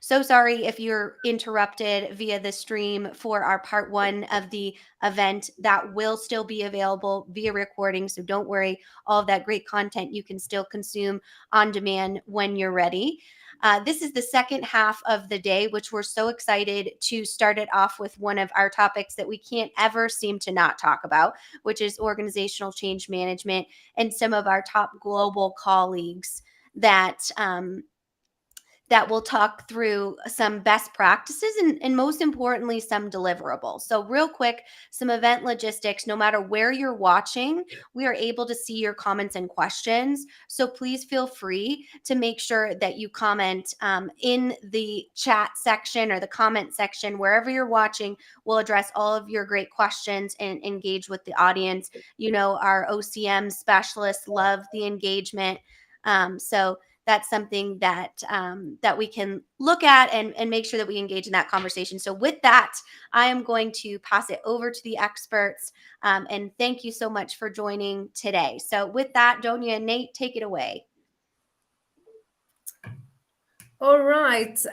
So sorry if you're interrupted via the stream for our part one of the event. That will still be available via recording. So don't worry, all of that great content you can still consume on demand when you're ready. This is the second half of the day, which we're so excited to start it off with one of our topics that we can't ever seem to not talk about, which is organizational change management, and some of our top global colleagues that will talk through some best practices and most importantly, some deliverables. So real quick, some event logistics. No matter where you're watching, we are able to see your comments and questions. So please feel free to make sure that you comment in the chat section or the comment section, wherever you're watching. We'll address all of your great questions and engage with the audience. You know, our OCM specialists love the engagement. So that's something that that we can look at and make sure that we engage in that conversation. So with that, I am going to pass it over to the experts, and thank you so much for joining today. So with that, Donia and Nate, take it away. All right.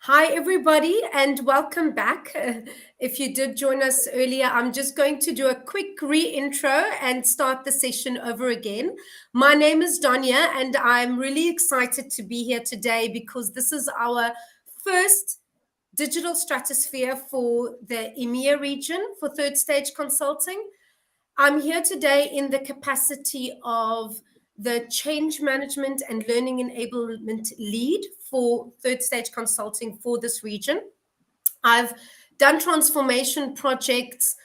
Hi, everybody, and welcome back. If you did join us earlier, I'm just going to do a quick re-intro and start the session over again. My name is Donia, and I'm really excited to be here today because this is our first digital stratosphere for the EMEA region for third stage consulting. I'm here today in the capacity of the change management and learning enablement lead for third stage consulting for this region. I've done transformation projects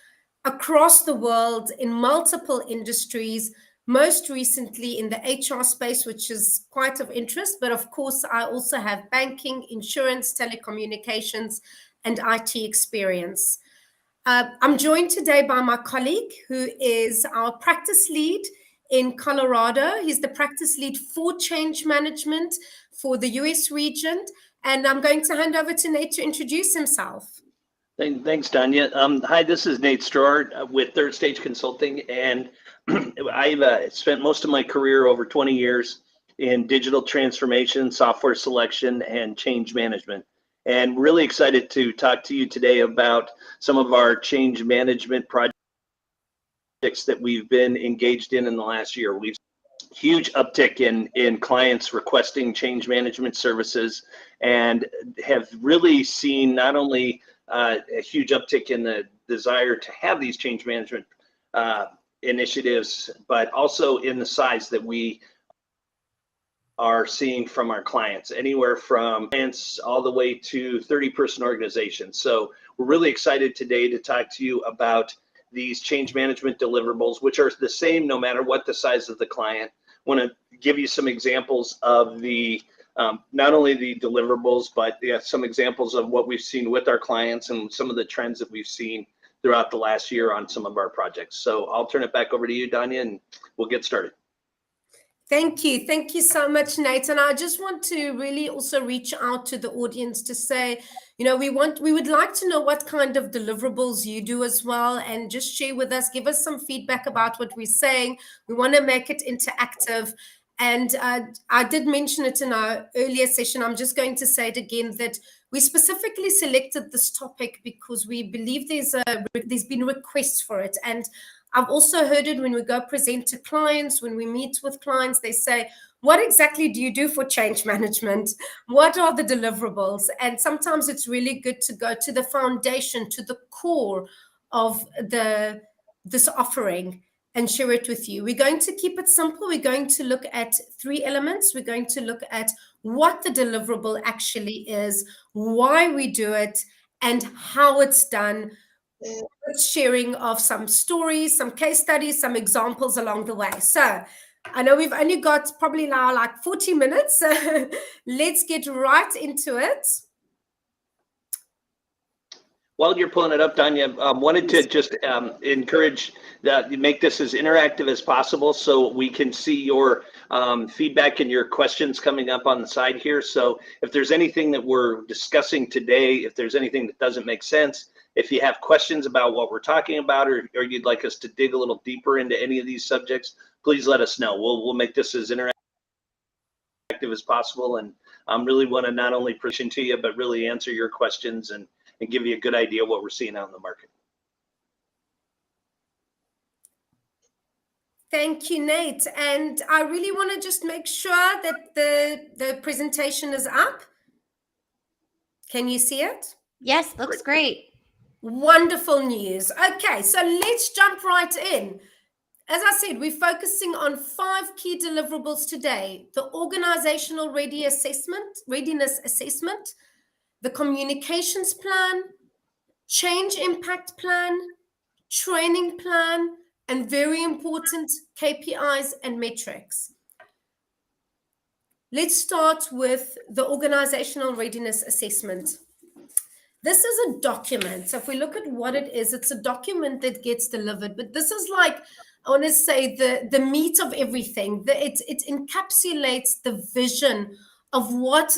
across the world in multiple industries, most recently in the HR space, which is quite of interest. But of course, I also have banking, insurance, telecommunications, and IT experience. I'm joined today by my colleague, who is our practice lead in Colorado. He's the practice lead for change management for the US region. And I'm going to hand over to Nate to introduce himself. Thanks, Tanya. Hi, this is Nate Strohart with Third Stage Consulting, and I've spent most of my career, over 20 years, in digital transformation, software selection, and change management. And really excited to talk to you today about some of our change management projects that we've been engaged in the last year. We've huge uptick in clients requesting change management services, and have really seen not only a huge uptick in the desire to have these change management initiatives, but also in the size that we are seeing from our clients, anywhere from clients all the way to 30-person organizations. So we're really excited today to talk to you about these change management deliverables, which are the same no matter what the size of the client. I want to give you some examples of the not only the deliverables, but some examples of what we've seen with our clients and some of the trends that we've seen throughout the last year on some of our projects. So I'll turn it back over to you, Danya, and we'll get started. Thank you. Thank you so much, Nate. And I just want to really also reach out to the audience to say, you know, we would like to know what kind of deliverables you do as well, and just share with us, give us some feedback about what we're saying. We want to make it interactive. And I did mention it in our earlier session. I'm just going to say it again, that we specifically selected this topic because we believe there's been requests for it. And I've also heard it when we go present to clients, when we meet with clients, they say, what exactly do you do for change management? What are the deliverables? And sometimes it's really good to go to the foundation, to the core of this offering and share it with you. We're going to keep it simple. We're going to look at 3 elements. We're going to look at what the deliverable actually is, why we do it, and how it's done, with sharing of some stories, some case studies, some examples along the way. So I know we've only got probably now like 40 minutes. Let's get right into it. While you're pulling it up, Danya, wanted to just encourage that you make this as interactive as possible so we can see your feedback and your questions coming up on the side here. So if there's anything that we're discussing today, if there's anything that doesn't make sense, if you have questions about what we're talking about, or you'd like us to dig a little deeper into any of these subjects, please let us know. We'll make this as interactive as possible, and really want to not only present to you, but really answer your questions and give you a good idea of what we're seeing out in the market. Thank you, Nate. And I really want to just make sure that the presentation is up. Can you see it? Yes, looks great. Wonderful news. Okay, so let's jump right in. As I said, we're focusing on 5 key deliverables today: the organizational readiness assessment, the communications plan, change impact plan, training plan, and very important, KPIs and metrics. Let's start with the organizational readiness assessment. This is a document. So if we look at what it is, it's a document that gets delivered, but this is like, I want to say, the meat of everything. It encapsulates the vision of what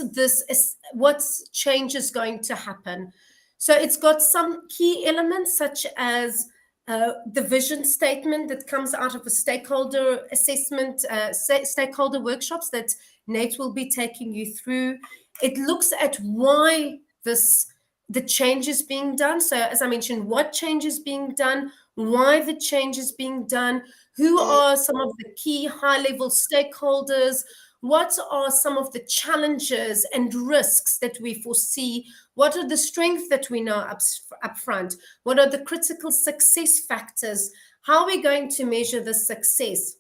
change is going to happen. So it's got some key elements such as the vision statement that comes out of a stakeholder assessment, stakeholder workshops that Nate will be taking you through. It looks at why the change is being done. So as I mentioned, what change is being done, why the change is being done, who are some of the key high-level stakeholders, what are some of the challenges and risks that we foresee, what are the strengths that we know up front, what are the critical success factors, how are we going to measure the success,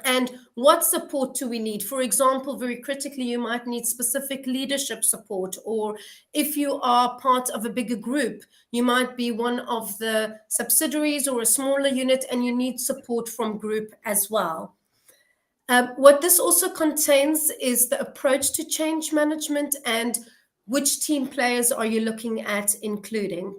and what support do we need? For example, very critically, you might need specific leadership support, or if you are part of a bigger group, you might be one of the subsidiaries or a smaller unit and you need support from group as well. What this also contains is the approach to change management and which team players are you looking at including.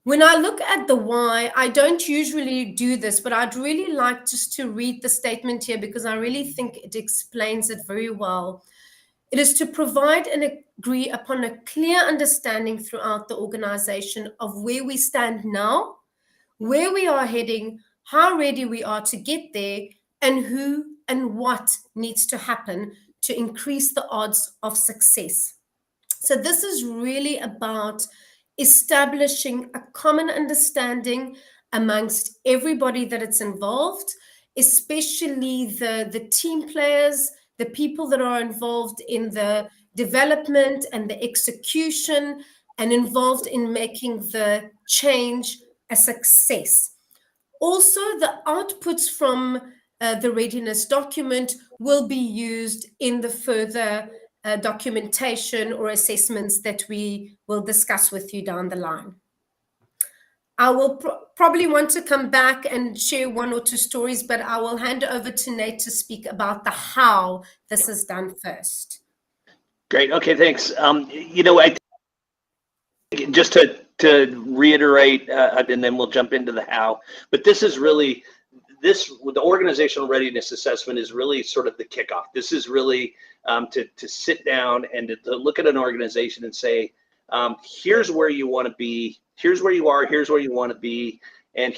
When I look at the why, I don't usually do this, but I'd really like just to read the statement here because I really think it explains it very well. It is to provide and agree upon a clear understanding throughout the organization of where we stand now, where we are heading, how ready we are to get there, and who and what needs to happen to increase the odds of success. So this is really about establishing a common understanding amongst everybody that it's involved, especially the team players, the people that are involved in the development and the execution and involved in making the change a success. Also, the outputs from the readiness document will be used in the further documentation or assessments that we will discuss with you down the line. I will probably want to come back and share 1 or 2 stories, but I will hand over to Nate to speak about the how this is done first. Great. Okay, thanks. I think just to reiterate, and then we'll jump into the how, but this is really, the organizational readiness assessment is really sort of the kickoff. This is really to sit down and to look at an organization and say, here's where you want to be, here's where you are, here's where you want to be, and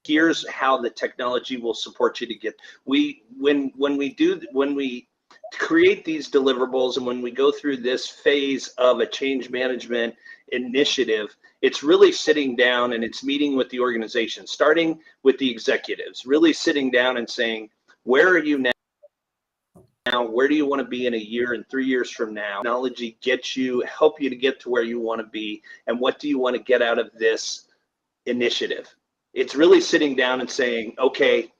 here's how the technology will support you to get. When we create these deliverables and when we go through this phase of a change management initiative, it's really sitting down and it's meeting with the organization, starting with the executives, really sitting down and saying, where are you now? Where do you want to be in a year and 3 years from now? Technology help you to get to where you want to be, and what do you want to get out of this initiative? It's really sitting down and saying, okay,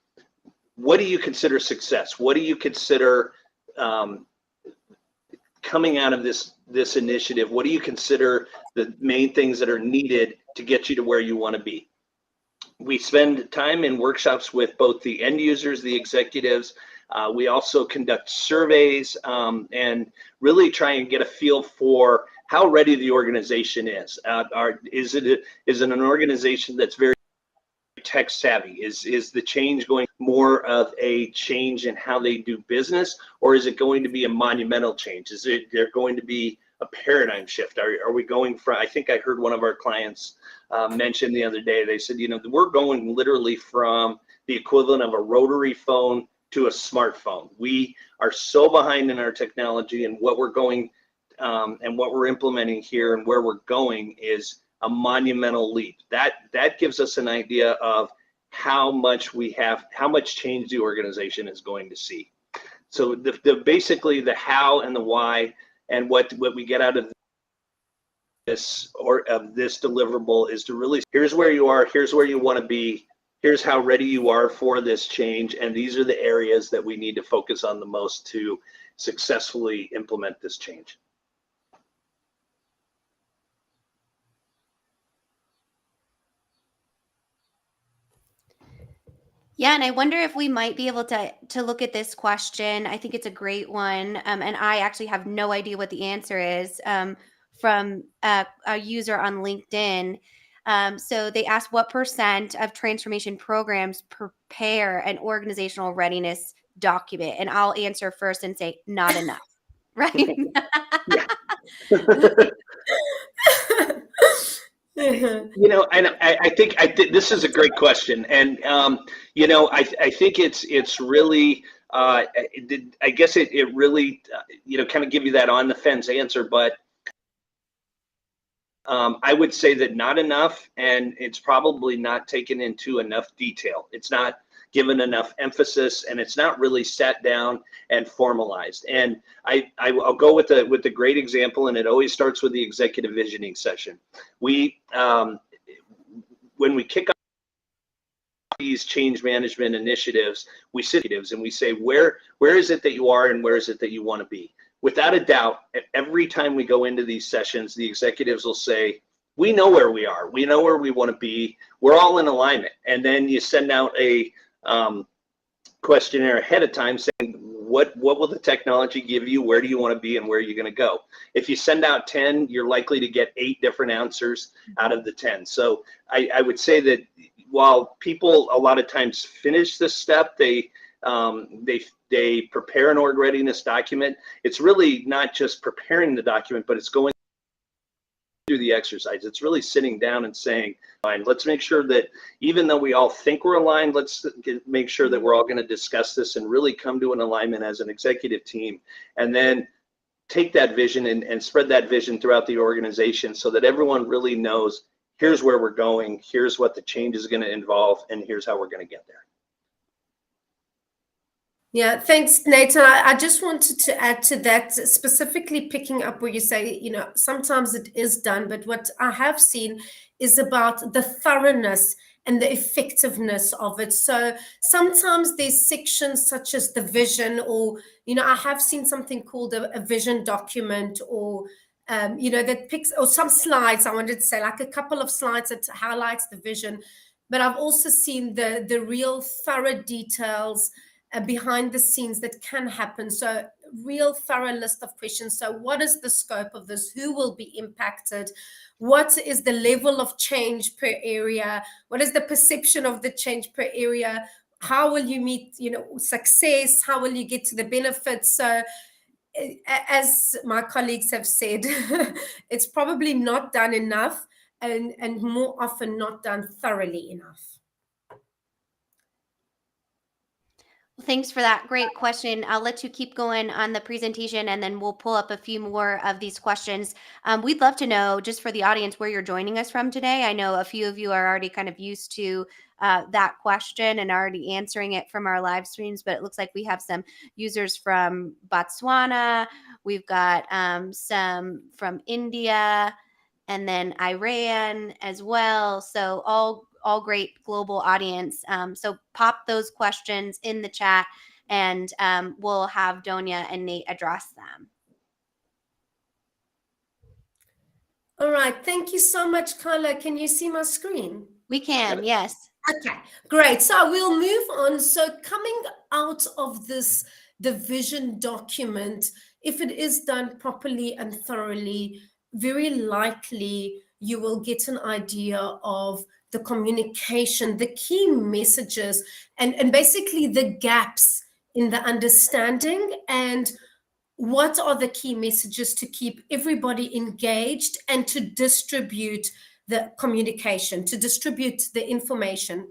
what do you consider success? What do you consider coming out of this initiative? What do you consider the main things that are needed to get you to where you want to be? We spend time in workshops with both the end users, the executives. We also conduct surveys and really try and get a feel for how ready the organization is. Is it an organization that's very tech savvy? Is the change going more of a change in how they do business, or is it going to be a monumental change? Is there going to be a paradigm shift? Are we going from, I think I heard one of our clients mention the other day, they said, we're going literally from the equivalent of a rotary phone to a smartphone. We are so behind in our technology, and what we're going and what we're implementing here and where we're going is a monumental leap. That gives us an idea of how much change the organization is going to see. So basically the how and the why and what we get out of this this deliverable is to really, here's where you are, here's where you want to be, here's how ready you are for this change, and these are the areas that we need to focus on the most to successfully implement this change. Yeah, and I wonder if we might be able to look at this question. I think it's a great one, and I actually have no idea what the answer is, from a user on LinkedIn. So they asked, what percent of transformation programs prepare an organizational readiness document? And I'll answer first and say not enough, right? You know, and I think this is a great question, and you know, I think it's really I guess it really you know, kind of give you that on the fence answer, but I would say that not enough, and it's probably not taken into enough detail. It's not given enough emphasis, and it's not really sat down and formalized. And I'll go with the great example, and it always starts with the executive visioning session. We when we kick off these change management initiatives, we sit and we say, where is it that you are and where is it that you want to be? Without a doubt, every time we go into these sessions, the executives will say, we know where we are, we know where we want to be, we're all in alignment. And then you send out a questionnaire ahead of time saying, what will the technology give you, where do you want to be, and where are you going to go? If you send out 10, you're likely to get 8 different answers out of the 10. So I would say that while people a lot of times finish this step, they prepare an org readiness document. It's really not just preparing the document, but it's going through the exercise. It's really sitting down and saying, fine, let's make sure that even though we all think we're aligned, let's make sure that we're all going to discuss this and really come to an alignment as an executive team, and then take that vision and spread that vision throughout the organization so that everyone really knows, here's where we're going, here's what the change is going to involve, and here's how we're going to get there. Yeah, thanks, Nathan. I just wanted to add to that, specifically picking up where you say, you know, sometimes it is done, but what I have seen is about the thoroughness and the effectiveness of it. So sometimes there's sections such as the vision, or, you know, I have seen something called a vision document, or, you know, that picks, or some slides, I wanted to say, like a couple of slides that highlights the vision. But I've also seen the real thorough details behind the scenes that can happen. So real thorough list of questions. So what is the scope of this? Who will be impacted? What is the level of change per area? What is the perception of the change per area? How will you meet, you know, success? How will you get to the benefits? So as my colleagues have said, it's probably not done enough, and more often not done thoroughly enough. Thanks for that great question. I'll let you keep going on the presentation, and then we'll pull up a few more of these questions. We'd love to know, just for the audience, where you're joining us from today. I know a few of you are already kind of used to that question and already answering it from our live streams, but it looks like we have some users from Botswana. We've got some from India, and then Iran as well. So all great global audience. So pop those questions in the chat, and we'll have Donia and Nate address them. All right. Thank you so much, Carla. Can you see my screen? We can, yes. Okay, great. So we'll move on. So coming out of this, the vision document, if it is done properly and thoroughly, very likely you will get an idea of the communication, the key messages, and basically the gaps in the understanding, and what are the key messages to keep everybody engaged and to distribute the communication, to distribute the information.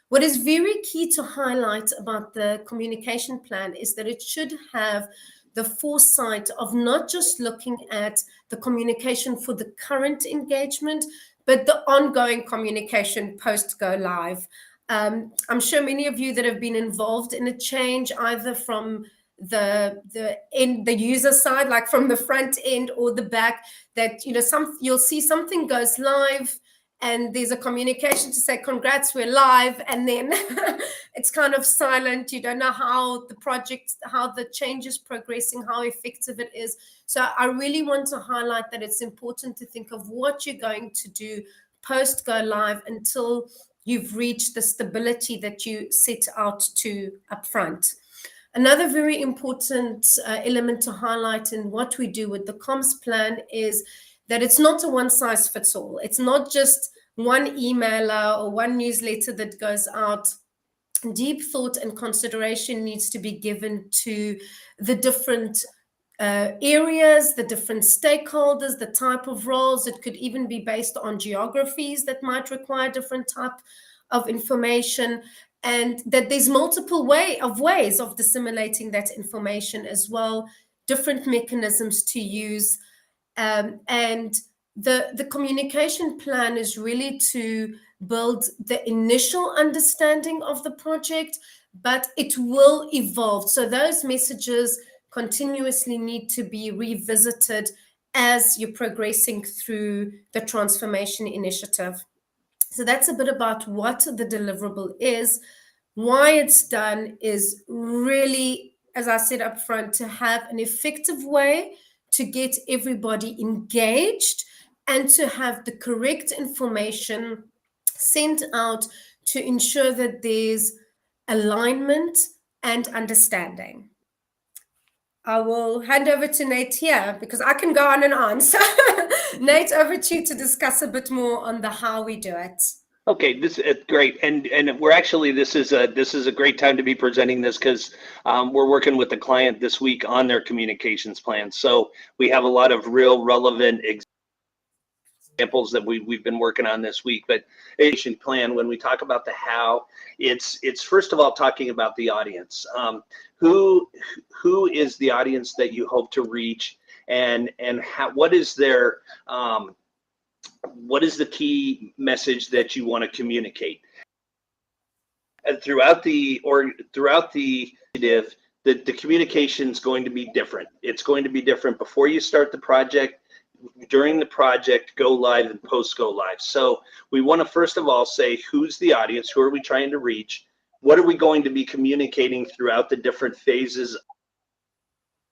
What is very key to highlight about the communication plan is that it should have the foresight of not just looking at the communication for the current engagement, but the ongoing communication post go live. I'm sure many of you that have been involved in a change, either from the user side, like from the front end or the back, that you'll see something goes live and there's a communication to say congrats, we're live, and then it's kind of silent. You don't know how the change is progressing, how effective it is. So I really want to highlight that it's important to think of what you're going to do post go live until you've reached the stability that you set out to upfront. Another very important element to highlight in what we do with the comms plan is that it's not a one size fits all. It's not just one emailer or one newsletter that goes out. Deep thought and consideration needs to be given to the different areas, the different stakeholders, the type of roles. It could even be based on geographies that might require different type of information, and that there's multiple ways of disseminating that information as well, different mechanisms to use. And the communication plan is really to build the initial understanding of the project, but it will evolve. So those messages continuously need to be revisited as you're progressing through the transformation initiative. So that's a bit about what the deliverable is. Why it's done is really, as I said up front, to have an effective way to get everybody engaged and to have the correct information sent out to ensure that there's alignment and understanding. I will hand over to Nate here because I can go on and on. So Nate, over to you to discuss a bit more on the how we do it. Okay, this is great, and we're actually this is a great time to be presenting this because we're working with the client this week on their communications plan. So we have a lot of real relevant examples that we've been working on this week. But plan, when we talk about the how, it's first of all talking about the audience. Who is the audience that you hope to reach, and how, what is their what is the key message that you want to communicate? And throughout the initiative, the communication is going to be different. It's going to be different before you start the project, during the project, go live, and post go live. So we want to first of all say, who's the audience? Who are we trying to reach? What are we going to be communicating throughout the different phases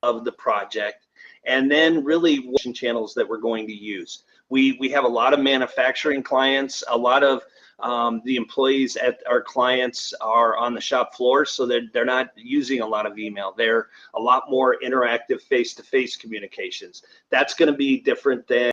of the project? And then really what channels that we're going to use. We have a lot of manufacturing clients. A lot of the employees at our clients are on the shop floor, so they're not using a lot of email. They're a lot more interactive face-to-face communications. That's going to be different than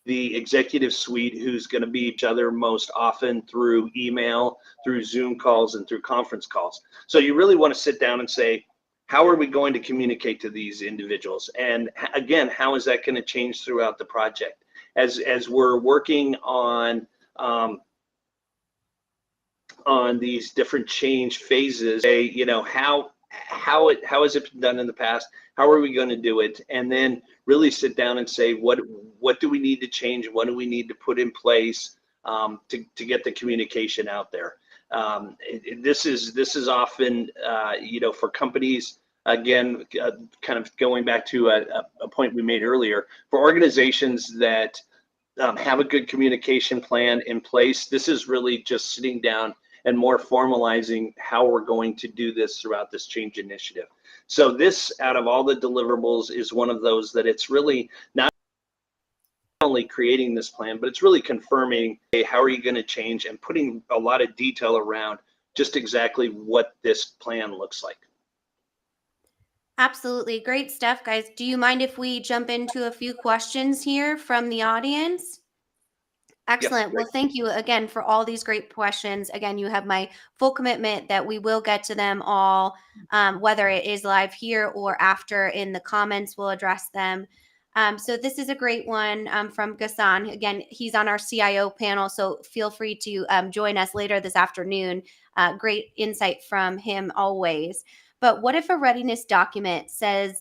the executive suite, who's going to be each other most often through email, through Zoom calls, and through conference calls. So you really want to sit down and say, how are we going to communicate to these individuals? And again, how is that going to change throughout the project? As we're working on these different change phases, how has it been done in the past? How are we going to do it? And then really sit down and say, what do we need to change? What do we need to put in place to get the communication out there? This is often, for companies, again, kind of going back to a point we made earlier, for organizations that have a good communication plan in place, this is really just sitting down and more formalizing how we're going to do this throughout this change initiative. So this, out of all the deliverables, is one of those that it's really not only creating this plan, but it's really confirming, hey, how are you going to change, and putting a lot of detail around just exactly what this plan looks like. Absolutely. Great stuff, guys. Do you mind if we jump into a few questions here from the audience? Excellent. Yep, well, thank you again for all these great questions. Again, you have my full commitment that we will get to them all, whether it is live here or after in the comments, we'll address them. So this is a great one from Ghassan. Again, he's on our CIO panel, so feel free to join us later this afternoon. Great insight from him always. But what if a readiness document says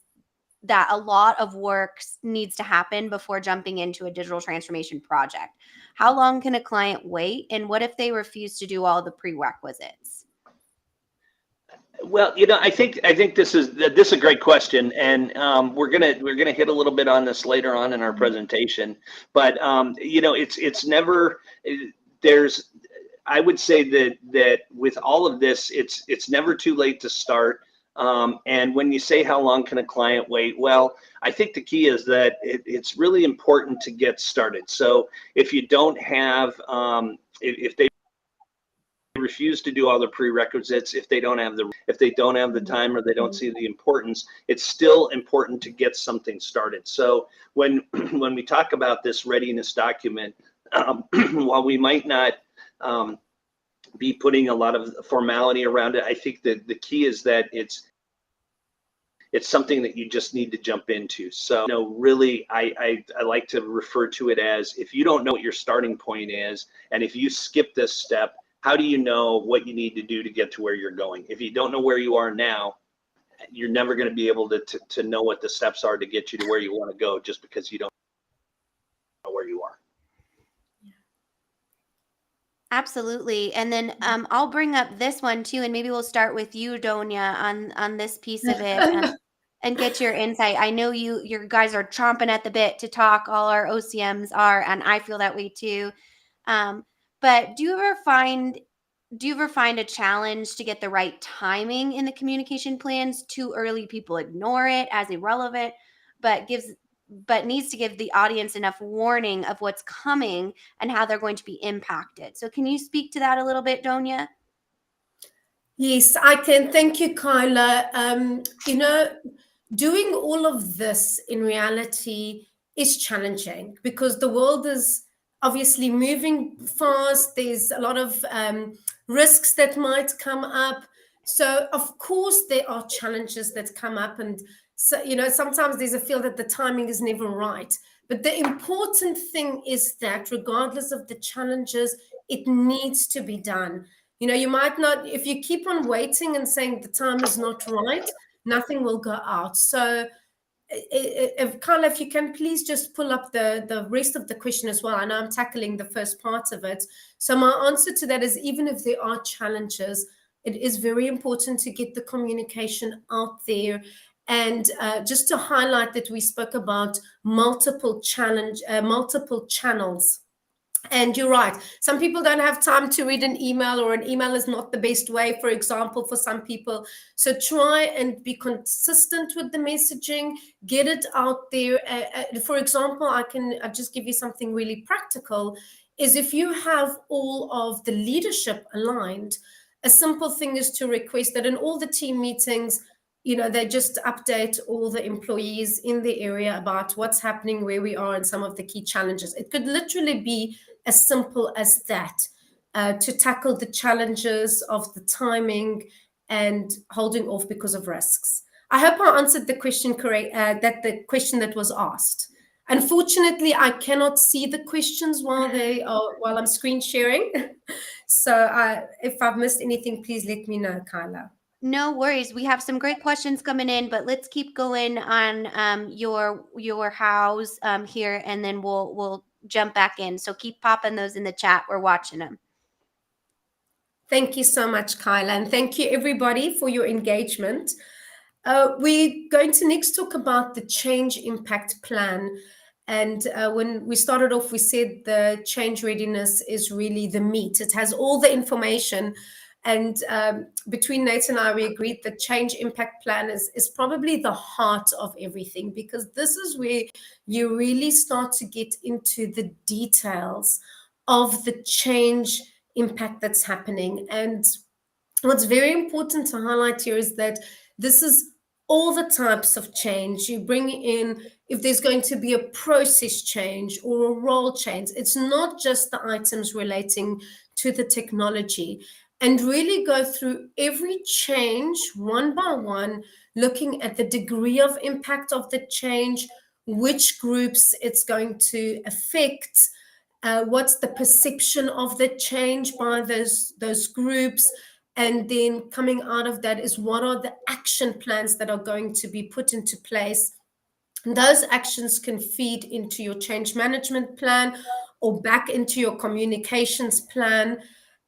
that a lot of work needs to happen before jumping into a digital transformation project? How long can a client wait? And what if they refuse to do all the prerequisites? Well, I think this is a great question, and we're gonna hit a little bit on this later on in our presentation. But it's never there's. I would say that with all of this, it's never too late to start. And when you say how long can a client wait, well, I think the key is that it's really important to get started. So if you don't have, if they refuse to do all the prerequisites, if they don't have the time, or they don't see the importance, it's still important to get something started. So when we talk about this readiness document, while we might not be putting a lot of formality around it, I think that the key is that it's something that you just need to jump into. So really, I like to refer to it as, if you don't know what your starting point is, and if you skip this step, how do you know what you need to do to get to where you're going? If you don't know where you are now, you're never going to be able to know what the steps are to get you to where you want to go, just because you don't know where you are. Absolutely. And then I'll bring up this one too, and maybe we'll start with you, Donia, on this piece of it, and get your insight. I know your guys are chomping at the bit to talk. All our OCMs are, and I feel that way too. But do you ever find a challenge to get the right timing in the communication plans? Too early, people ignore it as irrelevant, but needs to give the audience enough warning of what's coming and how they're going to be impacted. So can you speak to that a little bit, Donia? Yes, I can. Thank you, Kyla. Doing all of this in reality is challenging, because the world is obviously moving fast. There's a lot of risks that might come up. So, of course, there are challenges that come up. And so, sometimes there's a feel that the timing is never right. But the important thing is that regardless of the challenges, it needs to be done. You might not, if you keep on waiting and saying the time is not right, nothing will go out. So, Carla, if you can please just pull up the rest of the question as well. I know I'm tackling the first part of it. So my answer to that is, even if there are challenges, it is very important to get the communication out there. And just to highlight that we spoke about multiple channels. And you're right. Some people don't have time to read an email, or an email is not the best way, for example, for some people. So try and be consistent with the messaging, get it out there. For example, I'll just give you something really practical, is if you have all of the leadership aligned, a simple thing is to request that in all the team meetings, they just update all the employees in the area about what's happening, where we are, and some of the key challenges. It could literally be as simple as that, to tackle the challenges of the timing and holding off because of risks. I hope I answered the question correct, the question that was asked. Unfortunately, I cannot see the questions while I'm screen sharing. So if I've missed anything, please let me know, Kyla. No worries. We have some great questions coming in, but let's keep going on your hows here, and then we'll jump back in. So keep popping those in the chat. We're watching them. Thank you so much, Kyla, and thank you everybody for your engagement. We're going to next talk about the change impact plan. And when we started off, we said the change readiness is really the meat. It has all the information. And between Nate and I, we agreed that change impact plan is probably the heart of everything, because this is where you really start to get into the details of the change impact that's happening. And what's very important to highlight here is that this is all the types of change. You bring in, if there's going to be a process change or a role change, it's not just the items relating to the technology. And really go through every change one by one, looking at the degree of impact of the change, which groups it's going to affect, what's the perception of the change by those groups, and then coming out of that is what are the action plans that are going to be put into place. And those actions can feed into your change management plan or back into your communications plan.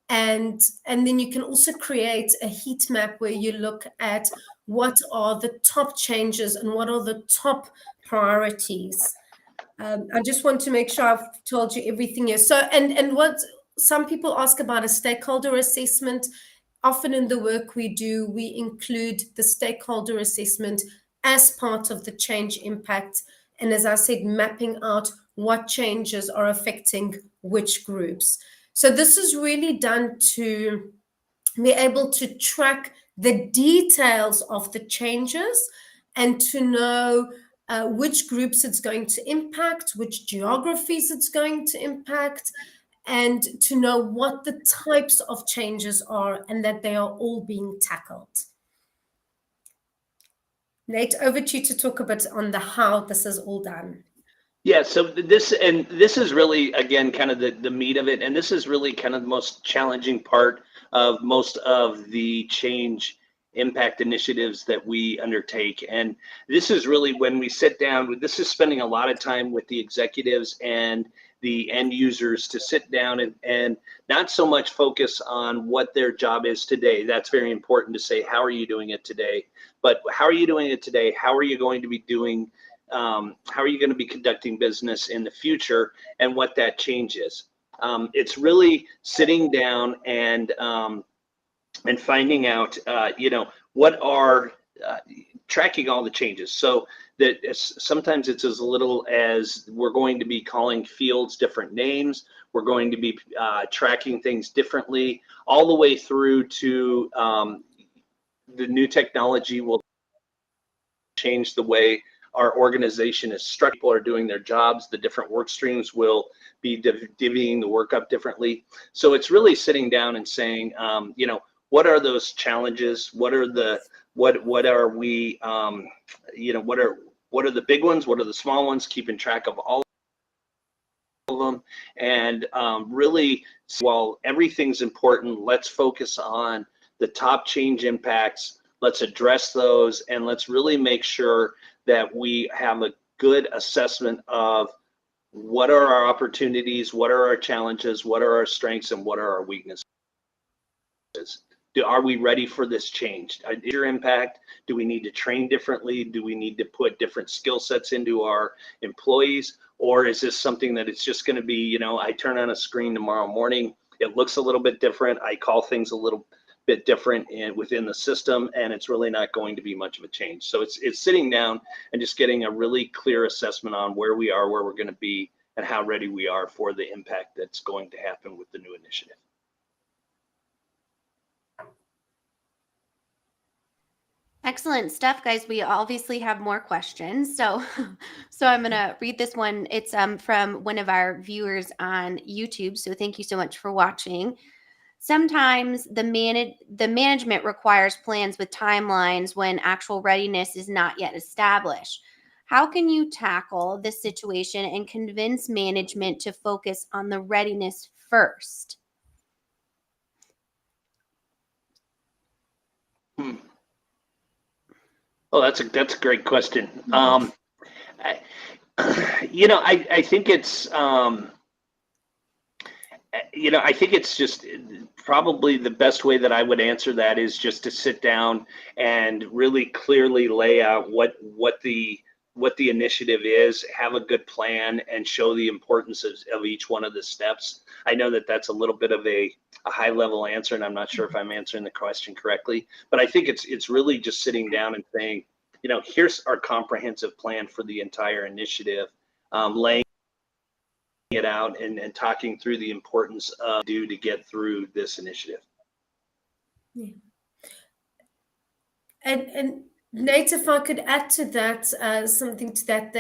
And then you can also create a heat map where you look at what are the top changes and what are the top priorities. I just want to make sure I've told you everything here. So, and what some people ask about a stakeholder assessment. Often in the work we do, we include the stakeholder assessment as part of the change impact. And as I said, mapping out what changes are affecting which groups. So this is really done to be able to track the details of the changes and to know which groups it's going to impact, which geographies it's going to impact, and to know what the types of changes are and that they are all being tackled. Nate, over to you to talk a bit on the how this is all done. Yeah, so this is really, again, kind of the meat of it, and this is really kind of the most challenging part of most of the change impact initiatives that we undertake. And this is really when we sit down, this is spending a lot of time with the executives and the end users to sit down and not so much focus on what their job is today. That's very important to say, how are you doing it today? But how are you doing it today? How are you going to be doing how are you going to be conducting business in the future, and what that change is. It's really sitting down and finding out, what are tracking all the changes. So that sometimes it's as little as we're going to be calling fields different names. We're going to be tracking things differently, all the way through to the new technology will change the way our organization is structured. People are doing their jobs. The different work streams will be divvying the work up differently. So it's really sitting down and saying, what are those challenges? What are the what are we? What are the big ones? What are the small ones? Keeping track of all of them, and really, while everything's important, let's focus on the top change impacts. Let's address those, and let's really make sure that we have a good assessment of what are our opportunities, what are our challenges, what are our strengths, and what are our weaknesses. Are we ready for this change? Is your impact? Do we need to train differently? Do we need to put different skill sets into our employees? Or is this something that it's just going to be, I turn on a screen tomorrow morning, it looks a little bit different, I call things a little bit different within the system, and it's really not going to be much of a change. So it's sitting down and just getting a really clear assessment on where we are, where we're going to be, and how ready we are for the impact that's going to happen with the new initiative. Excellent stuff, guys. We obviously have more questions. So I'm going to read this one. It's from one of our viewers on YouTube. So thank you so much for watching. Sometimes the management requires plans with timelines when actual readiness is not yet established. How can you tackle this situation and convince management to focus on the readiness first? Oh, that's a great question. I think it's I think it's just probably the best way that I would answer that is just to sit down and really clearly lay out what the initiative is, have a good plan, and show the importance of each one of the steps. I know that that's a little bit of a high level answer, and I'm not sure if I'm answering the question correctly, but I think it's really just sitting down and saying, here's our comprehensive plan for the entire initiative, laying it out and talking through the importance of to get through this initiative. Yeah. And Nate, if I could add to that, something to that,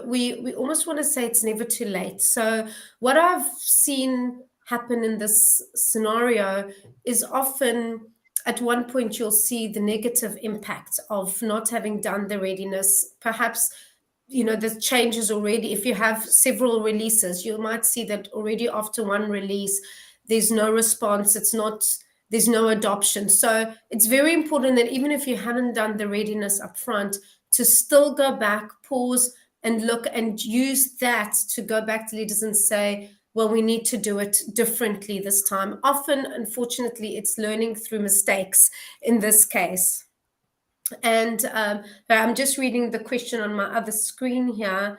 we almost want to say it's never too late. So what I've seen happen in this scenario is often at one point you'll see the negative impact of not having done the readiness, perhaps the changes already. If you have several releases, you might see that already after one release, there's no response. There's no adoption. So it's very important that even if you haven't done the readiness up front, to still go back, pause, and look and use that to go back to leaders and say, well, we need to do it differently this time. Often, unfortunately, it's learning through mistakes in this case. And I'm just reading the question on my other screen here.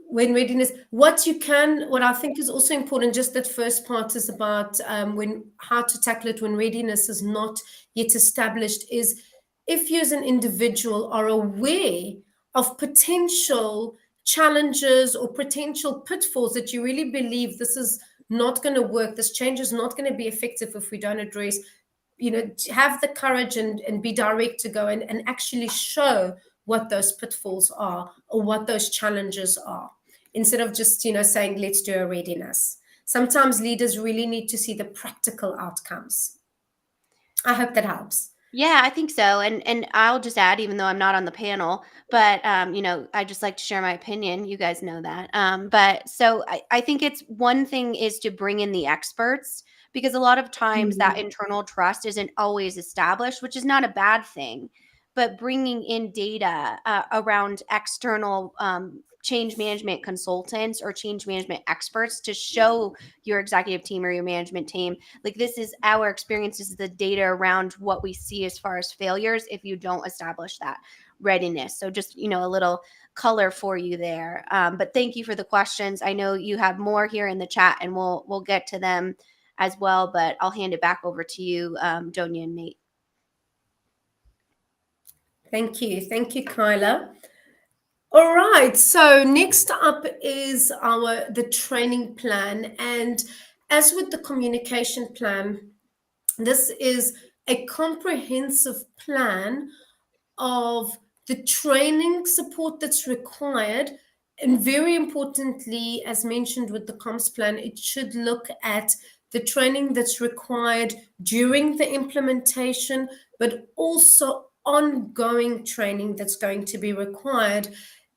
When readiness, what I think is also important, just that first part is about how to tackle it when readiness is not yet established, is if you as an individual are aware of potential challenges or potential pitfalls that you really believe this is not going to work, this change is not going to be effective if we don't address, have the courage and be direct to go and actually show what those pitfalls are or what those challenges are, instead of just, saying, let's do a readiness. Sometimes leaders really need to see the practical outcomes. I hope that helps. Yeah, I think so. And I'll just add, even though I'm not on the panel, but I just like to share my opinion. You guys know that. But so I think it's one thing is to bring in the experts, because a lot of times that internal trust isn't always established, which is not a bad thing. But bringing in data around external change management consultants or change management experts to show your executive team or your management team, like, this is our experience, this is the data around what we see as far as failures if you don't establish that readiness. So just, a little color for you there. But thank you for the questions. I know you have more here in the chat, and we'll get to them as well, but I'll hand it back over to you, Donia and Nate. Thank you, Kyla. All right, so next up is the training plan. And as with the communication plan, this is a comprehensive plan of the training support that's required. And very importantly, as mentioned with the comms plan, it should look at the training that's required during the implementation, but also ongoing training that's going to be required.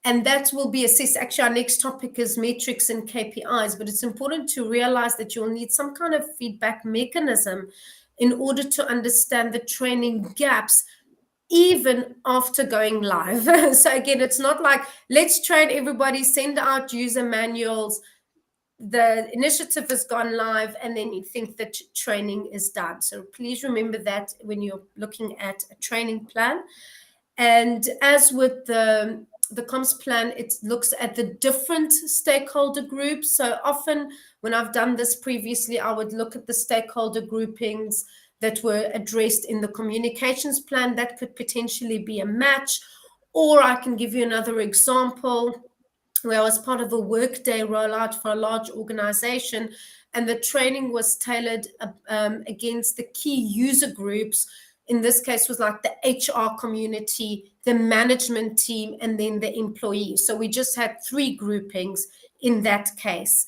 And that will be assessed. Actually, our next topic is metrics and KPIs, but it's important to realize that you'll need some kind of feedback mechanism in order to understand the training gaps, even after going live. So again, it's not like, let's train everybody, send out user manuals, the initiative has gone live, and then you think that training is done. So please remember that when you're looking at a training plan. And as with the comms plan, it looks at the different stakeholder groups. So often when I've done this previously, I would look at the stakeholder groupings that were addressed in the communications plan. That could potentially be a match. Or I can give you another example where I was part of a workday rollout for a large organization, and the training was tailored against the key user groups. In this case was like the HR community, the management team, and then the employees. So we just had 3 groupings in that case.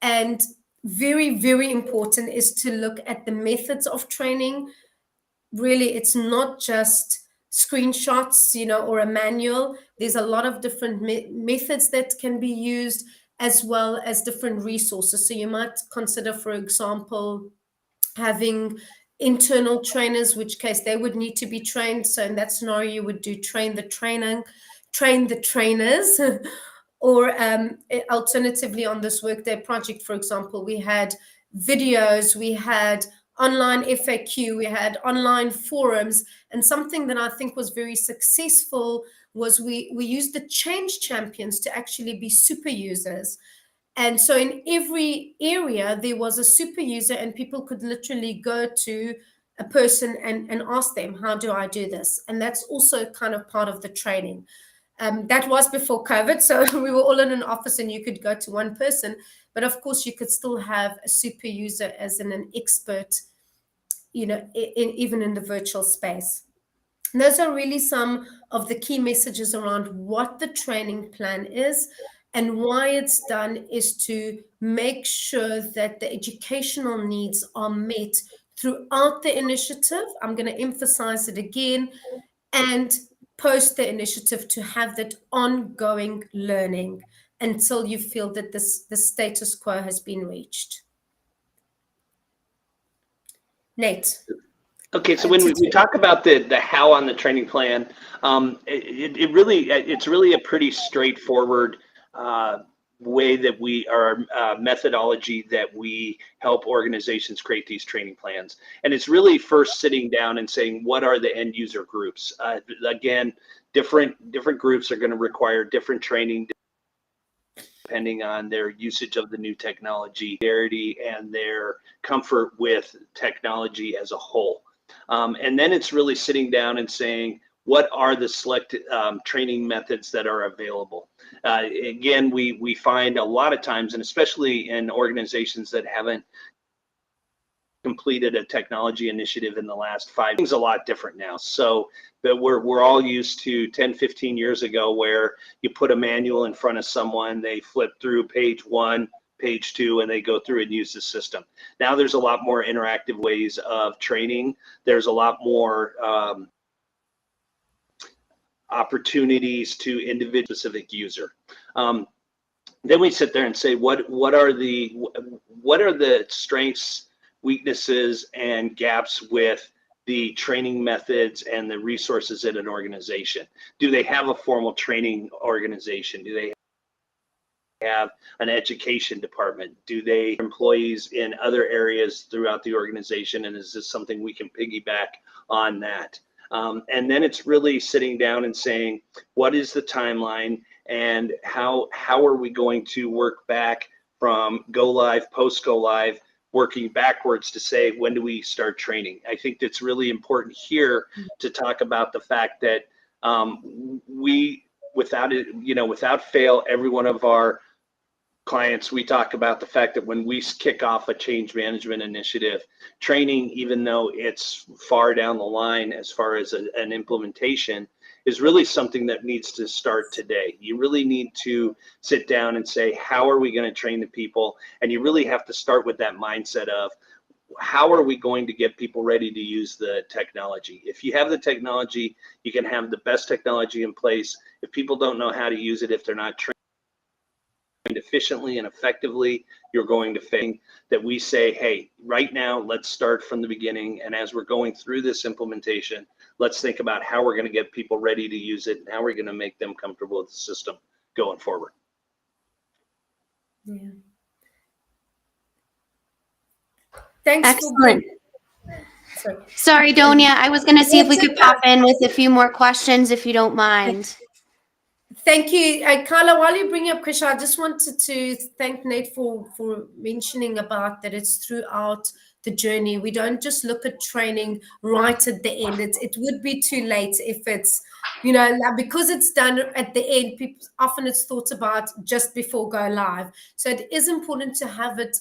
And very, very important is to look at the methods of training. Really, it's not just screenshots, or a manual. There's a lot of different methods that can be used, as well as different resources. So you might consider, for example, having internal trainers, which case they would need to be trained. So in that scenario, you would do train the trainers. Or alternatively, on this Workday project, for example, we had videos, we had online FAQ, we had online forums, and something that I think was very successful was we used the change champions to actually be super users. And so in every area, there was a super user, and people could literally go to a person and ask them, how do I do this? And that's also kind of part of the training. That was before COVID, so we were all in an office and you could go to one person. But of course, you could still have a super user as an expert, even in the virtual space. And those are really some of the key messages around what the training plan is. And why it's done is to make sure that the educational needs are met throughout the initiative. I'm going to emphasize it again. And post the initiative to have that ongoing learning until you feel that the status quo has been reached. Nate. Okay, so when we talk about the how on the training plan, it's really a pretty straightforward way that our methodology that we help organizations create these training plans. And it's really first sitting down and saying, what are the end user groups? Again, different groups are going to require different training depending on their usage of the new technology, and their comfort with technology as a whole. And then it's really sitting down and saying, what are the selected training methods that are available? Again, we find a lot of times, and especially in organizations that haven't completed a technology initiative in the last 5 years, a lot different now. So that we're all used to 10, 15 years ago, where you put a manual in front of someone, they flip through page 1, page 2, and they go through and use the system. Now there's a lot more interactive ways of training. There's a lot more opportunities to individual specific user. Then we sit there and say, what are the strengths, weaknesses, and gaps with the training methods and the resources in an organization? Do they have a formal training organization? Do they have an education department? Do they have employees in other areas throughout the organization? And is this something we can piggyback on that? And then it's really sitting down and saying, what is the timeline, and how are we going to work back from go live, post go live, working backwards to say, when do we start training? I think that's really important here to talk about the fact that without fail, every one of our clients, we talk about the fact that when we kick off a change management initiative, training, even though it's far down the line as far as an implementation, is really something that needs to start today. You really need to sit down and say, how are we going to train the people? And you really have to start with that mindset of, how are we going to get people ready to use the technology? If you have the technology, you can have the best technology in place. If people don't know how to use it, if they're not trained efficiently and effectively, you're going to fail. That we say, hey, right now, let's start from the beginning. And as we're going through this implementation, let's think about how we're going to get people ready to use it and how we're going to make them comfortable with the system going forward. Yeah. Thanks. Excellent. Sorry, Donia. I was going to see if we could pop in with a few more questions, if you don't mind. Thank you. Carla, while you bring up Krisha, I just wanted to thank Nate for mentioning about that it's throughout the journey. We don't just look at training right at the end. It would be too late if it's, because it's done at the end, often it's thought about just before go live. So it is important to have it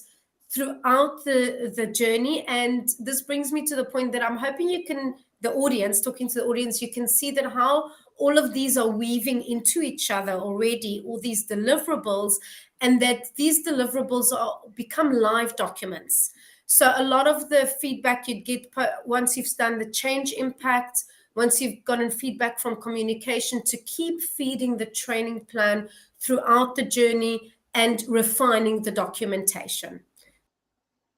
throughout the journey. And this brings me to the point that I'm hoping talking to the audience, you can see that how all of these are weaving into each other already, all these deliverables, and that these deliverables become live documents. So a lot of the feedback you'd get once you've done the change impact, once you've gotten feedback from communication, to keep feeding the training plan throughout the journey and refining the documentation.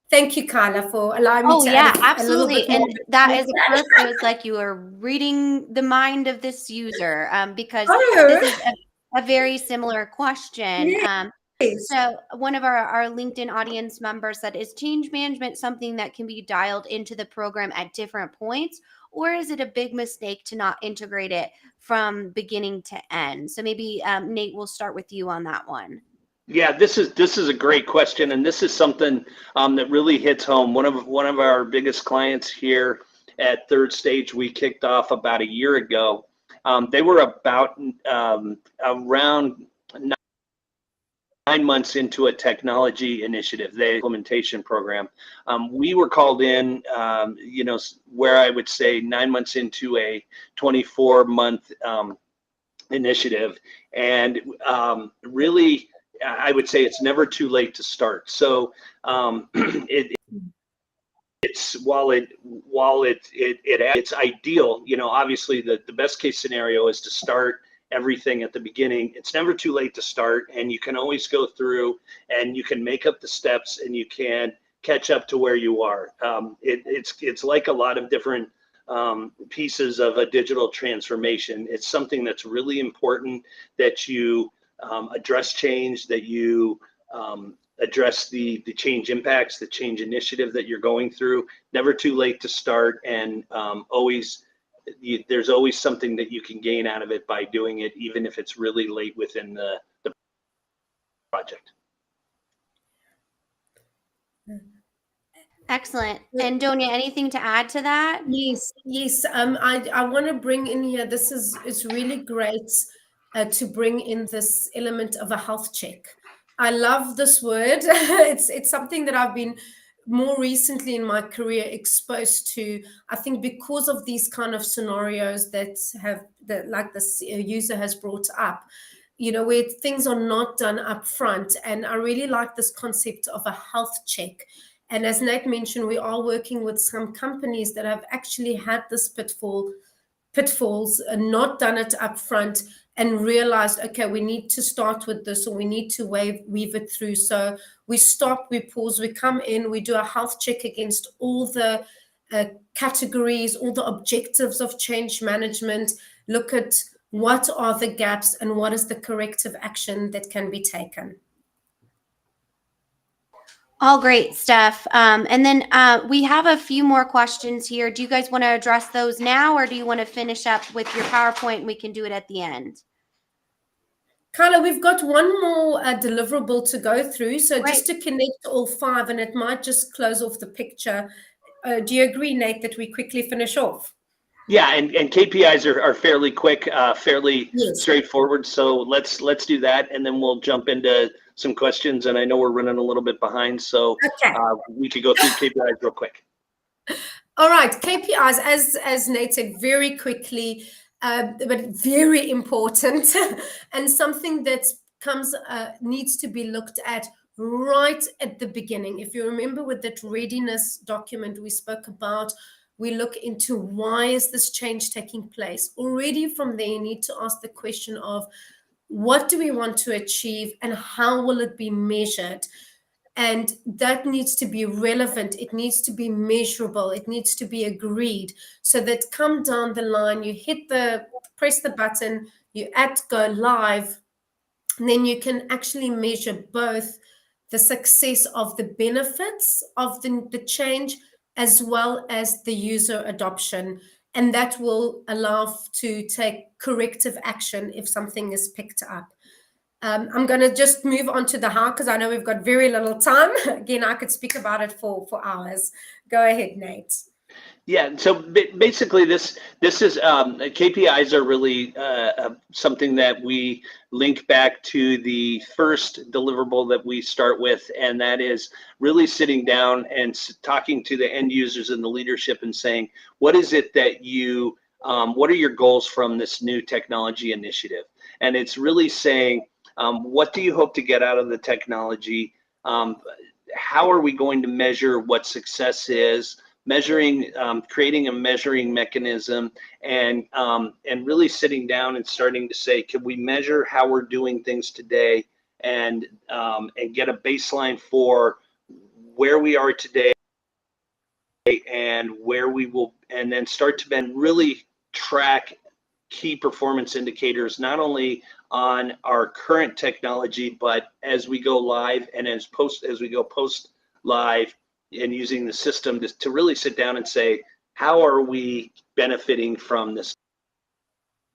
Thank you, Carla, for allowing me to add a little bit more. And that is perfect. It was like you were reading the mind of this user, because this is a very similar question. Yes. So one of our LinkedIn audience members said, is change management something that can be dialed into the program at different points, or is it a big mistake to not integrate it from beginning to end? So maybe Nate, we'll start with you on that one. Yeah, this is a great question, and this is something that really hits home. One of our biggest clients here at Third Stage, we kicked off about a year ago. They were about around 9 months into a technology initiative, the implementation program. We were called in, where I would say 9 months into a 24-month initiative, and really, I would say it's never too late to start. So it's it's ideal. Obviously the best case scenario is to start everything at the beginning. It's never too late to start, and you can always go through and you can make up the steps and you can catch up to where you are. It's like a lot of different pieces of a digital transformation. It's something that's really important that you address change, that you address the change impacts, the change initiative that you're going through. Never too late to start, and there's always something that you can gain out of it by doing it, even if it's really late within the project. Excellent. And Donia, anything to add to that? Yes. I want to bring in here. It's really great to bring in this element of a health check. I love this word. It's something that I've been more recently in my career exposed to. I think because of these kind of scenarios that like this user has brought up, where things are not done up front. And I really like this concept of a health check. And as Nate mentioned, we are working with some companies that have actually had this pitfalls and not done it up front and realized, okay, we need to start with this, or we need to weave it through. So we stop, we pause, we come in, we do a health check against all the categories, all the objectives of change management, look at what are the gaps and what is the corrective action that can be taken. All great stuff. And then we have a few more questions here. Do you guys want to address those now, or do you want to finish up with your PowerPoint and we can do it at the end? Carla, we've got one more deliverable to go through. So Great. Just to connect all 5, and it might just close off the picture. Do you agree, Nate, that we quickly finish off? Yeah, and KPIs are fairly quick, fairly Yes. straightforward. So let's do that, and then we'll jump into some questions. And I know we're running a little bit behind, so Okay. We could go through KPIs real quick. All right, KPIs, as Nate said, very quickly, but very important, and something that needs to be looked at right at the beginning. If you remember with that readiness document we spoke about, we look into why is this change taking place. Already from there, you need to ask the question of what do we want to achieve and how will it be measured? And that needs to be relevant. It needs to be measurable. It needs to be agreed, so that come down the line, you press the button, you go live, and then you can actually measure both the success of the benefits of the change as well as the user adoption. And that will allow to take corrective action if something is picked up. I'm going to just move on to the how, because I know we've got very little time. Again, I could speak about it for hours. Go ahead, Nate. Yeah, so basically this is KPIs are really something that we link back to the first deliverable that we start with, and that is really sitting down and talking to the end users and the leadership and saying, what is it that what are your goals from this new technology initiative? And it's really saying, what do you hope to get out of the technology? How are we going to measure what success is? Measuring, creating a measuring mechanism, and really sitting down and starting to say, can we measure how we're doing things today, and get a baseline for where we are today and where we will, and then start to then really track key performance indicators, not only on our current technology, but as we go live and as we go post live, and using the system to really sit down and say, how are we benefiting from this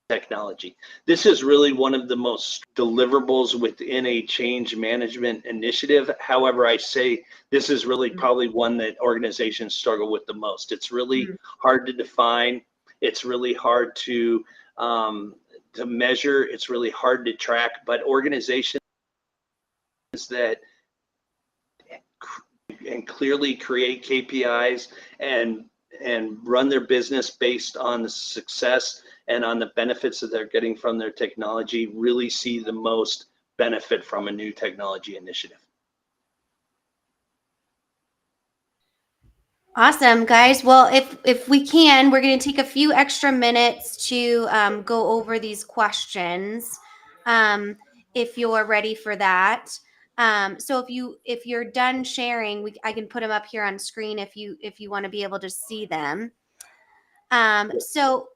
technology? This is really one of the most deliverables within a change management initiative. However, I say this is really probably one that organizations struggle with the most. It's really hard to define. It's really hard to measure. It's really hard to track, but organizations that and clearly create KPIs and run their business based on the success and on the benefits that they're getting from their technology really see the most benefit from a new technology initiative. Awesome, guys. Well, if we can, we're going to take a few extra minutes to go over these questions, um, if you're ready for that. So if you're done sharing, I can put them up here on screen if you want to be able to see them. So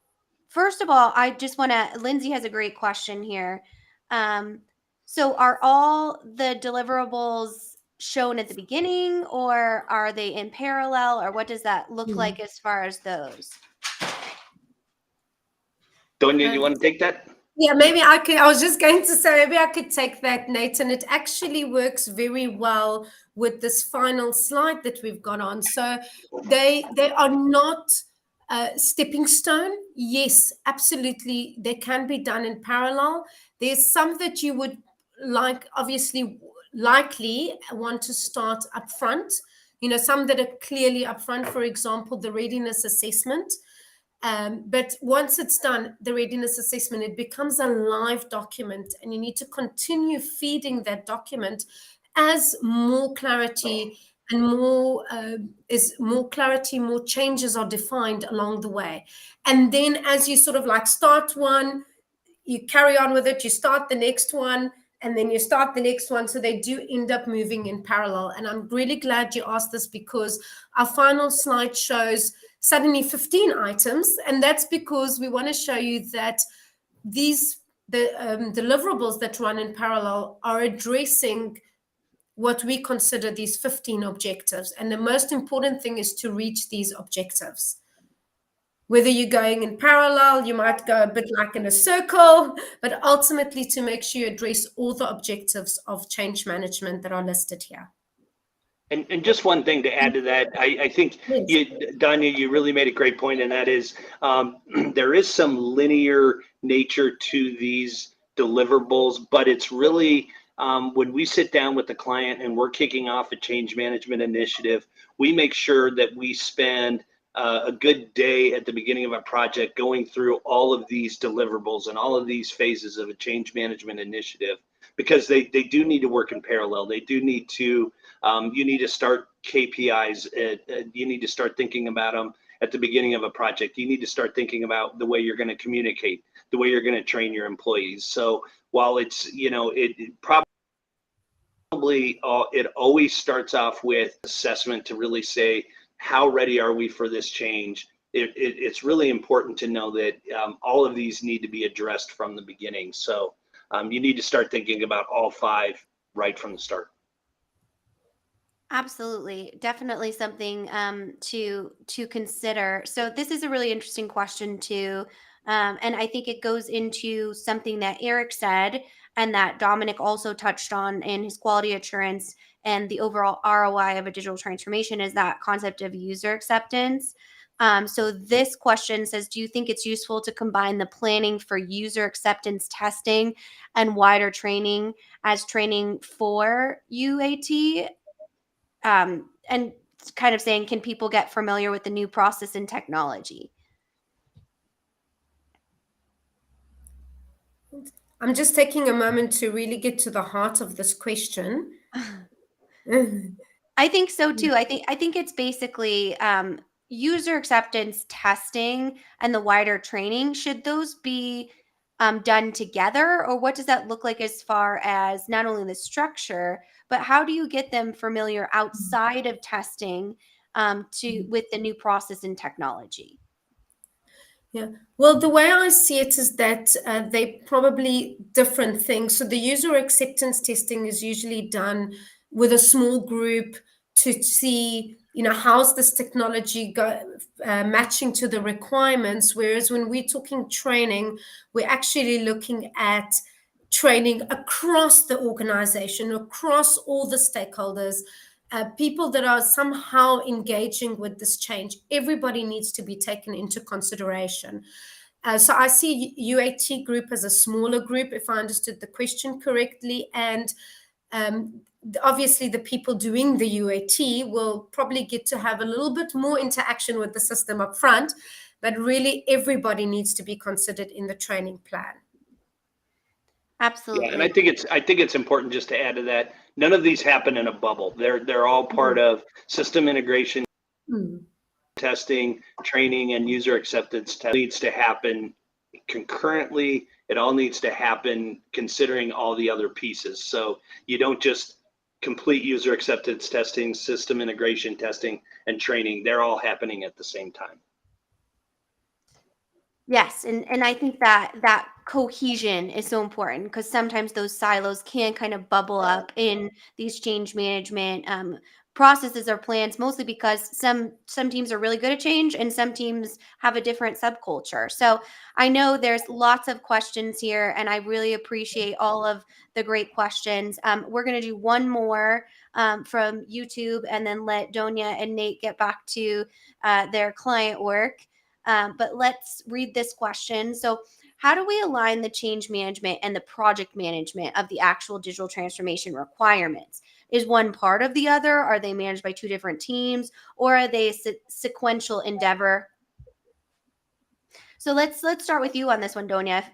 first of all, I just want to. Lindsay has a great question here. Um, so are all the deliverables shown at the beginning, or are they in parallel, or what does that look like as far as those? Donia, you want to take that? Yeah, maybe I could. I was just going to say, maybe I could take that, Nate. And it actually works very well with this final slide that we've got on. So they are not stepping stone. Yes, absolutely, they can be done in parallel. There's some that you would likely want to start up front. Some that are clearly up front. For example, the readiness assessment. But once it's done, the readiness assessment, it becomes a live document, and you need to continue feeding that document as more clarity and more changes are defined along the way. And then as you sort of like start one, you carry on with it, you start the next one, and then you start the next one. So they do end up moving in parallel. And I'm really glad you asked this, because our final slide shows suddenly 15 items. And that's because we want to show you that the deliverables that run in parallel are addressing what we consider these 15 objectives. And the most important thing is to reach these objectives. Whether you're going in parallel, you might go a bit like in a circle, but ultimately to make sure you address all the objectives of change management that are listed here. And just one thing to add to that, I think, Yes. Donia, you really made a great point, and that is there is some linear nature to these deliverables, but it's really when we sit down with the client and we're kicking off a change management initiative, we make sure that we spend a good day at the beginning of a project going through all of these deliverables and all of these phases of a change management initiative, because they do need to work in parallel. They do need to, you need to start KPIs. You need to start thinking about them at the beginning of a project. You need to start thinking about the way you're going to communicate, the way you're going to train your employees. So while it's, it probably, it always starts off with assessment to really say, how ready are we for this change? It's really important to know that all of these need to be addressed from the beginning. So you need to start thinking about all 5 right from the start. Absolutely, definitely something to consider. So this is a really interesting question too, and I think it goes into something that Eric said and that Dominic also touched on in his quality assurance and the overall ROI of a digital transformation, is that concept of user acceptance. So this question says, do you think it's useful to combine the planning for user acceptance testing and wider training as training for UAT? And kind of saying, can people get familiar with the new process and technology? I'm just taking a moment to really get to the heart of this question. I think so too. I think it's basically user acceptance testing and the wider training. Should those be done together, or what does that look like as far as not only the structure, but how do you get them familiar outside of testing with the new process and technology? Yeah. Well, the way I see it is that they're probably different things. So the user acceptance testing is usually done with a small group to see, how's this technology matching to the requirements. Whereas when we're talking training, we're actually looking at training across the organization, across all the stakeholders, people that are somehow engaging with this change. Everybody needs to be taken into consideration. So I see UAT group as a smaller group, if I understood the question correctly. And obviously the people doing the UAT will probably get to have a little bit more interaction with the system up front, but really everybody needs to be considered in the training plan. Absolutely. Yeah, and I think it's important just to add to that. None of these happen in a bubble. They're all part of system integration Hmm. Testing, training, and user acceptance needs to happen concurrently. It all needs to happen considering all the other pieces. So you don't just complete user acceptance testing, system integration testing, and training. They're all happening at the same time. Yes, and I think that cohesion is so important because sometimes those silos can kind of bubble up in these change management processes or plans, mostly because some teams are really good at change and some teams have a different subculture. So I know there's lots of questions here, and I really appreciate all of the great questions. We're going to do one more from YouTube, and then let Donia and Nate get back to their client work. But let's read this question. So, how do we align the change management and the project management of the actual digital transformation requirements? Is one part of the other? Are they managed by two different teams, or are they a sequential endeavor? So let's start with you on this one, Donia.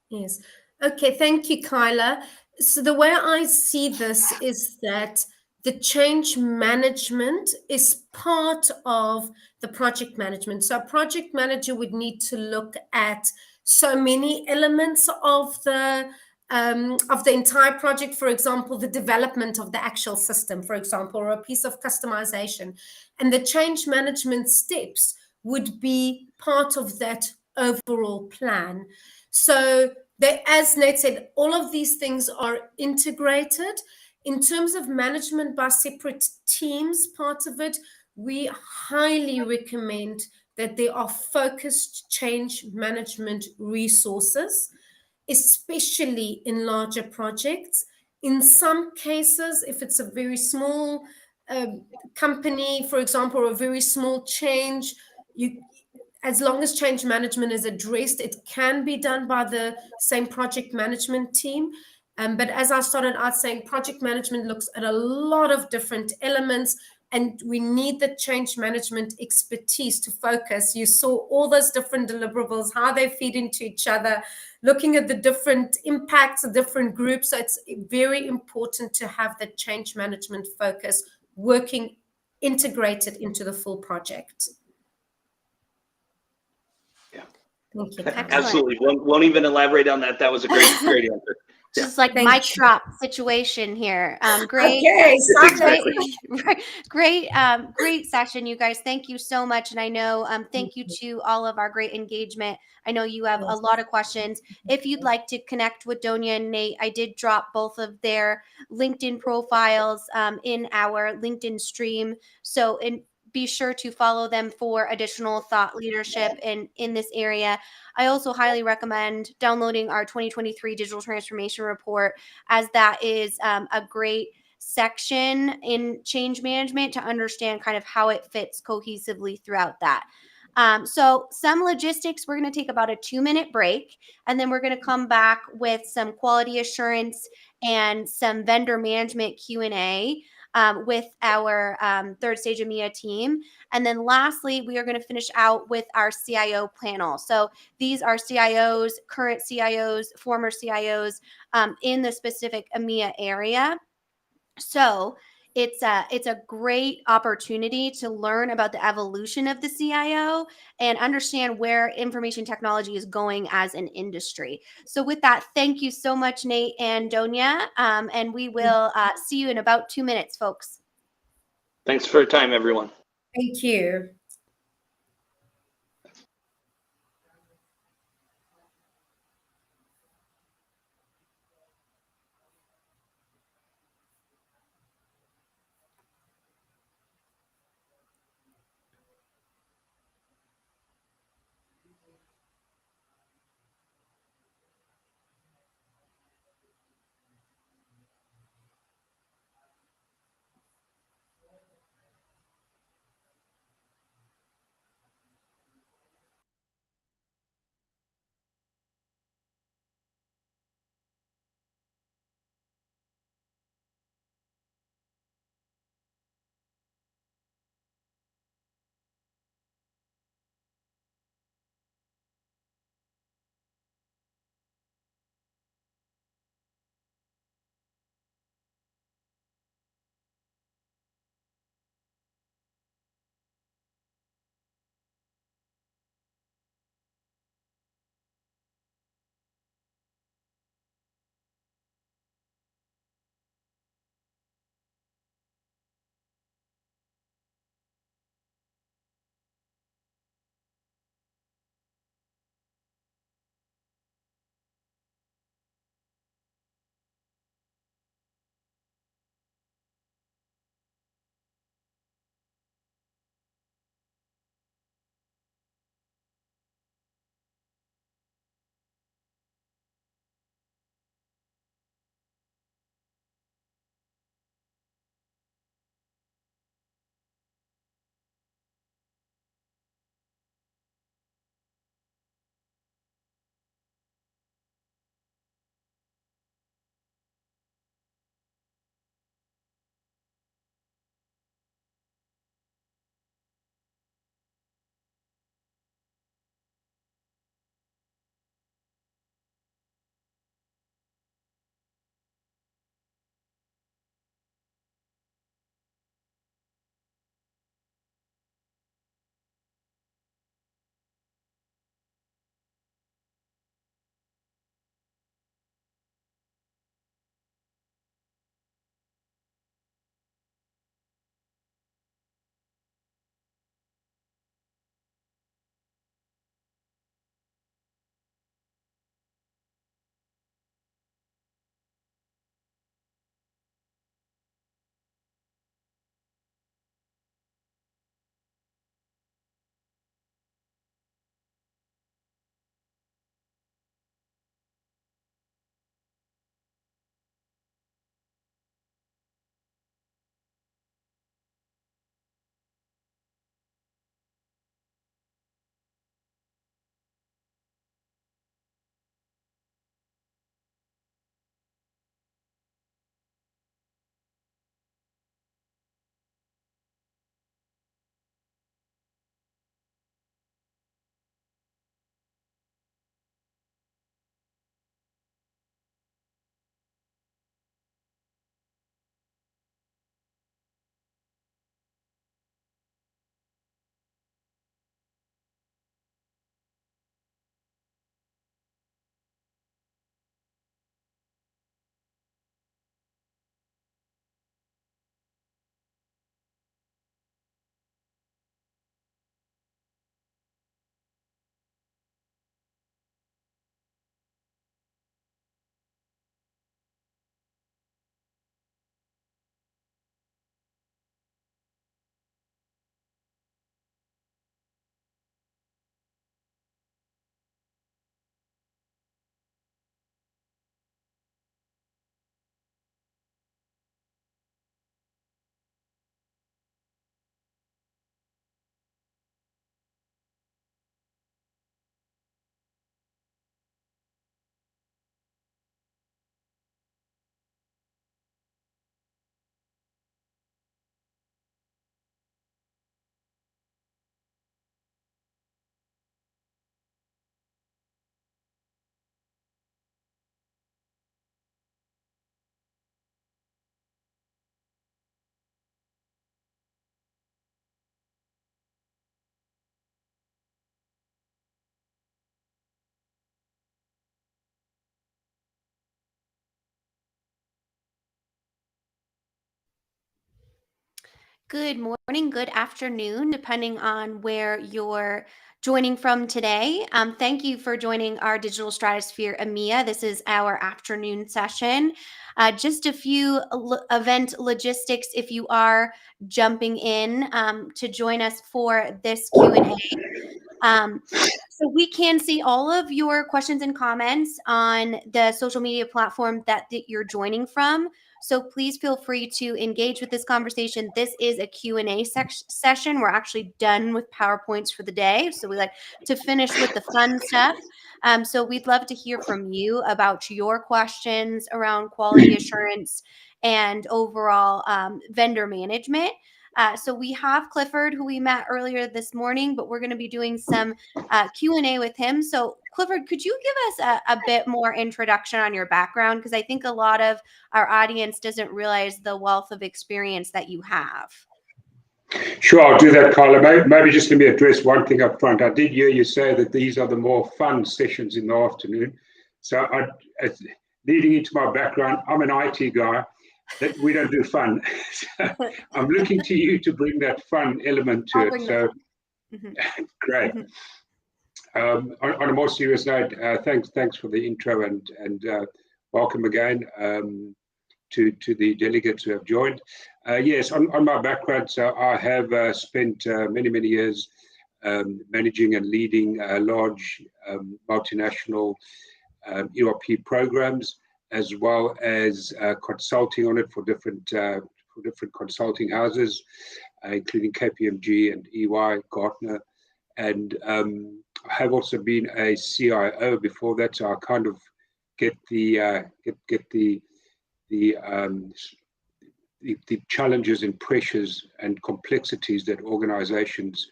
Yes. Okay. Thank you, Kyla. So the way I see this is that the change management is part of the project management. So a project manager would need to look at so many elements of the entire project. For example, the development of the actual system, for example, or a piece of customization, and the change management steps would be part of that overall plan. So as Nate said, all of these things are integrated. In terms of management by separate teams, part of it, we highly recommend that there are focused change management resources, especially in larger projects. In some cases, if it's a very small company, for example, or a very small change, as long as change management is addressed, it can be done by the same project management team. But as I started out saying, project management looks at a lot of different elements, and we need the change management expertise to focus. You saw all those different deliverables, how they feed into each other, looking at the different impacts of different groups. So it's very important to have the change management focus working integrated into the full project. Thank you. Absolutely. Won't even elaborate on that. That was a great answer. Just like mic drop situation here. Great. Okay, Great session, you guys. Thank you so much. And I know, thank you to all of our great engagement. I know you have a lot of questions. If you'd like to connect with Donia and Nate, I did drop both of their LinkedIn profiles in our LinkedIn stream. So be sure to follow them for additional thought leadership in this area. I also highly recommend downloading our 2023 digital transformation report, as that is a great section in change management to understand kind of how it fits cohesively throughout that. So some logistics, we're going to take about a 2-minute break, and then we're going to come back with some quality assurance and some vendor management Q&A with our third stage EMEA team. And then lastly, we are going to finish out with our CIO panel. So these are CIOs, current CIOs, former CIOs in the specific EMEA area. So it's a great opportunity to learn about the evolution of the CIO and understand where information technology is going as an industry. So with that, thank you so much, Nate and Donia. And we will see you in about 2 minutes, folks. Thanks for your time, everyone. Thank you. Good morning, good afternoon, depending on where you're joining from today. Thank you for joining our Digital Stratosphere EMEA. This is our afternoon session. Just a few event logistics if you are jumping in to join us for this Q&A. So we can see all of your questions and comments on the social media platform that you're joining from. So please feel free to engage with this conversation. This is a Q&A session. We're actually done with PowerPoints for the day. So we like to finish with the fun stuff. So we'd love to hear from you about your questions around quality assurance and overall vendor management. So we have Clifford, who we met earlier this morning, but we're going to be doing some Q&A with him. So Clifford, could you give us a bit more introduction on your background? Because I think a lot of our audience doesn't realize the wealth of experience that you have. Sure, I'll do that, Carla. Maybe just let me address one thing up front. I did hear you say that these are the more fun sessions in the afternoon. So leading into my background, I'm an IT guy. That we don't do fun. So I'm looking to you to bring that fun element to it. So great. On a more serious note, thanks for the intro and welcome again to the delegates who have joined. Yes, on my background, so I have spent many years managing and leading large multinational ERP programs, as well as consulting on it for different consulting houses, including KPMG and EY, Gartner, and I have also been a CIO before that, so I kind of get the challenges and pressures and complexities that organizations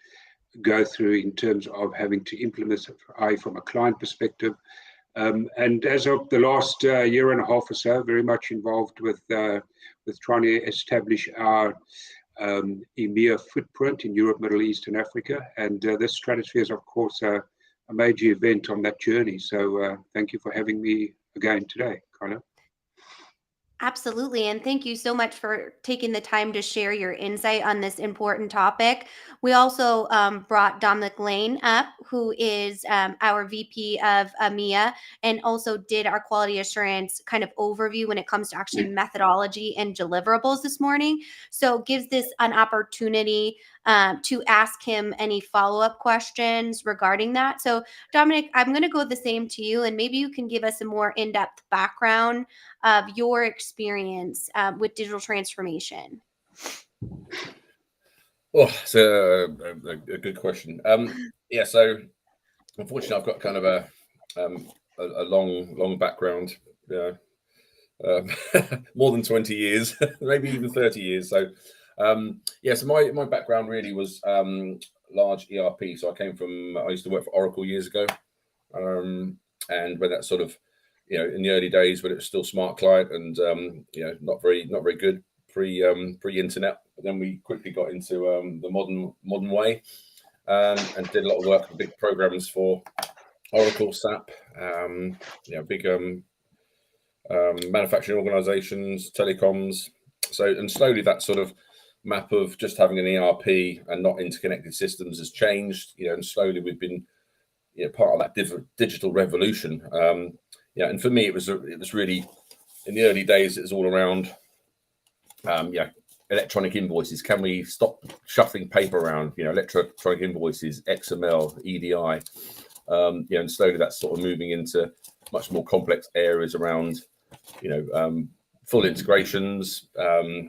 go through in terms of having to implement AI from a client perspective. And as of the last year and a half or so, very much involved with trying to establish our EMEA footprint in Europe, Middle East, and Africa. And this Stratosphere is, of course, a major event on that journey. So thank you for having me again today, Carla. Absolutely. And thank you so much for taking the time to share your insight on this important topic. We also brought Dominic Lane up, who is our VP of EMEA, and also did our quality assurance kind of overview when it comes to actually methodology and deliverables this morning. So it gives this an opportunity to ask him any follow-up questions regarding that. So Dominic, I'm going to go the same to you, and maybe you can give us a more in-depth background of your experience with digital transformation. Well, it's a good question. Yeah, so unfortunately, I've got kind of a long background, more than 20 years, maybe even 30 years. So yeah, so my background really was large ERP. So I used to work for Oracle years ago, and when that sort of, in the early days when it was still Smart Client and not very good pre-internet. But then we quickly got into the modern way, and did a lot of work with big programs for Oracle, SAP, big manufacturing organizations, telecoms. So, and slowly that sort of map of just having an ERP and not interconnected systems has changed, and slowly we've been part of that digital revolution. And for me, it was really, in the early days, it was all around, electronic invoices. Can we stop shuffling paper around? Electronic invoices, XML, EDI, and slowly that's sort of moving into much more complex areas around, full integrations, a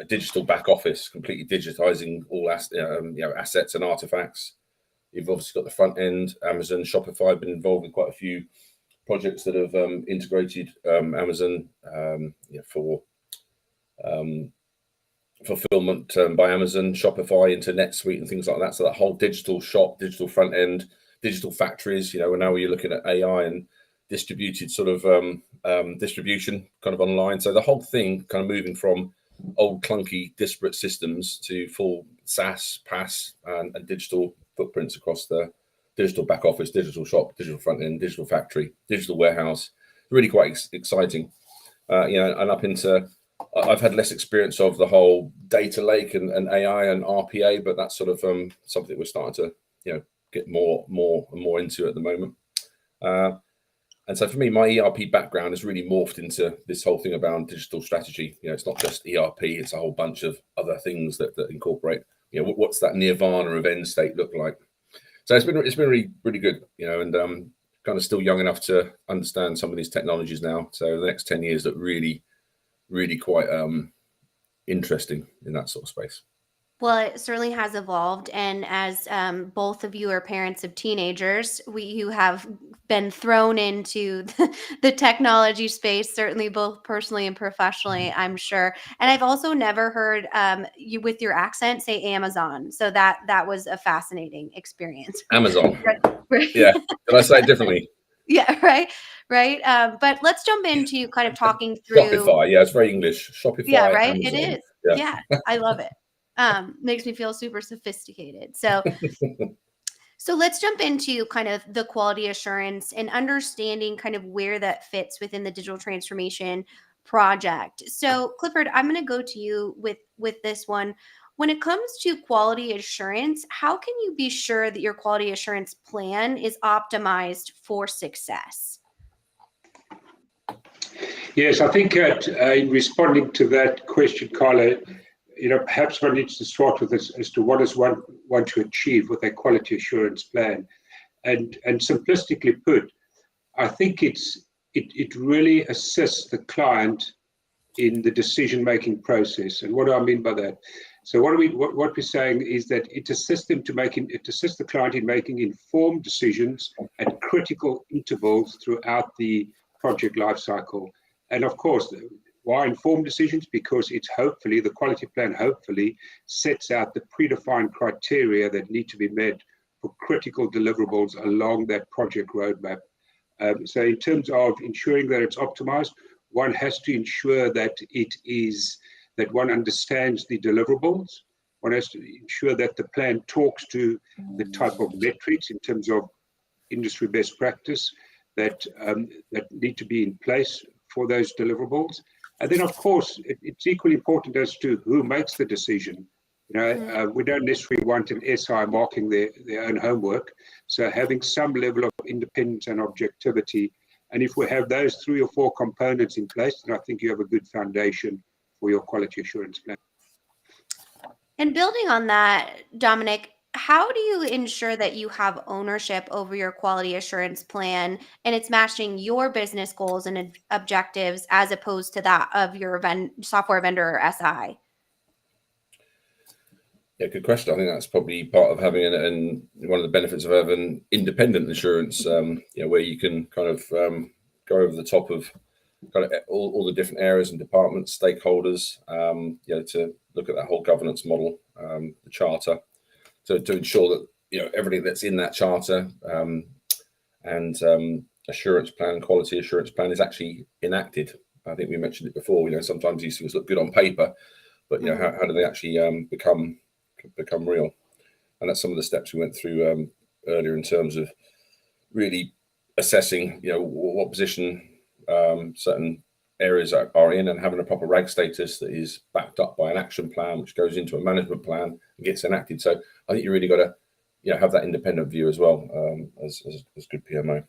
digital back office, completely digitizing all assets and artifacts. You've obviously got the front end, Amazon, Shopify. I've been involved in quite a few projects that have integrated Amazon for fulfillment by Amazon, Shopify into NetSuite and things like that. So that whole digital shop, digital front end, digital factories, and now you're looking at AI and distributed sort of distribution kind of online. So the whole thing kind of moving from old clunky disparate systems to full SaaS, PaaS and digital footprints across the digital back office, digital shop, digital front end, digital factory, digital warehouse. Really quite exciting. And up into I've had less experience of the whole data lake and AI and RPA, but that's sort of something we're starting to, get more and more into at the moment. And so for me, my ERP background has really morphed into this whole thing about digital strategy. It's not just ERP; it's a whole bunch of other things that incorporate. What's that nirvana of end state look like? So it's been really, really good. And kind of still young enough to understand some of these technologies now. So the next 10 years look really, really quite interesting in that sort of space. Well, it certainly has evolved, and as both of you are parents of teenagers, you have been thrown into the technology space, certainly both personally and professionally, I'm sure. And I've also never heard you, with your accent, say Amazon, so that was a fascinating experience. Amazon, Right. yeah. Did I say it differently? Yeah, right. But let's jump into kind of talking through Shopify. Yeah, it's very English. Shopify. Yeah, right. Amazon. It is. Yeah, I love it. Makes me feel super sophisticated. So let's jump into kind of the quality assurance and understanding kind of where that fits within the digital transformation project. So Clifford, I'm going to go to you with this one. When it comes to quality assurance, how can you be sure that your quality assurance plan is optimized for success? Yes, I think in responding to that question, Carla, perhaps one needs to start with this as to what does one want to achieve with a quality assurance plan. And simplistically put, I think it really assists the client in the decision-making process. And what do I mean by that? So what we're saying is that it assists the client in making informed decisions at critical intervals throughout the project lifecycle. And of course, why informed decisions? Because the quality plan hopefully sets out the predefined criteria that need to be met for critical deliverables along that project roadmap. So in terms of ensuring that it's optimized, one has to ensure that that one understands the deliverables. One has to ensure that the plan talks to the type of metrics in terms of industry best practice that need to be in place for those deliverables. And then, of course, it's equally important as to who makes the decision. We don't necessarily want an SI marking their own homework. So having some level of independence and objectivity. And if we have those 3 or 4 components in place, then I think you have a good foundation for your quality assurance plan. And building on that, Dominic, how do you ensure that you have ownership over your quality assurance plan and it's matching your business goals and objectives as opposed to that of your software vendor or SI? Yeah, good question. I think that's probably part of having and one of the benefits of having independent insurance, where you can kind of go over the top of kind of all the different areas and departments, stakeholders, to look at that whole governance model, the charter, to ensure that everything that's in that charter and assurance plan, quality assurance plan is actually enacted. I think we mentioned it before. Sometimes these things look good on paper, but how do they actually become real? And that's some of the steps we went through earlier in terms of really assessing what position certain areas are in and having a proper RAG status that is backed up by an action plan which goes into a management plan and gets enacted. So I think you really got to have that independent view as well as good PMO.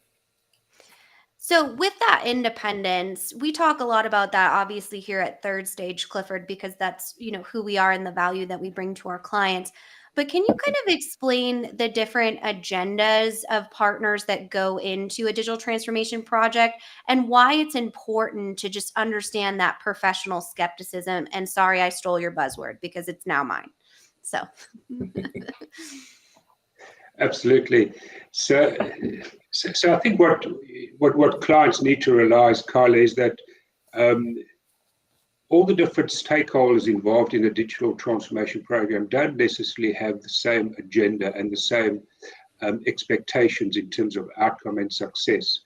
So with that independence, we talk a lot about that obviously here at Third Stage, Clifford, because that's, who we are and the value that we bring to our clients. But can you kind of explain the different agendas of partners that go into a digital transformation project and why it's important to just understand that professional skepticism? And sorry, I stole your buzzword because it's now mine. So. Absolutely. So I think what clients need to realize, Carla, is that all the different stakeholders involved in a digital transformation program don't necessarily have the same agenda and the same expectations in terms of outcome and success,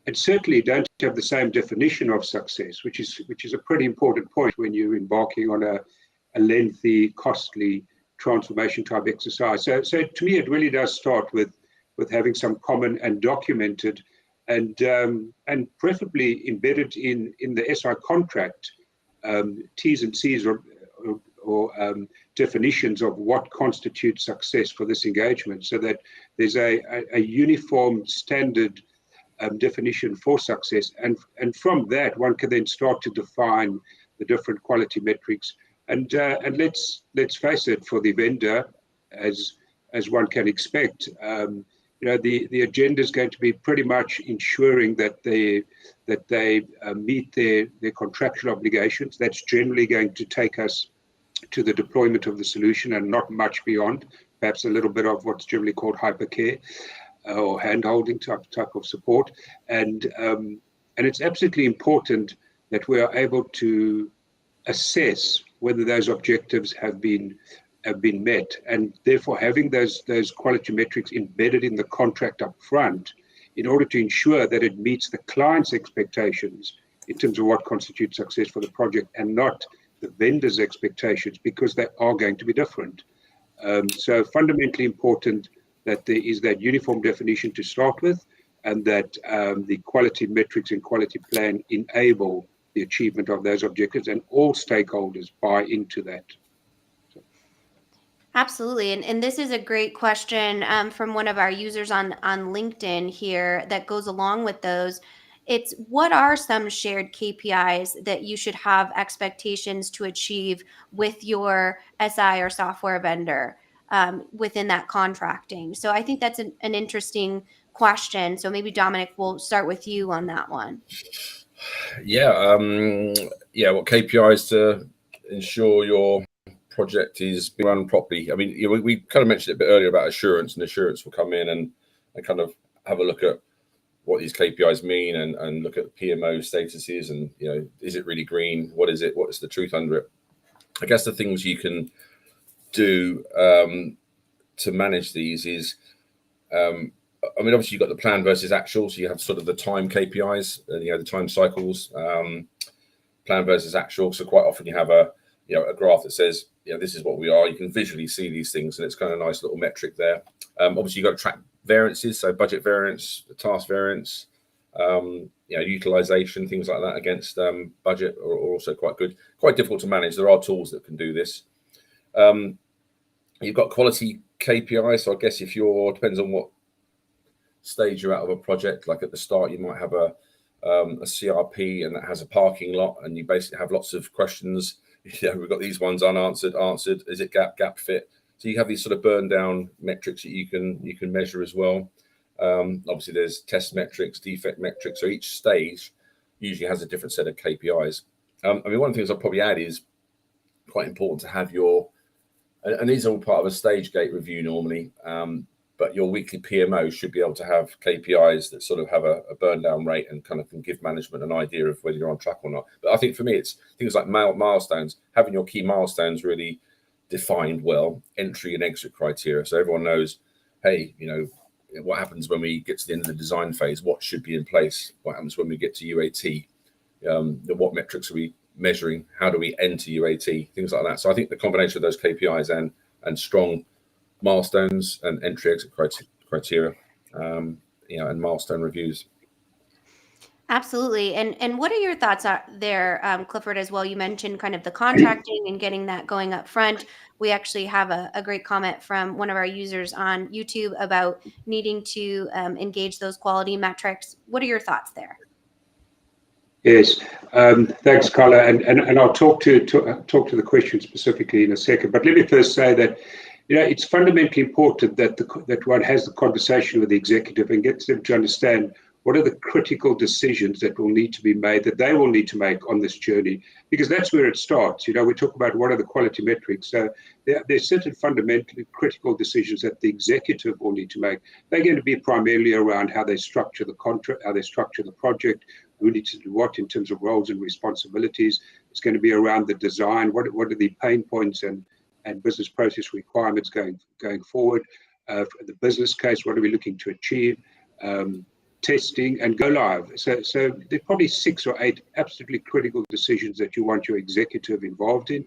and certainly don't have the same definition of success, which is a pretty important point when you're embarking on a lengthy, costly transformation type exercise. So to me, it really does start with having some common and documented and preferably embedded in the SI contract T's and C's or definitions of what constitutes success for this engagement, so that there's a uniform standard definition for success, and from that one can then start to define the different quality metrics. And let's face it, for the vendor, as one can expect, the agenda is going to be pretty much ensuring that they meet their contractual obligations. That's generally going to take us to the deployment of the solution and not much beyond, perhaps a little bit of what's generally called hypercare or hand-holding type of support. And it's absolutely important that we are able to assess whether those objectives have been met, and therefore having those quality metrics embedded in the contract up front in order to ensure that it meets the client's expectations in terms of what constitutes success for the project, and not the vendor's expectations, because they are going to be different. So fundamentally important that there is that uniform definition to start with, and that the quality metrics and quality plan enable the achievement of those objectives, and all stakeholders buy into that. Absolutely. And this is a great question from one of our users on LinkedIn here that goes along with those. It's, what are some shared KPIs that you should have expectations to achieve with your SI or software vendor within that contracting? So I think that's an interesting question. So maybe Dominic, we'll start with you on that one. Yeah. What KPIs to ensure your project is being run properly? I mean, we kind of mentioned it a bit earlier about assurance, and assurance will come in and kind of have a look at what these KPIs mean, and look at PMO statuses, and is it really green? What is it? What is the truth under it? I guess the things you can do to manage these is, obviously you've got the plan versus actual, so you have sort of the time KPIs, the time cycles, plan versus actual. So quite often you have a graph that says, this is what we are. You can visually see these things, and it's kind of a nice little metric there. Obviously, you've got to track variances, so budget variance, task variance, utilization, things like that against budget are also quite good. Quite difficult to manage. There are tools that can do this. You've got quality KPI, so I guess depends on what stage you're out of a project. Like at the start, you might have a CRP, and that has a parking lot, and you basically have lots of questions. We've got these ones unanswered, answered. Is it gap fit? So you have these sort of burn down metrics that you can measure as well. Obviously, there's test metrics, defect metrics. So each stage usually has a different set of KPIs. One of the things I'll probably add is quite important to have and these are all part of a stage gate review normally, but your weekly PMO should be able to have KPIs that sort of have a burn down rate and kind of can give management an idea of whether you're on track or not. But I think for me, it's things like milestones, having your key milestones really defined well, entry and exit criteria. So everyone knows, hey, what happens when we get to the end of the design phase? What should be in place? What happens when we get to UAT? What metrics are we measuring? How do we enter UAT? Things like that. So I think the combination of those KPIs and strong milestones and entry exit criteria, and milestone reviews. Absolutely. And what are your thoughts there, Clifford, as well? You mentioned kind of the contracting and getting that going up front. We actually have a great comment from one of our users on YouTube about needing to engage those quality metrics. What are your thoughts there? Yes, thanks, Carla, and I'll talk to the question specifically in a second. But let me first say that it's fundamentally important that one has the conversation with the executive and gets them to understand what are the critical decisions that will need to be made, that they will need to make on this journey, because that's where it starts. We talk about what are the quality metrics. So there's certain fundamentally critical decisions that the executive will need to make. They're going to be primarily around how they structure the contract, how they structure the project, who needs to do what in terms of roles and responsibilities. It's going to be around the design. What are the pain points and business process requirements going forward? The business case, what are we looking to achieve? Testing and go live. So there are probably 6 or 8 absolutely critical decisions that you want your executive involved in,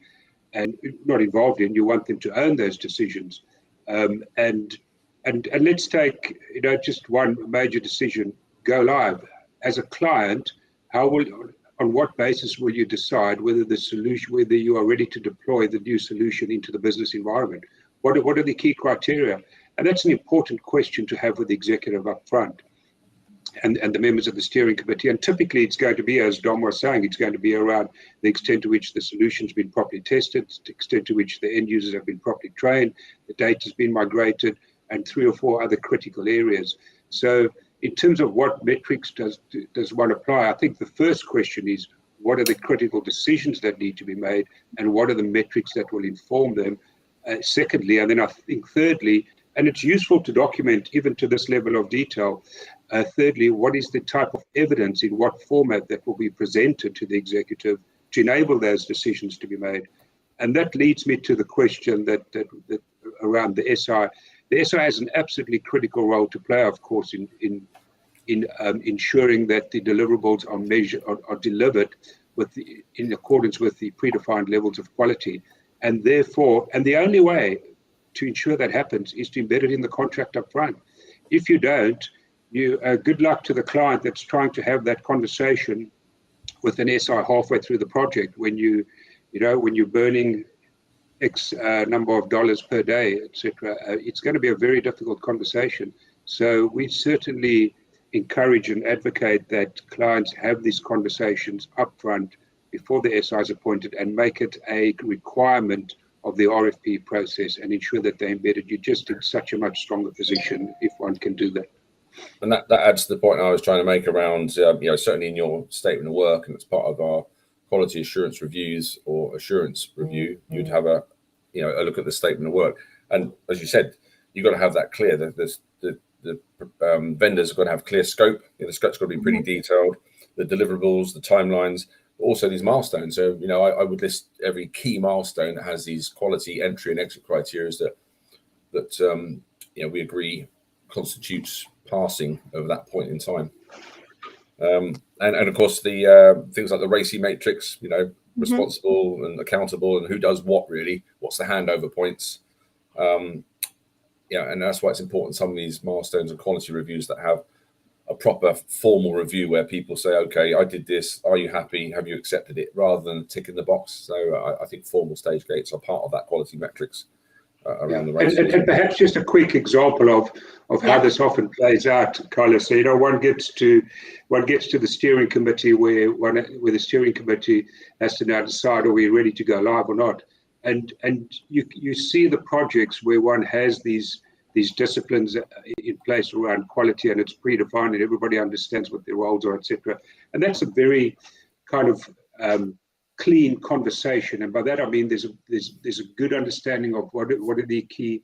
and not involved in. You want them to own those decisions. And let's take just one major decision: go live. As a client, on on what basis will you decide whether you are ready to deploy the new solution into the business environment? What are the key criteria? And that's an important question to have with the executive up front and the members of the steering committee. And typically it's going to be, as Dom was saying, it's going to be around the extent to which the solution's been properly tested, the extent to which the end users have been properly trained, the data's been migrated, and 3 or 4 other critical areas. So in terms of what metrics does one apply, I think the first question is, what are the critical decisions that need to be made, and what are the metrics that will inform them? Secondly, and then I think thirdly, and it's useful to document even to this level of detail, thirdly, what is the type of evidence, in what format that will be presented to the executive to enable those decisions to be made? And that leads me to the question that around the SI. The SI has an absolutely critical role to play, of course, in ensuring that the deliverables are delivered in accordance with the predefined levels of quality. And therefore, and the only way to ensure that happens is to embed it in the contract up front. If you don't, good luck to the client that's trying to have that conversation with an SI halfway through the project when when you're burning X number of dollars per day, etc. It's going to be a very difficult conversation. So we certainly encourage and advocate that clients have these conversations upfront before the SI is appointed, and make it a requirement of the RFP process, and ensure that they're embedded. You're just in such a much stronger position if one can do that. And that adds to the point I was trying to make around, certainly in your statement of work, and it's part of our quality assurance reviews or assurance review, you'd have a look at the statement of work. And as you said, you've got to have that clear. The vendors have got to have clear scope. The scope's got to be pretty detailed. The deliverables, the timelines, but also these milestones. So, I would list every key milestone that has these quality entry and exit criteria that we agree constitutes passing over that point in time. And of course, the things like the RACI matrix, responsible and accountable, and who does what really, what's the handover points. And that's why it's important, some of these milestones and quality reviews that have a proper formal review where people say, okay, I did this, are you happy, have you accepted it, rather than ticking the box. So I think formal stage gates are part of that quality metrics around the race. And perhaps just a quick example of how this often plays out, Carlos. So one gets to the steering committee where the steering committee has to now decide, are we ready to go live or not? And you see the projects where one has these disciplines in place around quality, and it's predefined, and everybody understands what their roles are, etc. And that's a very kind of clean conversation, and by that I mean there's a good understanding of what are the key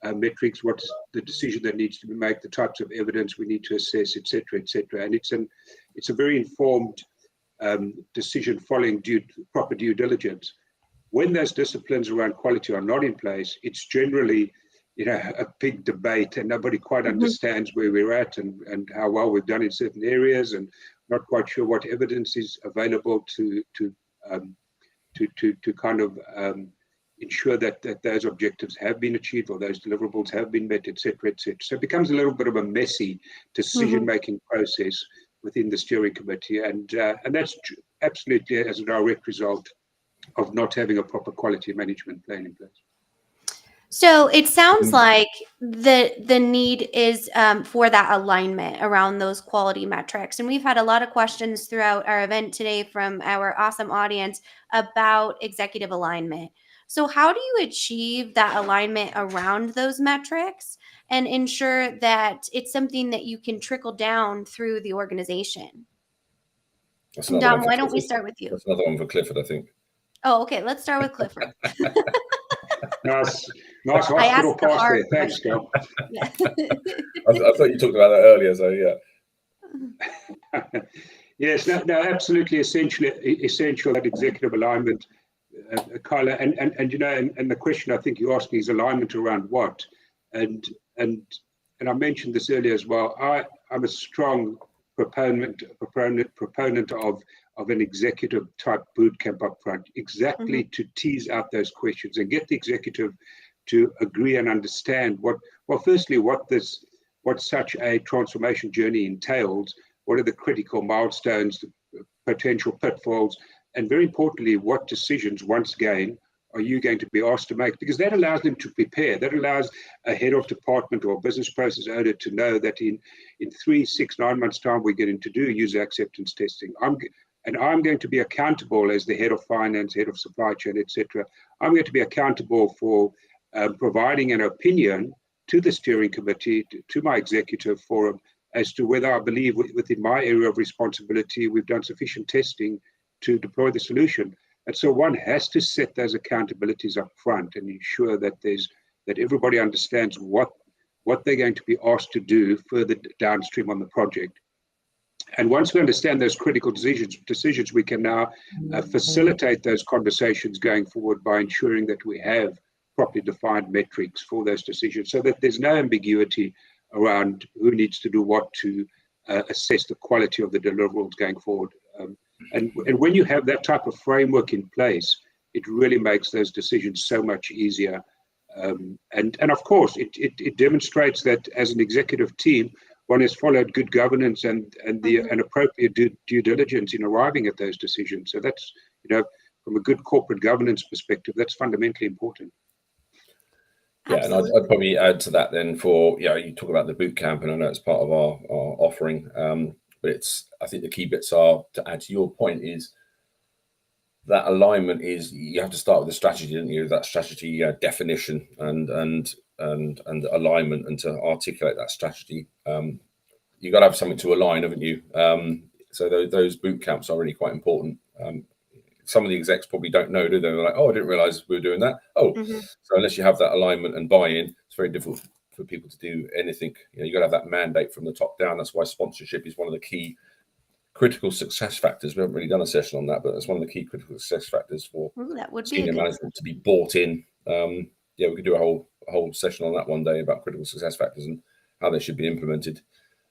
metrics, what's the decision that needs to be made, the types of evidence we need to assess, etc., etc. And it's a very informed decision following proper due diligence. When those disciplines around quality are not in place, it's generally a big debate, and nobody quite understands where we're at and how well we've done in certain areas, and not quite sure what evidence is available to kind of ensure that those objectives have been achieved or those deliverables have been met, etc., etc. So it becomes a little bit of a messy decision-making process within the steering committee, and that's absolutely as a direct result of not having a proper quality management plan in place. So it sounds like the need is for that alignment around those quality metrics. And we've had a lot of questions throughout our event today from our awesome audience about executive alignment. So how do you achieve that alignment around those metrics and ensure that it's something that you can trickle down through the organization? Dom, why don't we start with you? That's another one for Clifford, I think. Oh, okay. Let's start with Clifford. Nice hospital pass there. Thanks, Dom. I thought you talked about that earlier, so yeah. Yes, no, absolutely essential that executive alignment, Carla, and the question I think you're asking is alignment around what, and I mentioned this earlier as well. I'm a strong proponent of an executive type boot camp up front, exactly to tease out those questions and get the executive to agree and understand what such a transformation journey entails, what are the critical milestones, potential pitfalls, and very importantly, what decisions, once again, are you going to be asked to make? Because that allows them to prepare. That allows a head of department or business process owner to know that in 3, 6, 9 months' time, we're going to do user acceptance testing. I'm going to be accountable as the head of finance, head of supply chain, etc. I'm going to be accountable for providing an opinion to the steering committee, to my executive forum, as to whether I believe within my area of responsibility, we've done sufficient testing to deploy the solution. And so one has to set those accountabilities up front and ensure that that everybody understands what they're going to be asked to do further downstream on the project. And once we understand those critical decisions, we can now facilitate those conversations going forward by ensuring that we have properly defined metrics for those decisions, so that there's no ambiguity around who needs to do what to assess the quality of the deliverables going forward. And when you have that type of framework in place, it really makes those decisions so much easier. And of course, it demonstrates that as an executive team, one has followed good governance and appropriate due diligence in arriving at those decisions. So that's, from a good corporate governance perspective, that's fundamentally important. Yeah, absolutely. And I'd probably add to that then for, you talk about the boot camp, and I know it's part of our offering, but I think the key bits are, to add to your point, is that alignment is, you have to start with the strategy, don't you? That strategy definition and alignment, and to articulate that strategy, you've got to have something to align, haven't you? So those boot camps are really quite important. Some of the execs probably don't know, do they? They're like, oh, I didn't realize we were doing that. Oh, So unless you have that alignment and buy-in, it's very difficult for people to do anything. You've got to have that mandate from the top down. That's why sponsorship is one of the key critical success factors. We haven't really done a session on that, but that's one of the key critical success factors for senior management to be bought in. We could do a whole session on that one day about critical success factors and how they should be implemented.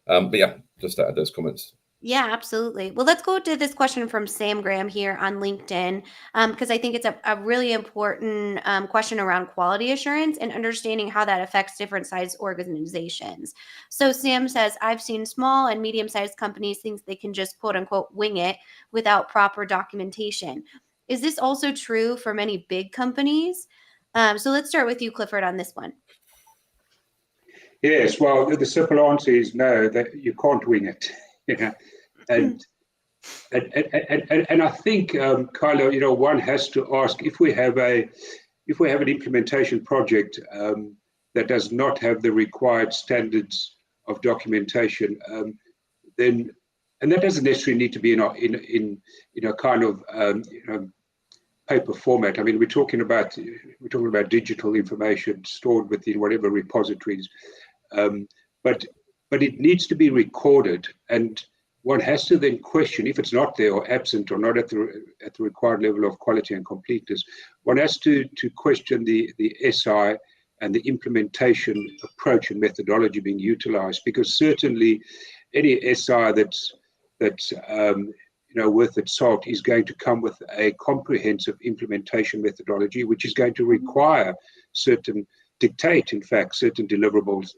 But yeah, just to add those comments. Yeah, absolutely. Well, let's go to this question from Sam Graham here on LinkedIn, because I think it's a really important question around quality assurance and understanding how that affects different size organizations. So Sam says, I've seen small and medium-sized companies think they can just quote unquote wing it without proper documentation. Is this also true for many big companies? So let's start with you, Clifford, on this one. Yes, well, the simple answer is no, that you can't wing it. And I think, Kyla, one has to ask, if we have an implementation project that does not have the required standards of documentation, then, and that doesn't necessarily need to be in a kind of paper format. I mean, we're talking about digital information stored within whatever repositories, but it needs to be recorded, and one has to then question if it's not there or absent or not at the required level of quality and completeness. One has to question the SI and the implementation approach and methodology being utilized, because certainly any SI that's worth its salt is going to come with a comprehensive implementation methodology, which is going to require dictate, in fact, certain deliverables.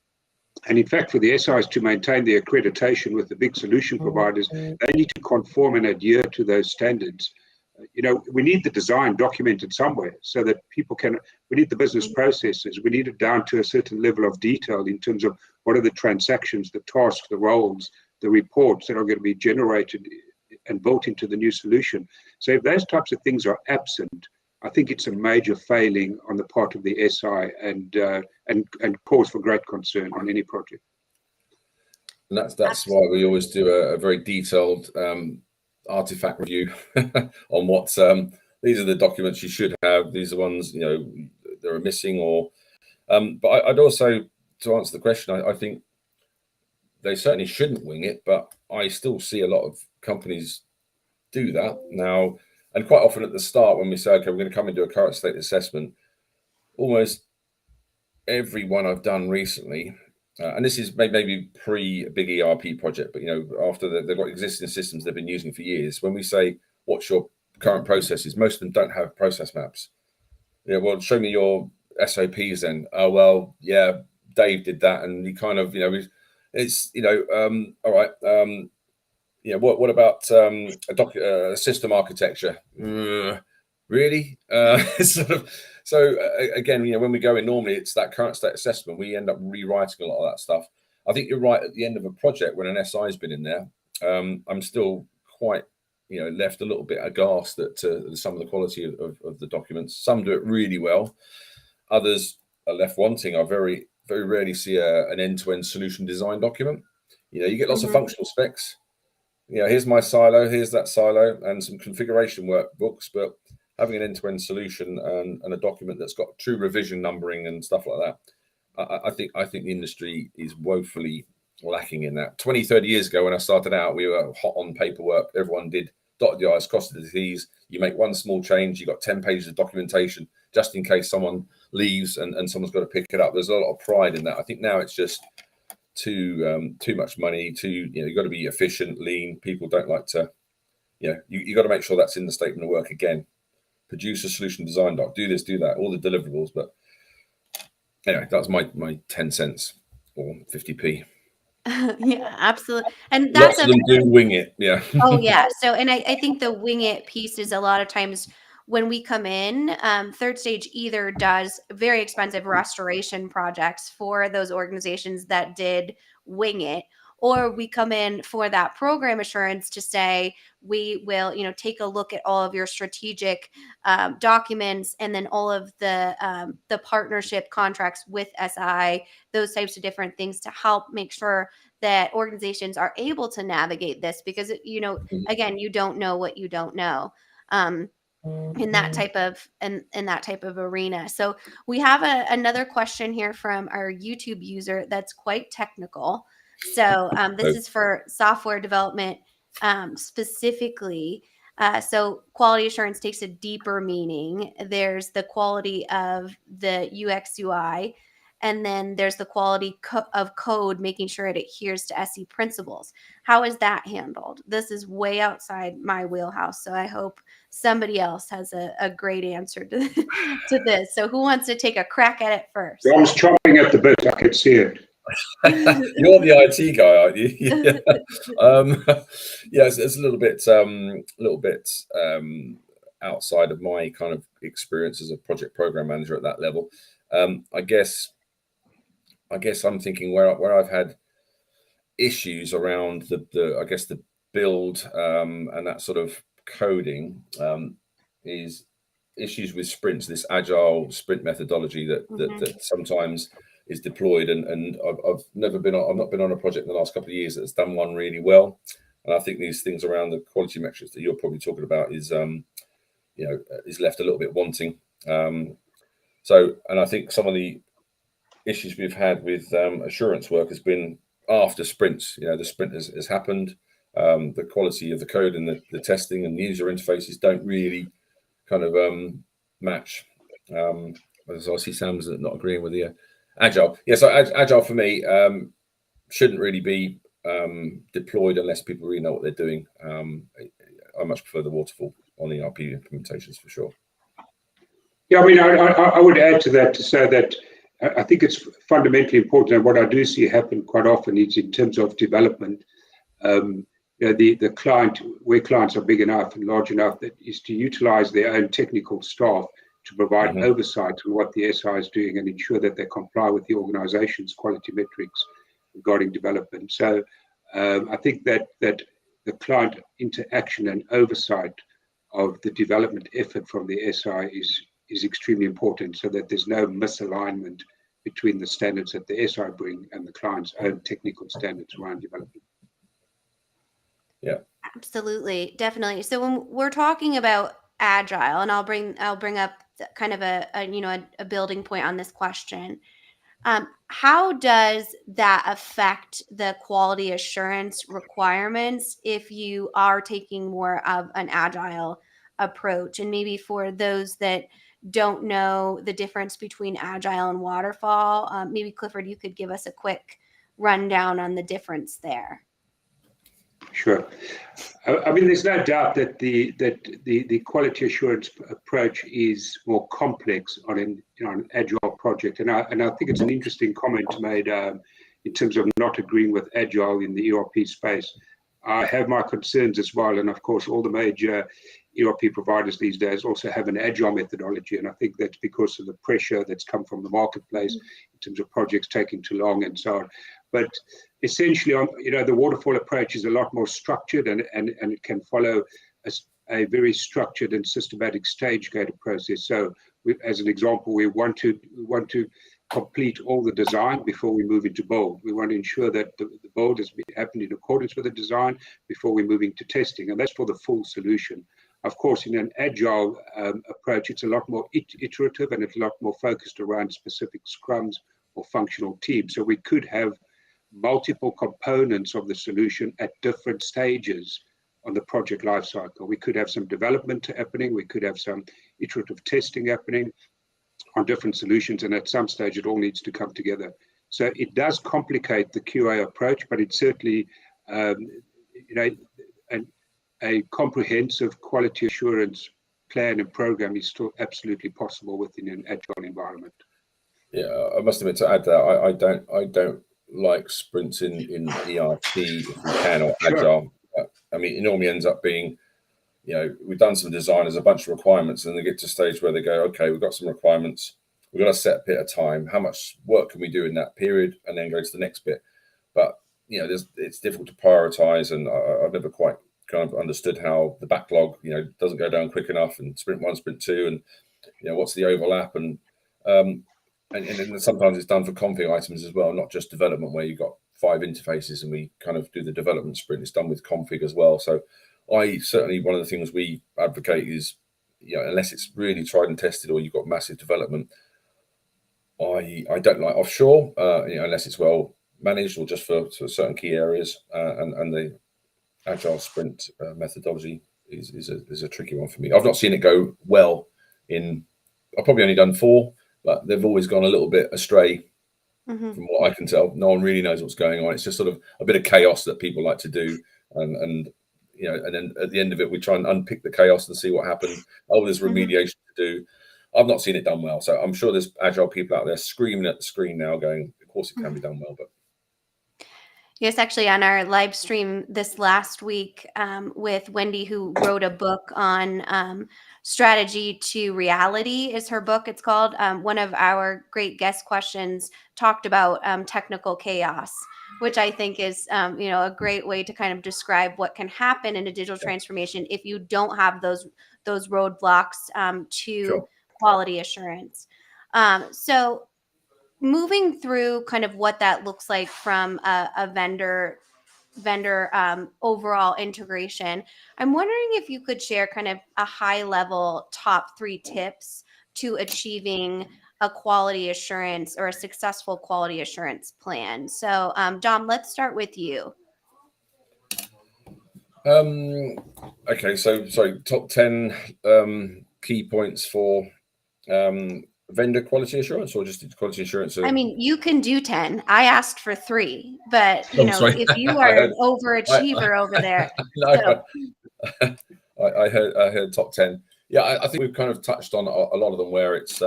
And in fact, for the SIs to maintain their accreditation with the big solution providers, they need to conform and adhere to those standards. We need the design documented somewhere so that people we need the business processes. We need it down to a certain level of detail in terms of what are the transactions, the tasks, the roles, the reports that are going to be generated and built into the new solution. So if those types of things are absent, I think it's a major failing on the part of the SI and cause for great concern on any project. And that's why we always do a very detailed artifact review on what these are the documents you should have. These are ones that are missing, or but I'd also, to answer the question, I think they certainly shouldn't wing it, but I still see a lot of companies do that now. And quite often at the start, when we say, okay, we're going to come and do a current state assessment, almost every one I've done recently, and this is maybe pre a big ERP project, but after they've got existing systems they've been using for years, when we say, what's your current processes, most of them don't have process maps. Well, show me your SOPs then. Oh, well, yeah, Dave did that, and he kind of, it's, all right, what about a system architecture? Really? Sort of. So again, when we go in, normally it's that current state assessment. We end up rewriting a lot of that stuff. I think you're right. At the end of a project, when an SI has been in there, I'm still quite, left a little bit aghast at some of the quality of the documents. Some do it really well. Others are left wanting. I very, very rarely see an end-to-end solution design document. You get lots of functional specs. Here's my silo, here's that silo, and some configuration workbooks, but having an end-to-end solution and a document that's got true revision numbering and stuff like that, I think the industry is woefully lacking in that. 20, 30 years ago, when I started out, we were hot on paperwork. Everyone did dotted the I's, crossed the T's. You make one small change, you got 10 pages of documentation, just in case someone leaves and someone's got to pick it up. There's a lot of pride in that. I think now it's just too much money. You've got to be efficient, lean. People don't like to, you got to make sure that's in the statement of work again. Produce a solution design doc, do this, do that, all the deliverables. But anyway, that's my 10 cents or 50p. Yeah, absolutely. And that's lots of them do wing it. Yeah. Oh yeah. So, and I think the wing it piece is a lot of times when we come in, third stage either does very expensive restoration projects for those organizations that did wing it, or we come in for that program assurance to say, we will, take a look at all of your strategic documents, and then all of the partnership contracts with SI, those types of different things to help make sure that organizations are able to navigate this, because, again, you don't know what you don't know. In that type of arena. So we have another question here from our YouTube user that's quite technical. So this is for software development specifically. So quality assurance takes a deeper meaning. There's the quality of the UX UI, and then there's the quality of code, making sure it adheres to SE principles. How is that handled? This is way outside my wheelhouse, so I hope somebody else has a great answer to this. So who wants to take a crack at it first? I was chopping at the bit. I could see it. You're the IT guy, aren't you? Yeah. It's a little bit outside of my kind of experience as a project program manager at that level. I guess I'm thinking where I've had issues around the build and that sort of coding is issues with sprints, this agile sprint methodology that sometimes is deployed, and I've not been on a project in the last couple of years that's done one really well. And I think these things around the quality metrics that you're probably talking about is left a little bit wanting. So, and I think some of the issues we've had with assurance work has been after sprints. The sprint has happened. The quality of the code and the testing and the user interfaces don't really kind of match. As I see Sam's not agreeing with the agile. Yeah, so agile for me shouldn't really be deployed unless people really know what they're doing. I much prefer the waterfall on ERP implementations for sure. Yeah, I mean, I would add to that to say that I think it's fundamentally important, and what I do see happen quite often is in terms of development, the client, where clients are big enough and large enough, that is to utilize their own technical staff to provide oversight on what the SI is doing and ensure that they comply with the organization's quality metrics regarding development. So I think that the client interaction and oversight of the development effort from the SI is extremely important, so that there's no misalignment between the standards that the SI bring and the client's own technical standards around development. Yeah, absolutely, definitely. So when we're talking about agile, and I'll bring up kind of a building point on this question. How does that affect the quality assurance requirements if you are taking more of an agile approach? And maybe for those that don't know the difference between agile and waterfall, maybe Clifford, you could give us a quick rundown on the difference there. Sure. I mean, there's no doubt that the quality assurance approach is more complex on an agile project, and I think it's an interesting comment made in terms of not agreeing with agile in the ERP space. I have my concerns as well. And of course, all the major ERP providers these days also have an agile methodology. And I think that's because of the pressure that's come from the marketplace in terms of projects taking too long and so on. But essentially, the waterfall approach is a lot more structured, and it can follow a very structured and systematic stage-gated process. So, as an example, we want to complete all the design before we move into build. We want to ensure that the build has happened in accordance with the design before we move into testing, and that's for the full solution. Of course, in an agile approach, it's a lot more iterative, and it's a lot more focused around specific scrums or functional teams. So we could have multiple components of the solution at different stages on the project lifecycle. We could have some development happening. We could have some iterative testing happening on different solutions, and at some stage it all needs to come together. So it does complicate the QA approach, but it's certainly a comprehensive quality assurance plan and program is still absolutely possible within an agile environment. Yeah, I must admit, to add that I don't like sprints in ERP if we can, or agile. I mean, it normally ends up being, we've done some design, there's a bunch of requirements, and they get to a stage where they go, okay, we've got some requirements, we've got to set a bit of time. How much work can we do in that period? And then go to the next bit. But, it's difficult to prioritize, and I've never quite kind of understood how the backlog, doesn't go down quick enough, and sprint 1, sprint 2, and, what's the overlap? And sometimes it's done for config items as well, not just development, where you've got 5 interfaces and we kind of do the development sprint. It's done with config as well. So one of the things we advocate is, unless it's really tried and tested or you've got massive development, I don't like offshore, unless it's well managed or just for certain key areas. And the agile sprint methodology is a tricky one for me. I've not seen it go well I've probably only done 4, but they've always gone a little bit astray. From what I can tell. No one really knows what's going on. It's just sort of a bit of chaos that people like to do, and then at the end of it, we try and unpick the chaos and see what happened. Oh, there's remediation to do. I've not seen it done well, so I'm sure there's agile people out there screaming at the screen now, going, "Of course, it can be done well." But yes, actually, on our live stream this last week with Wendy, who wrote a book on strategy to reality, is her book. It's called. One of our great guest questions talked about technical chaos, which I think is a great way to kind of describe what can happen in a digital transformation if you don't have those roadblocks to quality assurance. So moving through kind of what that looks like from a vendor overall integration, I'm wondering if you could share kind of a high level top 3 tips to achieving a quality assurance or a successful quality assurance plan. So Dom, let's start with you. Okay, so sorry, top 10 key points for vendor quality assurance, or just quality assurance? I mean, you can do 10. I asked for 3, but if you are an overachiever over there. I heard top 10. Yeah, I think we've kind of touched on a lot of them, where it's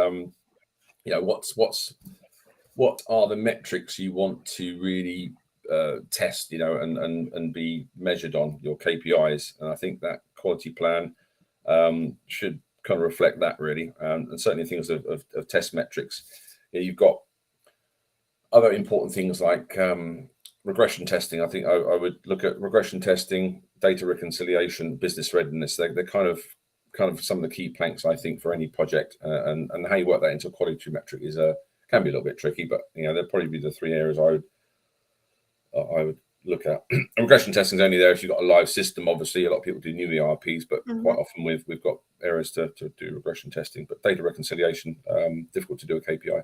what are the metrics you want to really test, and be measured on, your KPIs. And I think that quality plan should kind of reflect that, really, and certainly things of test metrics. You've got other important things like regression testing. I think I would look at regression testing, data reconciliation, business readiness. They're kind of some of the key planks, I think, for any project, and how you work that into a quality metric can be a little bit tricky, but they'll probably be the 3 areas I would look at. Regression testing is only there if you've got a live system. Obviously, a lot of people do new ERPs, but quite often we've got areas to do regression testing. But data reconciliation, difficult to do a KPI.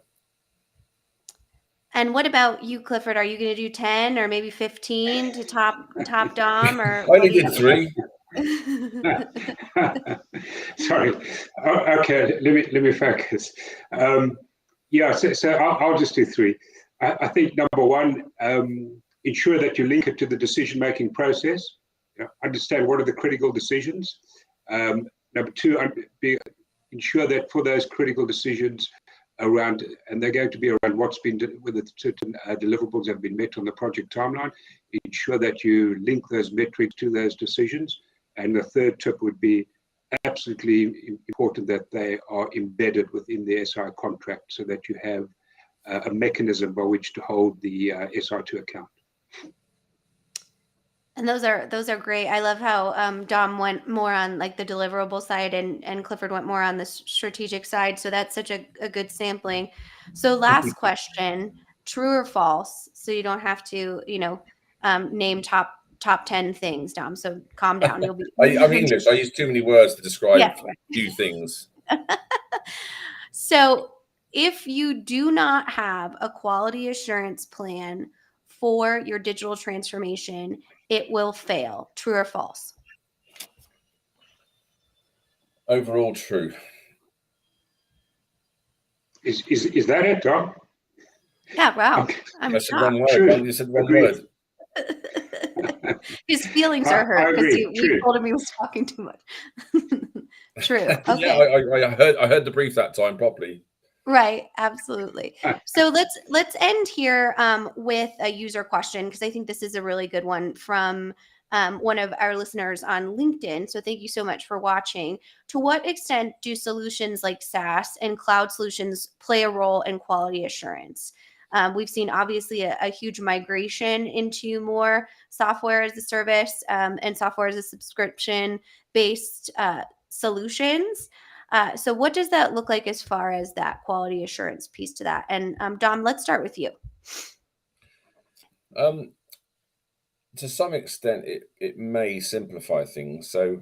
And what about you, Clifford? Are you going to do 10 or maybe 15 to top Dom? Or I only did 3. Sorry. Okay, let me focus. So I'll just do 3. I think number 1, ensure that you link it to the decision-making process. Understand what are the critical decisions. Number 2, ensure that for those critical decisions, around, and they're going to be around what's been, whether certain deliverables have been met on the project timeline. Ensure that you link those metrics to those decisions. And the third tip would be absolutely important that they are embedded within the SI contract so that you have a mechanism by which to hold the SI to account. And those are great. I love how Dom went more on like the deliverable side and Clifford went more on the strategic side. So that's such a good sampling. So last question, true or false? So you don't have to, name top 10 things, Dom. So calm down. You'll be. I'm English. I use too many words to describe Yeah. few things. So if you do not have a quality assurance plan for your digital transformation, it will fail. True or false? Overall, true. Is that it, Tom? Yeah, wow. Okay. I'm I said one shocked. word. True. You said one Agreed. word. His feelings I are hurt because agree. we True. told him he was talking too much. True. Yeah, Okay. I heard the brief that time properly. Right. Absolutely. So let's end here with a user question, because I think this is a really good one from one of our listeners on LinkedIn. So thank you so much for watching. To what extent do solutions like SaaS and cloud solutions play a role in quality assurance? We've seen obviously a huge migration into more software as a service and software as a subscription based solutions. So what does that look like as far as that quality assurance piece to that? And Dom, let's start with you. To some extent, it may simplify things. So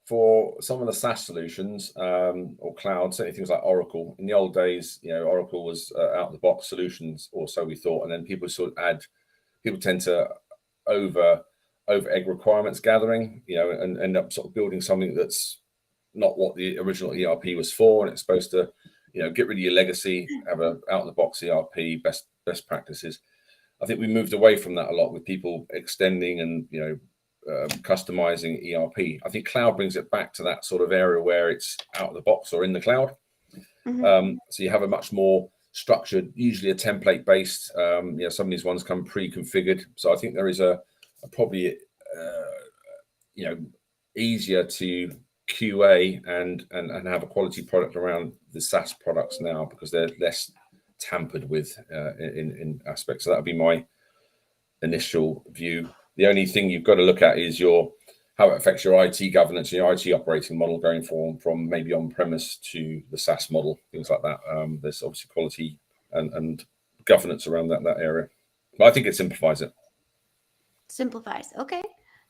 for some of the SaaS solutions or cloud, certainly things like Oracle, in the old days, Oracle was out of the box solutions, or so we thought. And then people tend to over egg requirements gathering, and end up sort of building something that's not what the original ERP was for, and it's supposed to, get rid of your legacy, have a out of the box ERP, best practices. I think we moved away from that a lot with people extending and customizing ERP. I think cloud brings it back to that sort of area where it's out of the box or in the cloud. Mm-hmm. So you have a much more structured, usually a template based. Some of these ones come pre-configured. So I think there is a probably easier to QA and have a quality product around the SaaS products now, because they're less tampered with in aspects. So that would be my initial view. The only thing you've got to look at is how it affects your IT governance, your IT operating model going from maybe on-premise to the SaaS model, things like that. There's obviously quality and governance around that area. But I think it simplifies it. Simplifies. Okay.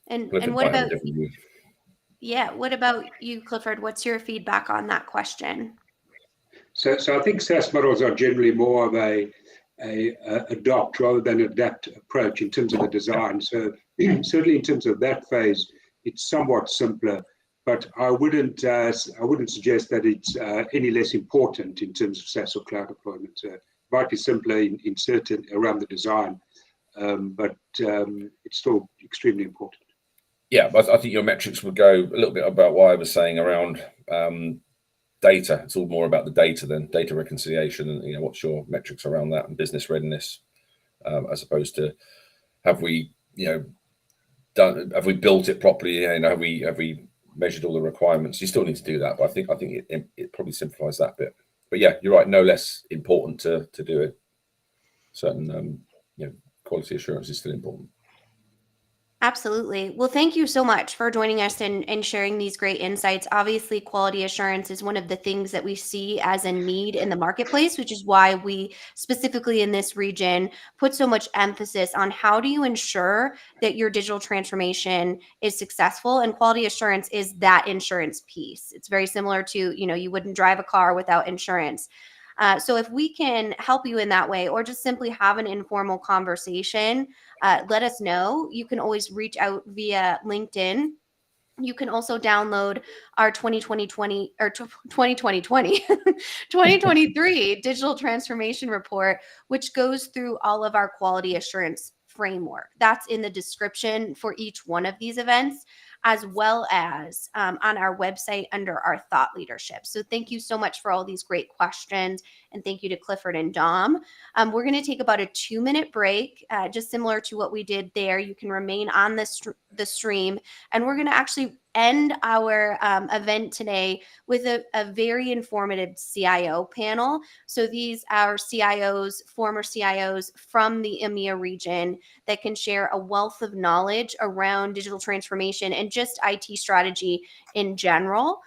And Clifford what about what about you, Clifford? What's your feedback on that question? So I think SaaS models are generally more of a adopt rather than adapt approach in terms of the design. So certainly in terms of that phase, it's somewhat simpler, but I wouldn't suggest that it's any less important in terms of SaaS or cloud deployment. It might be simpler in certain around the design, but it's still extremely important. Yeah, but I think your metrics would go a little bit about what I was saying around data. It's all more about the data than data reconciliation, and what's your metrics around that, and business readiness, as opposed to have we built it properly? Have we measured all the requirements? You still need to do that, but I think it probably simplifies that bit. But yeah, you're right. No less important to do it. Certain quality assurance is still important. Absolutely. Well, thank you so much for joining us and sharing these great insights. Obviously, quality assurance is one of the things that we see as a need in the marketplace, which is why we specifically in this region put so much emphasis on how do you ensure that your digital transformation is successful, and quality assurance is that insurance piece. It's very similar to, you wouldn't drive a car without insurance. So if we can help you in that way, or just simply have an informal conversation, let us know. You can always reach out via LinkedIn. You can also download our 2023 digital transformation report, which goes through all of our quality assurance framework. That's in the description for each one of these events. as well as on our website under our thought leadership. So thank you so much for all these great questions. And thank you to Clifford and Dom. We're going to take about a 2-minute break, just similar to what we did there. You can remain on the stream. And we're going to actually end our event today with a very informative CIO panel. So these are CIOs, former CIOs from the EMEA region that can share a wealth of knowledge around digital transformation and just IT strategy in general.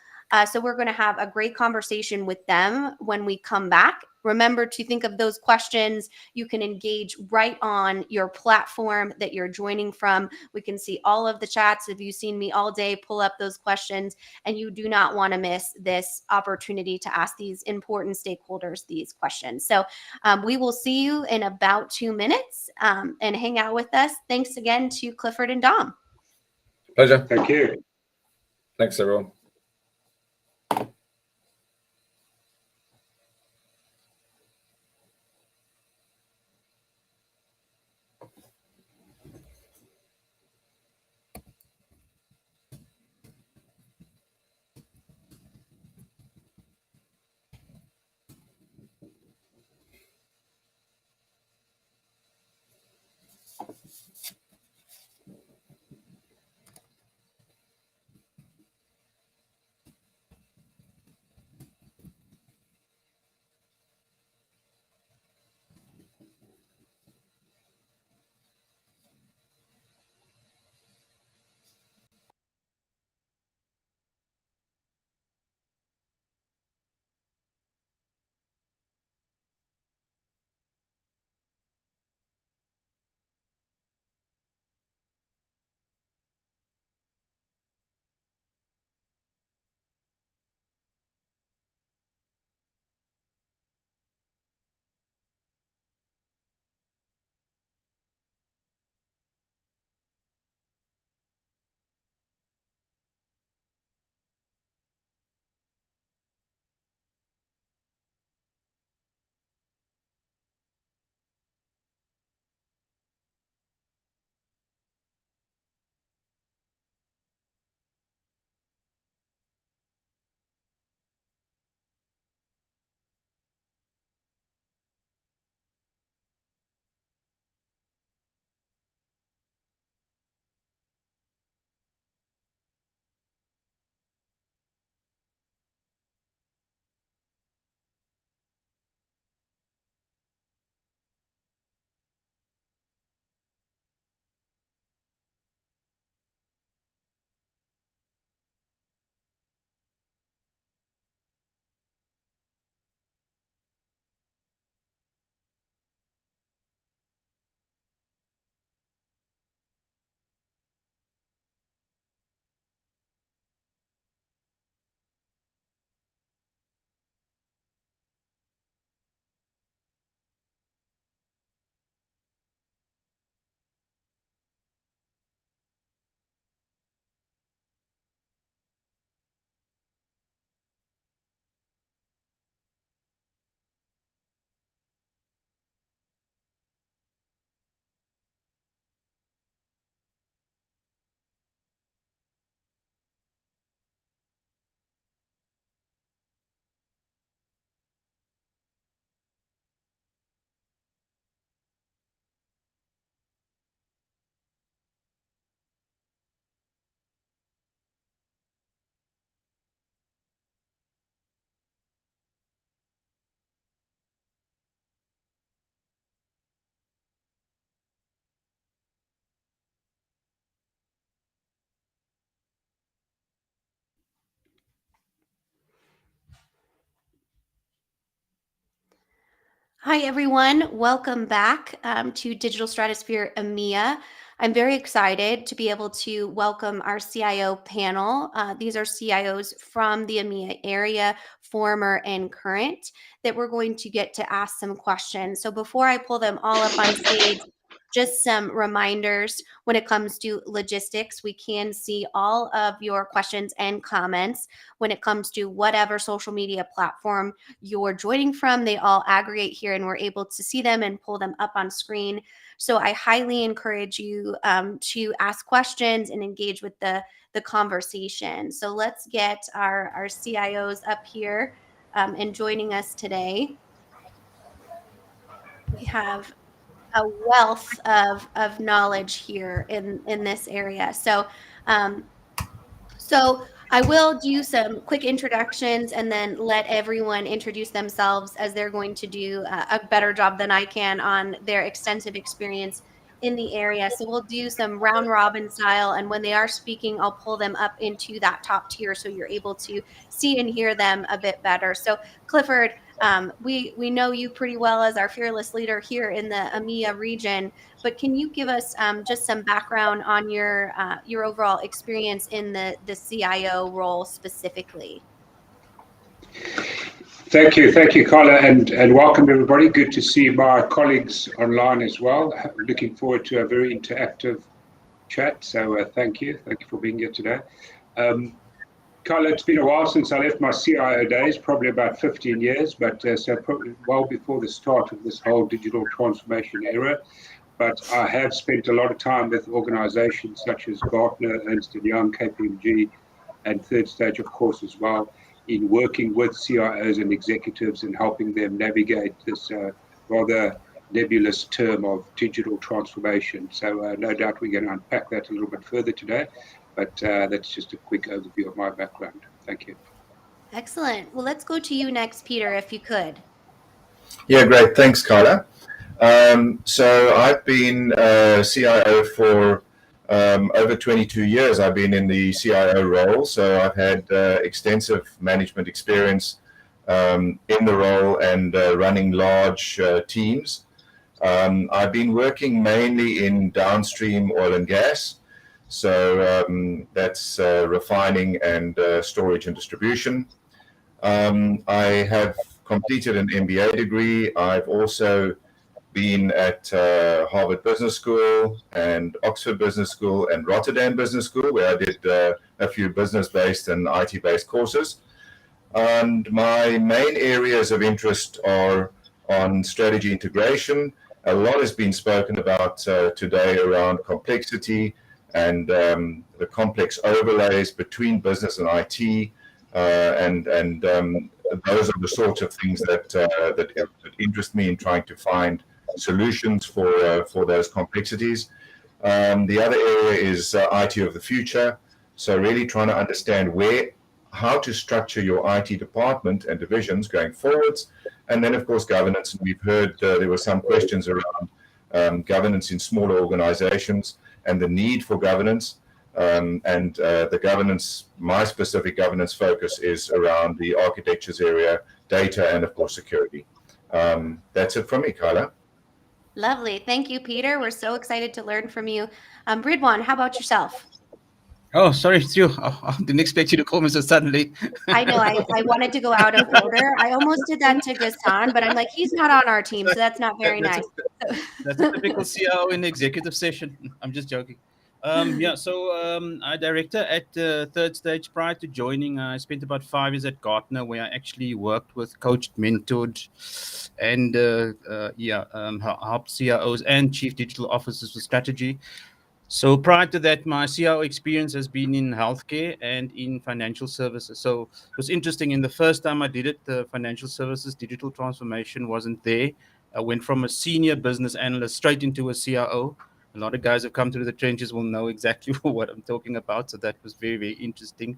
So we're going to have a great conversation with them when we come back. Remember to think of those questions. You can engage right on your platform that you're joining from. We can see all of the chats. If you've seen me all day, pull up those questions, and you do not want to miss this opportunity to ask these important stakeholders these questions. So we will see you in about 2 minutes, and hang out with us. Thanks again to Clifford and Dom. Pleasure. Thank you. Thanks, everyone. Hi, everyone. Welcome back to Digital Stratosphere EMEA. I'm very excited to be able to welcome our CIO panel. These are CIOs from the EMEA area, former and current, that we're going to get to ask some questions. So before I pull them all up on stage, just some reminders when it comes to logistics. We can see all of your questions and comments when it comes to whatever social media platform you're joining from. They all aggregate here and we're able to see them and pull them up on screen. So I highly encourage you to ask questions and engage with the the conversation. So let's get our CIOs up here and joining us today. We have a wealth of knowledge here in this area. So so I will do some quick introductions and then let everyone introduce themselves, as they're going to do a better job than I can on their extensive experience in the area. So we'll do some round robin style, and when they are speaking, I'll pull them up into that top tier so you're able to see and hear them a bit better. So Clifford, we know you pretty well as our fearless leader here in the EMEA region, but can you give us just some background on your overall experience in the CIO role specifically? Thank you, Carla, and welcome everybody. Good to see my colleagues online as well. Looking forward to a very interactive chat. So thank you for being here today. Carla, it's been a while since I left my CIO days, probably about 15 years, but so probably well before the start of this whole digital transformation era. But I have spent a lot of time with organizations such as Gartner, Ernst & Young, KPMG, and Third Stage, of course, as well, in working with CIOs and executives and helping them navigate this rather nebulous term of digital transformation. So no doubt we're going to unpack that a little bit further today, but that's just a quick overview of my background. Thank you. Excellent. Well, let's go to you next, Peter, if you could. Yeah, great. Thanks, Carla. So I've been CIO for over 22 years. I've been in the CIO role, so I've had extensive management experience in the role and running large teams. I've been working mainly in downstream oil and gas, so that's refining and storage and distribution. I have completed an MBA degree. I've also been at Harvard Business School and Oxford Business School and Rotterdam Business School, where I did a few business-based and IT-based courses. And my main areas of interest are on strategy integration. A lot has been spoken about today around complexity and the complex overlays between business and IT, and those are the sorts of things that interest me in trying to find solutions for those complexities. The other area is IT of the future. So really trying to understand how to structure your IT department and divisions going forwards. And then, of course, governance. And we've heard there were some questions around governance in smaller organizations and the need for governance. The governance, my specific governance focus is around the architectures area, data, and of course, security. That's it from me, Carla. Lovely. Thank you, Peter. We're so excited to learn from you. Ridwan, how about yourself? Oh, sorry, it's you. I didn't expect you to call me so suddenly. I know. I wanted to go out of order. I almost did that to Gaston, but I'm like, he's not on our team, so that's not very nice. That's a typical CIO in the executive session. I'm just joking. I'm director at Third Stage. Prior to joining, I spent about 5 years at Gartner, where I actually worked with, coached, mentored, and helped CIOs and chief digital officers with strategy. So prior to that, my CIO experience has been in healthcare and in financial services. So it was interesting. In the first time I did it, the financial services digital transformation wasn't there. I went from a senior business analyst straight into a CIO. A lot of guys who have come through the trenches will know exactly what I'm talking about. So that was very, very interesting.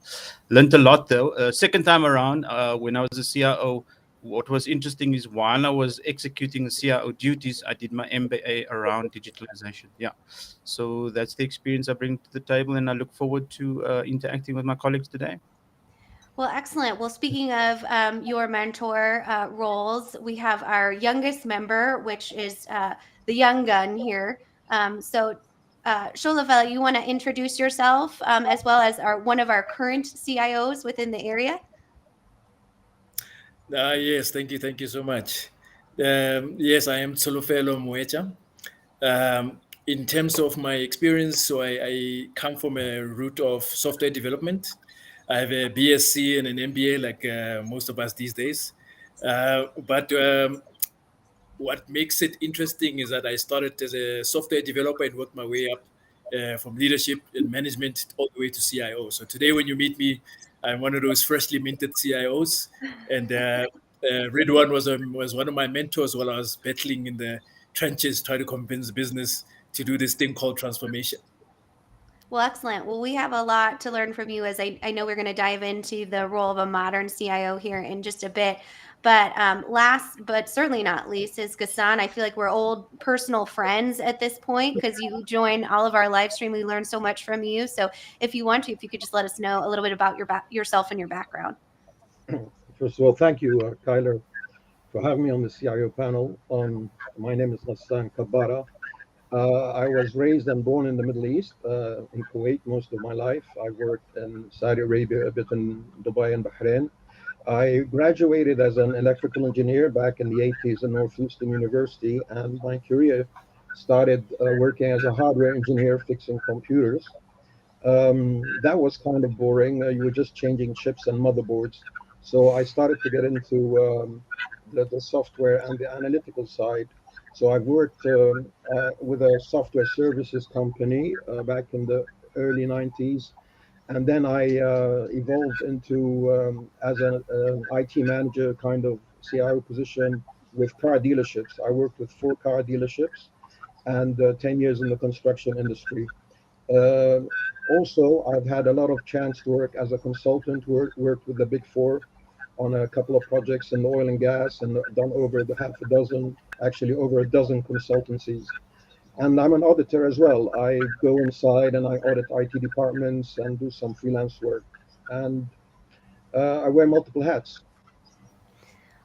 Learned a lot, though. Second time around, when I was a CIO, what was interesting is while I was executing the CIO duties, I did my MBA around digitalization. Yeah. So that's the experience I bring to the table, and I look forward to interacting with my colleagues today. Well, excellent. Well, speaking of your mentor roles, we have our youngest member, which is the young gun here. Sholafel, you want to introduce yourself as well as one of our current CIOs within the area? Yes, thank you so much. Yes, I am Tsolofelo Moecha. In terms of my experience, so I come from a route of software development. I have a BSc and an MBA like most of us these days. But what makes it interesting is that I started as a software developer and worked my way up from leadership and management all the way to CIO. So today, when you meet me, I'm one of those freshly minted CIOs, and Ridwan was one of my mentors while I was battling in the trenches, trying to convince business to do this thing called transformation. Well, excellent. Well, we have a lot to learn from you, as I know we're going to dive into the role of a modern CIO here in just a bit. But last, but certainly not least, is Ghassan. I feel like we're old personal friends at this point because you join all of our live stream. We learn so much from you. So if you want to, if you could just let us know a little bit about yourself and your background. First of all, thank you, Kyler, for having me on the CIO panel. My name is Ghassan Kabbara. I was raised and born in the Middle East, in Kuwait most of my life. I worked in Saudi Arabia, a bit in Dubai and Bahrain. I graduated as an electrical engineer back in the 80s in Northeastern University, and my career started working as a hardware engineer fixing computers. That was kind of boring. You were just changing chips and motherboards. So I started to get into the software and the analytical side. So I worked with a software services company back in the early 90s. And then I evolved into as an IT manager kind of CIO position with car dealerships. I worked with 4 car dealerships and 10 years in the construction industry. Also, I've had a lot of chance to work as a consultant, worked with the Big Four on a couple of projects in oil and gas, and done over over a dozen consultancies. And I'm an auditor as well. I go inside and I audit IT departments and do some freelance work. And I wear multiple hats.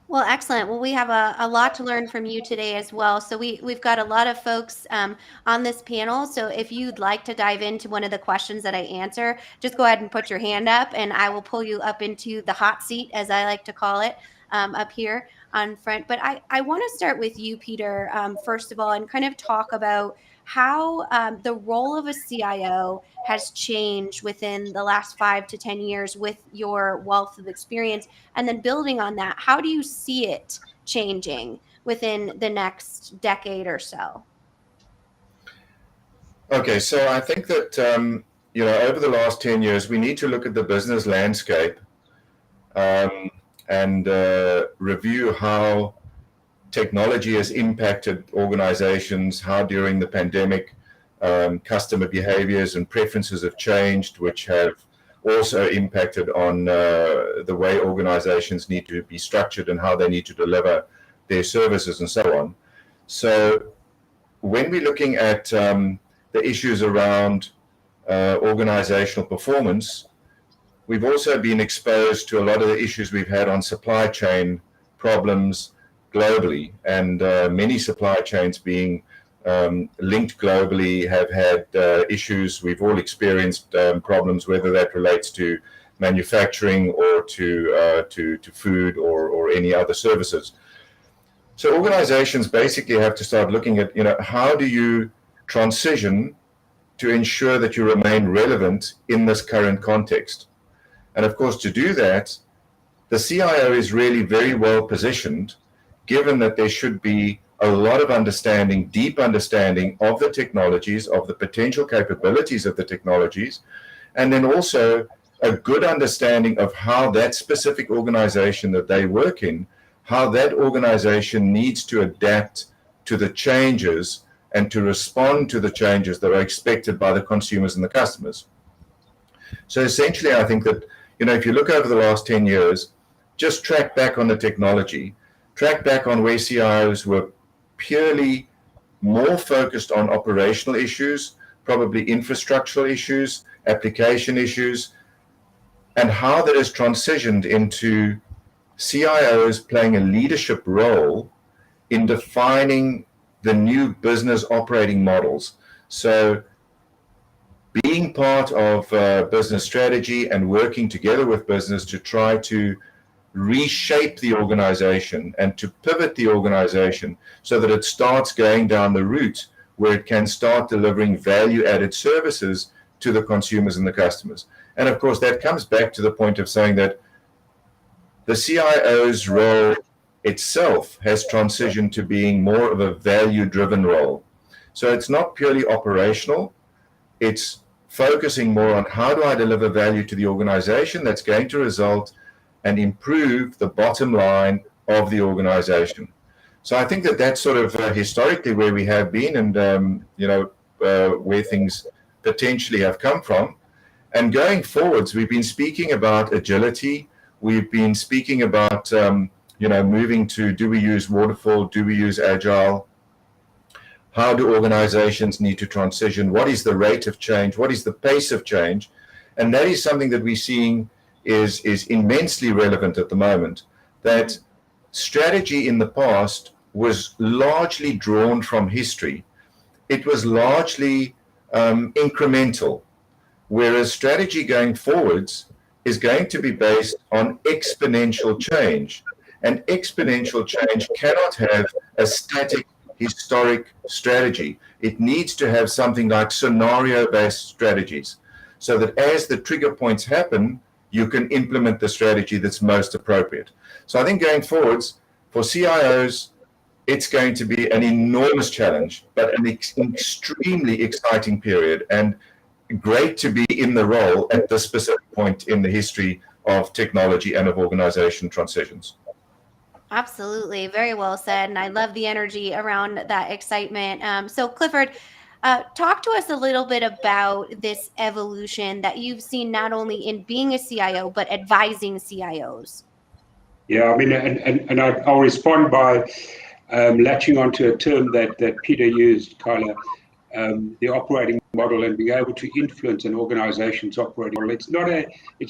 Well, excellent. Well, we have a lot to learn from you today as well. So we've got a lot of folks on this panel. So if you'd like to dive into one of the questions that I answer, just go ahead and put your hand up and I will pull you up into the hot seat, as I like to call it, up here on front. But I want to start with you, Peter, first of all, and kind of talk about how the role of a CIO has changed within the last 5 to 10 years with your wealth of experience. And then building on that, how do you see it changing within the next decade or so? Okay, so I think that, over the last 10 years, we need to look at the business landscape and review how technology has impacted organizations, how during the pandemic customer behaviors and preferences have changed, which have also impacted on the way organizations need to be structured and how they need to deliver their services and so on. So when we're looking at the issues around organizational performance, we've also been exposed to a lot of the issues we've had on supply chain problems globally, and many supply chains being linked globally have had issues. We've all experienced problems, whether that relates to manufacturing or to food or any other services. So organizations basically have to start looking at, how do you transition to ensure that you remain relevant in this current context? And of course, to do that, the CIO is really very well positioned, given that there should be a lot of understanding, deep understanding of the technologies, of the potential capabilities of the technologies, and then also a good understanding of how that specific organization that they work in, how that organization needs to adapt to the changes and to respond to the changes that are expected by the consumers and the customers. So essentially, I think that, if you look over the last 10 years, just track back on the technology, track back on where CIOs were purely more focused on operational issues, probably infrastructural issues, application issues, and how that has transitioned into CIOs playing a leadership role in defining the new business operating models. So being part of business strategy and working together with business to try to reshape the organization and to pivot the organization so that it starts going down the route where it can start delivering value-added services to the consumers and the customers. And of course, that comes back to the point of saying that the CIO's role itself has transitioned to being more of a value-driven role. So it's not purely operational. It's focusing more on how do I deliver value to the organization that's going to result and improve the bottom line of the organization. So I think that that's sort of historically where we have been, and where things potentially have come from. And going forwards, we've been speaking about agility. We've been speaking about moving to, do we use waterfall? Do we use agile? How do organizations need to transition? What is the rate of change? What is the pace of change? And that is something that we're seeing is immensely relevant at the moment. That strategy in the past was largely drawn from history. It was largely incremental, whereas strategy going forwards is going to be based on exponential change. And exponential change cannot have a static historic strategy. It needs to have something like scenario-based strategies, so that as the trigger points happen, you can implement the strategy that's most appropriate. So I think going forwards, for CIOs, it's going to be an enormous challenge, but an extremely exciting period, and great to be in the role at this specific point in the history of technology and of organization transitions. Absolutely. Very well said. And I love the energy around that excitement. So Clifford, talk to us a little bit about this evolution that you've seen not only in being a CIO, but advising CIOs. Yeah, I mean, and I'll respond by latching onto a term that Peter used, Kyla, the operating model, and being able to influence an organization's operating model. It's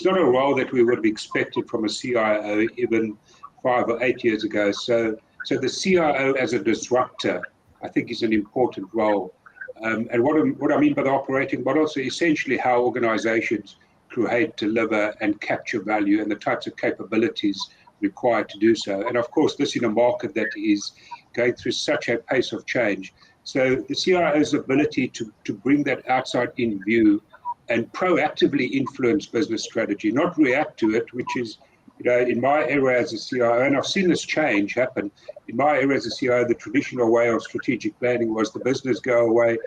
not a role that we would have expected from a CIO even 5 or 8 years ago. So the CIO as a disruptor, I think, is an important role. And what I mean by the operating model, so essentially how organizations create, deliver, and capture value, and the types of capabilities required to do so. And of course, this in a market that is going through such a pace of change. So the CIO's ability to bring that outside in view and proactively influence business strategy, not react to it, which is, in my era as a CIO, and I've seen this change happen. In my era as a CIO, the traditional way of strategic planning was the business go away,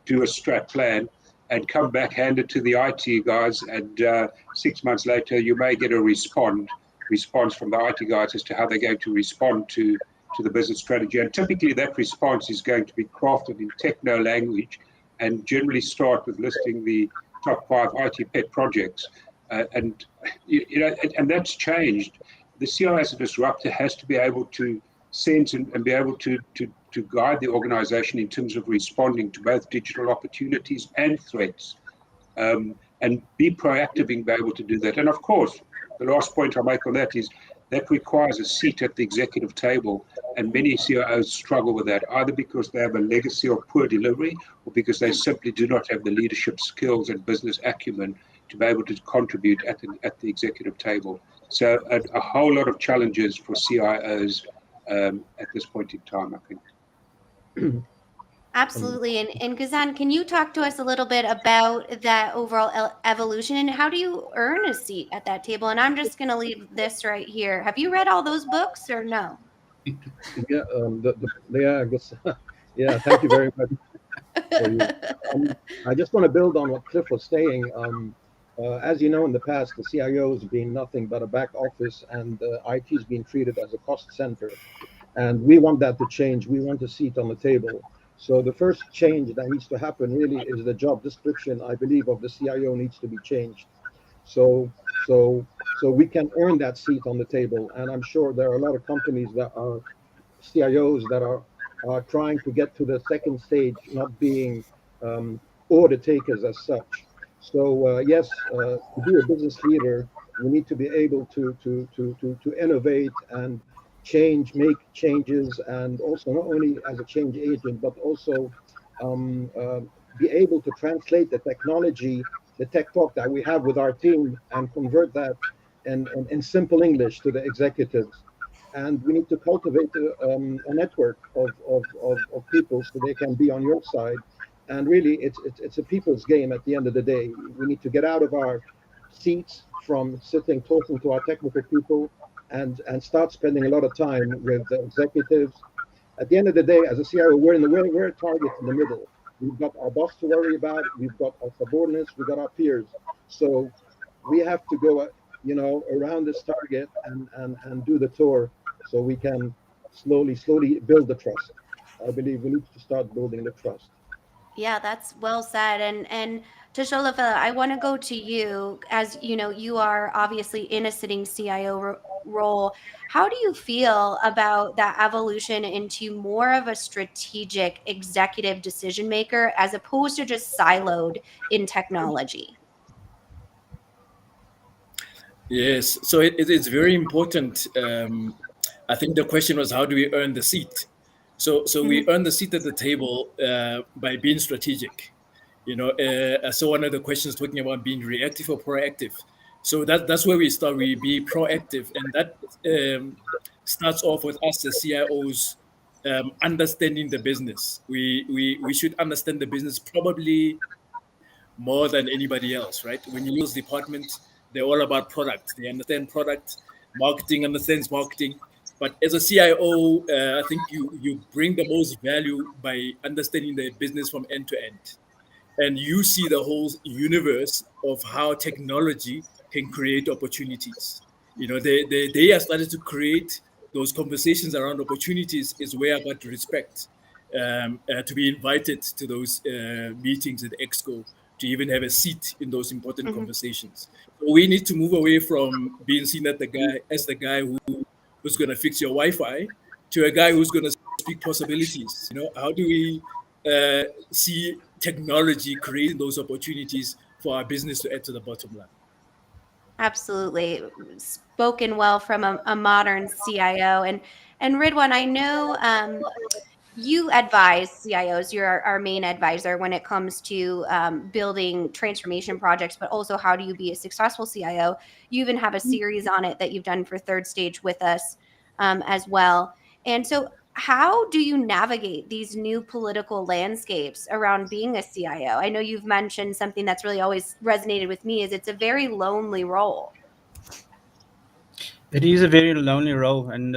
do a strat plan, and come back, hand it to the IT guys, and 6 months later, you may get a response from the IT guys as to how they're going to respond to the business strategy. And typically that response is going to be crafted in techno language and generally start with listing the top 5 IT pet projects. And that's changed. The CIO as a disruptor has to be able to sense and be able to guide the organization in terms of responding to both digital opportunities and threats, and be proactive in being able to do that. And of course, the last point I make on that is that requires a seat at the executive table, and many CIOs struggle with that, either because they have a legacy of poor delivery or because they simply do not have the leadership skills and business acumen to be able to contribute at the executive table. So a whole lot of challenges for CIOs at this point in time, I think. Absolutely. And Ghassan, can you talk to us a little bit about that overall evolution, and how do you earn a seat at that table? And I'm just going to leave this right here. Have you read all those books or no? Yeah, I guess. Yeah, thank you very much. I just want to build on what Cliff was saying. As you know, in the past, the CIO has been nothing but a back office, and IT has been treated as a cost center. And we want that to change. We want a seat on the table. So the first change that needs to happen really is the job description, I believe, of the CIO needs to be changed. So we can earn that seat on the table. And I'm sure there are a lot of companies that are CIOs that are trying to get to the second stage, not being order takers as such. So yes, to be a business leader, we need to be able to innovate and make changes, and also not only as a change agent, but also be able to translate the technology, the tech talk that we have with our team, and convert that in simple English to the executives. And we need to cultivate a network of people so they can be on your side. And really, it's a people's game at the end of the day. We need to get out of our seats from sitting, talking to our technical people, and start spending a lot of time with the executives. At the end of the day, as a CIO, we're a target in the middle. We've got our boss to worry about. We've got our subordinates. We've got our peers. So we have to go, around this target and do the tour so we can slowly build the trust. I believe we need to start building the trust. Yeah, that's well said. And Tashola, I want to go to you. As you know, you are obviously in a sitting CIO role. How do you feel about that evolution into more of a strategic executive decision maker as opposed to just siloed in technology? Yes, so it's very important. I think the question was, how do we earn the seat? So we Mhm. earn the seat at the table by being strategic. So one of the questions talking about being reactive or proactive. So that's where we start. We be proactive, and that starts off with us as CIOs understanding the business. We should understand the business probably more than anybody else, right? When you use department, they're all about product. They understand product, marketing understands marketing. But as a CIO, I think you bring the most value by understanding the business from end to end, and you see the whole universe of how technology can create opportunities. They have started to create those conversations around opportunities is where I got to respect to be invited to those meetings at Exco to even have a seat in those important Mhm. conversations. So we need to move away from being seen as the guy who's going to fix your Wi-Fi to a guy who's going to speak possibilities. How do we see technology creating those opportunities for our business to add to the bottom line? Absolutely. Spoken well from a modern CIO. And Ridwan, I know you advise CIOs. You're our main advisor when it comes to building transformation projects, but also how do you be a successful CIO? You even have a series on it that you've done for Third Stage with us as well. And so, how do you navigate these new political landscapes around being a CIO? I know you've mentioned something that's really always resonated with me is it's a very lonely role. It is a very lonely role, and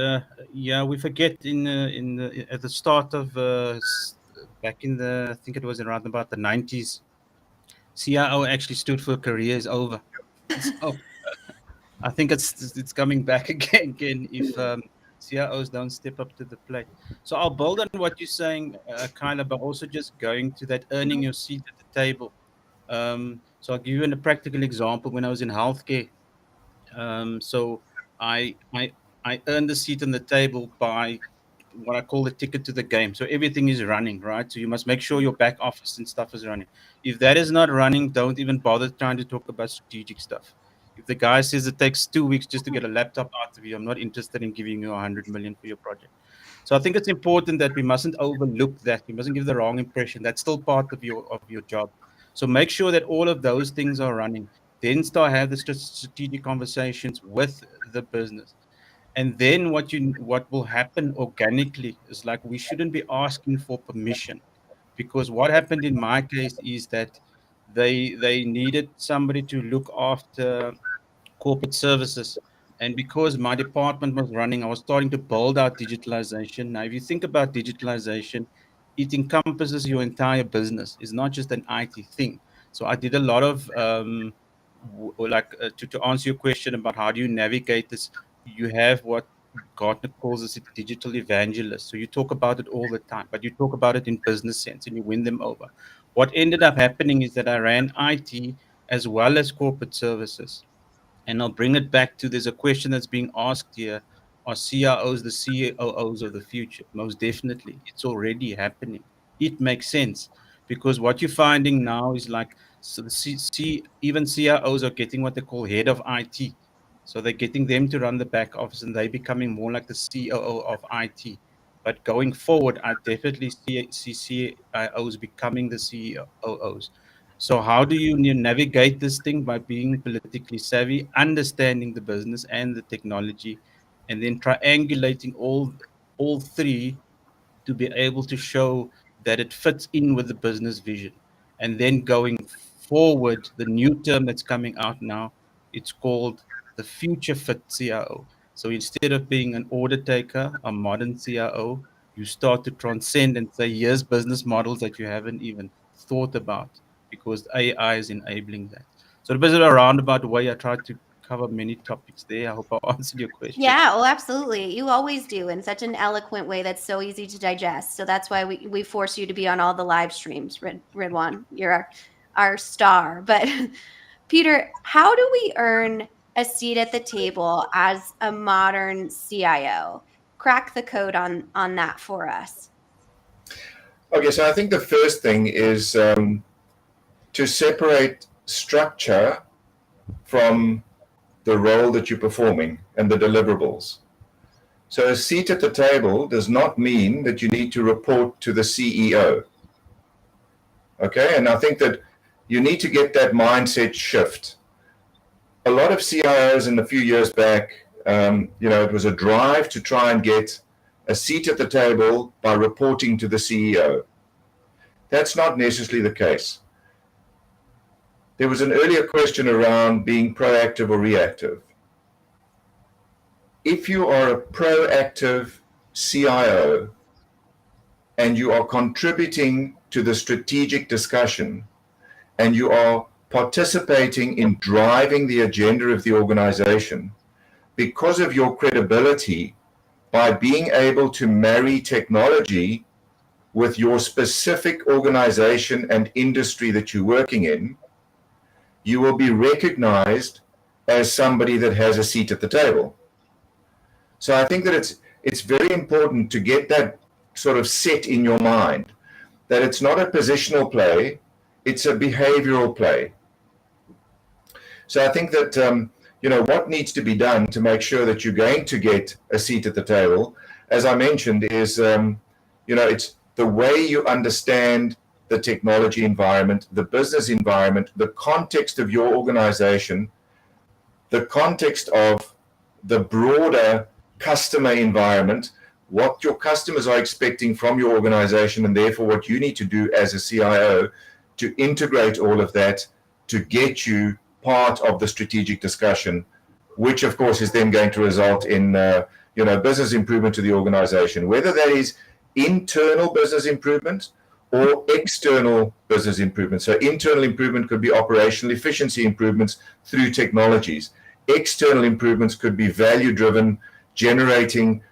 yeah, we forget in the at the start of back in the, I think it was around about the 90s, CIO actually stood for career is over. So I think it's coming back again if CIOs don't step up to the plate. So I'll build on what you're saying, Kyla, but also just going to that earning your seat at the table. So I'll give you a practical example. When I was in healthcare, so I I earned a seat on the table by what I call the ticket to the game. So everything is running, right? So you must make sure your back office and stuff is running. If that is not running, don't even bother trying to talk about strategic stuff. If the guy says it takes 2 weeks just to get a laptop out of you, I'm not interested in giving you 100 million for your project. So I think it's important that we mustn't overlook that. We mustn't give the wrong impression. That's still part of your job. So make sure that all of those things are running. Then start have the strategic conversations with the business. And then what will happen organically is like we shouldn't be asking for permission, because what happened in my case is that they needed somebody to look after corporate services. And because my department was running, I was starting to build out digitalization. Now, if you think about digitalization, it encompasses your entire business. It's not just an IT thing. So I did a lot of to answer your question about how do you navigate this, you have what Gartner calls us a digital evangelist. So you talk about it all the time, but you talk about it in business sense and you win them over. What ended up happening is that I ran IT as well as corporate services. And I'll bring it back to there's a question that's being asked here. Are CROs the COOs of the future? Most definitely. It's already happening. It makes sense because what you're finding now is like, so even CROs are getting what they call head of IT. So they're getting them to run the back office and they're becoming more like the COO of IT. But going forward, I definitely see CIOs becoming the COOs. So how do you navigate this thing? By being politically savvy, understanding the business and the technology, and then triangulating all three to be able to show that it fits in with the business vision. And then going forward, the new term that's coming out now, it's called the future fit CIO. So instead of being an order taker, a modern CIO, you start to transcend and say, here's business models that you haven't even thought about because AI is enabling that. So a bit of a roundabout way, I tried to cover many topics there. I hope I answered your question. Yeah, well, absolutely. You always do in such an eloquent way that's so easy to digest. So that's why we force you to be on all the live streams, Ridwan. You're our star. But Peter, how do we earn a seat at the table as a modern CIO? Crack the code on that for us. Okay, so I think the first thing is to separate structure from the role that you're performing and the deliverables. So a seat at the table does not mean that you need to report to the CEO. Okay, and I think that you need to get that mindset shift. A lot of CIOs in a few years back, it was a drive to try and get a seat at the table by reporting to the CEO. That's not necessarily the case. There was an earlier question around being proactive or reactive. If you are a proactive CIO and you are contributing to the strategic discussion and you are participating in driving the agenda of the organization, because of your credibility, by being able to marry technology with your specific organization and industry that you're working in, you will be recognized as somebody that has a seat at the table. So I think that it's very important to get that sort of set in your mind, that it's not a positional play, it's a behavioral play. So I think that, what needs to be done to make sure that you're going to get a seat at the table, as I mentioned, is, it's the way you understand the technology environment, the business environment, the context of your organization, the context of the broader customer environment, what your customers are expecting from your organization, and therefore what you need to do as a CIO to integrate all of that to get you part of the strategic discussion, which of course is then going to result in business improvement to the organization, whether that is internal business improvement or external business improvement. So internal improvement could be operational efficiency improvements through technologies. External improvements could be value-driven, generating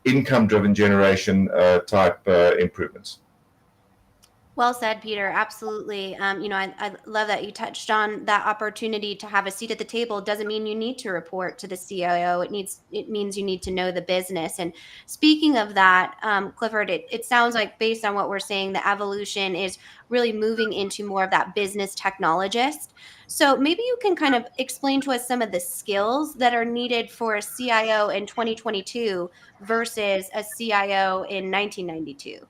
income-driven generation type improvements. Well said, Peter. Absolutely. I love that you touched on that opportunity to have a seat at the table. It doesn't mean you need to report to the CIO. It means you need to know the business. And speaking of that, Clifford, it sounds like based on what we're saying, the evolution is really moving into more of that business technologist. So maybe you can kind of explain to us some of the skills that are needed for a CIO in 2022 versus a CIO in 1992.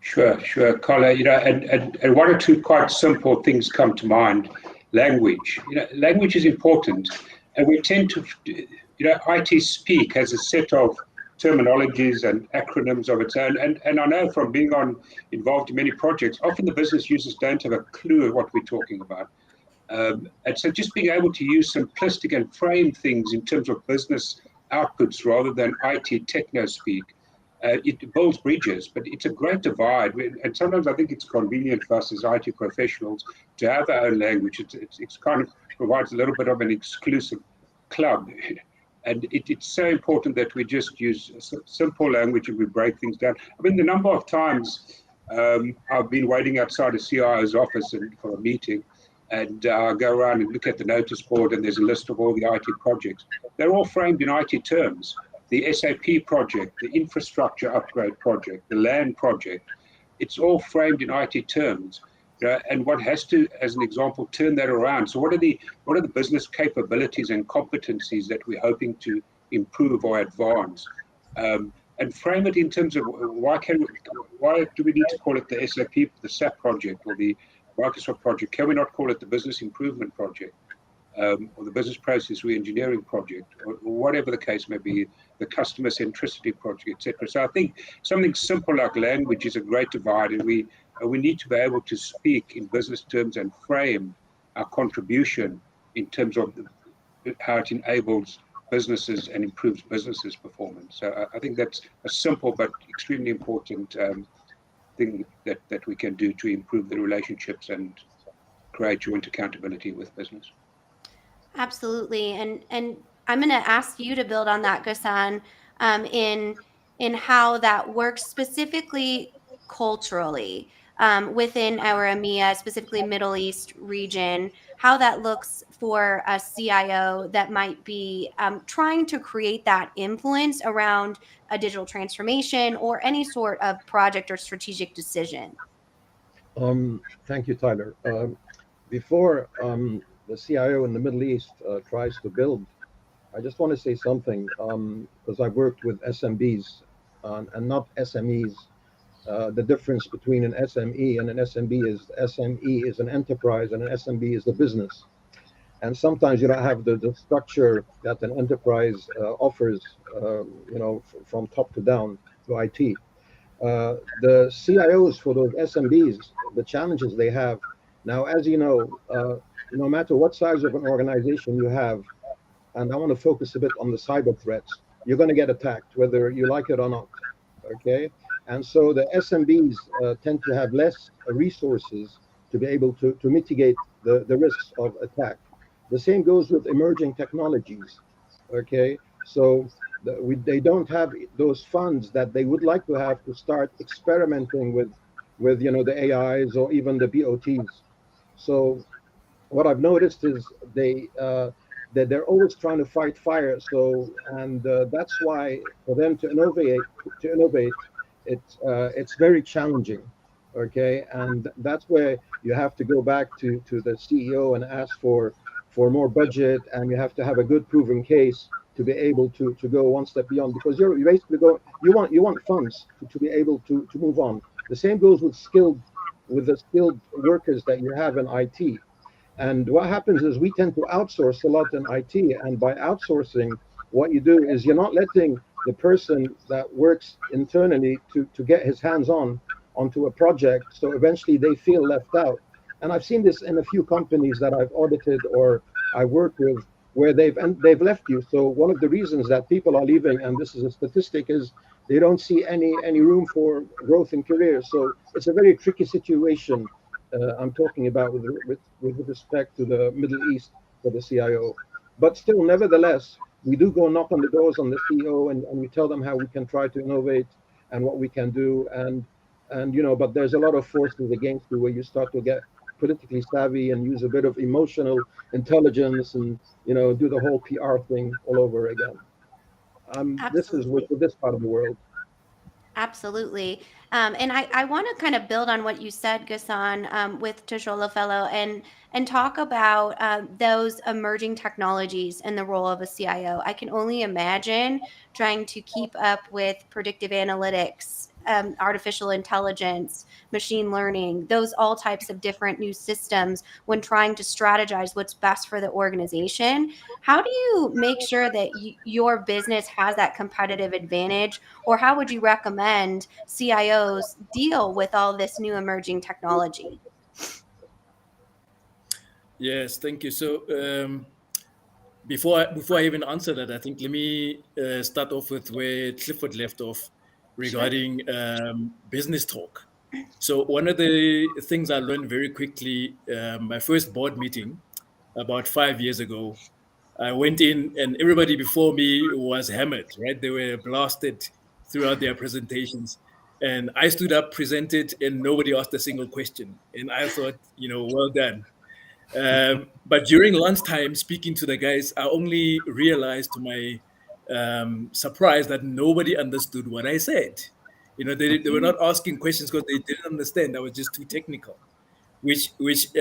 Sure, Carla. And one or two quite simple things come to mind. Language. Language is important, and we tend to, IT speak has a set of terminologies and acronyms of its own. And I know from being involved in many projects, often the business users don't have a clue of what we're talking about. And so just being able to use simplistic and frame things in terms of business outputs rather than IT techno speak. It builds bridges, but it's a great divide. And sometimes I think it's convenient for us as IT professionals to have our own language. It's kind of provides a little bit of an exclusive club. And it's so important that we just use simple language and we break things down. I mean, the number of times I've been waiting outside a CIO's office for a meeting, and I go around and look at the notice board, and there's a list of all the IT projects. They're all framed in IT terms. The SAP project, the infrastructure upgrade project, the land project, it's all framed in IT terms. And one has to, as an example, turn that around. So what are the business capabilities and competencies that we're hoping to improve or advance? And frame it in terms of why do we need to call it the SAP project or the Microsoft project? Can we not call it the business improvement project? Or the business process re-engineering project, or whatever the case may be, the customer centricity project, etc. So I think something simple like language is a great divide, and we need to be able to speak in business terms and frame our contribution in terms of how it enables businesses and improves businesses' performance. So I think that's a simple but extremely important thing that we can do to improve the relationships and create joint accountability with business. Absolutely. And I'm going to ask you to build on that, Ghassan, in how that works specifically culturally within our EMEA, specifically Middle East region, how that looks for a CIO that might be trying to create that influence around a digital transformation or any sort of project or strategic decision. Thank you, Tyler. Before the CIO in the Middle East tries to build, I just want to say something because I've worked with SMBs and not SMEs. The difference between an SME and an SMB is SME is an enterprise and an SMB is a business. And sometimes you don't have the structure that an enterprise offers, from top to down to IT. The CIOs for those SMBs, the challenges they have now, as you know, no matter what size of an organization you have, and I want to focus a bit on the cyber threats, you're going to get attacked, whether you like it or not. Okay. And so the SMBs tend to have less resources to be able to mitigate the risks of attack. The same goes with emerging technologies. Okay. So they don't have those funds that they would like to have to start experimenting with the AIs or even the BOTs. So what I've noticed is that they're always trying to fight fire. So that's why for them to innovate, it's very challenging. Okay, and that's where you have to go back to the CEO and ask for more budget, and you have to have a good proven case to be able to go one step beyond, because you basically you want funds to be able to move on. The same goes with the skilled workers that you have in IT. And what happens is we tend to outsource a lot in IT, and by outsourcing, what you do is you're not letting the person that works internally to get his hands onto a project, so eventually they feel left out. And I've seen this in a few companies that I've audited or I work with, where they've left you. So one of the reasons that people are leaving, and this is a statistic, is they don't see any room for growth in careers. So it's a very tricky situation I'm talking about with respect to the Middle East for the CIO. But still, nevertheless, we do go knock on the doors on the CEO, and we tell them how we can try to innovate and what we can do. And but there's a lot of forces against you where you start to get politically savvy and use a bit of emotional intelligence and do the whole PR thing all over again. This is with this part of the world. Absolutely. And I want to kind of build on what you said, Ghassan, with Toshola Fellow, and talk about those emerging technologies and the role of a CIO. I can only imagine trying to keep up with predictive analytics, artificial intelligence, machine learning, those all types of different new systems when trying to strategize what's best for the organization. How do you make sure that your business has that competitive advantage, or how would you recommend CIOs deal with all this new emerging technology? Yes, thank you. So before I even answer that, I think let me start off with where Clifford left off regarding business talk. So one of the things I learned very quickly, my first board meeting about 5 years ago, I went in and everybody before me was hammered, right? They were blasted throughout their presentations. And I stood up, presented, and nobody asked a single question. And I thought, well done. But during lunchtime, speaking to the guys, I only realized to my surprise that nobody understood what I said. They were not asking questions because they didn't understand. I was just too technical, which loses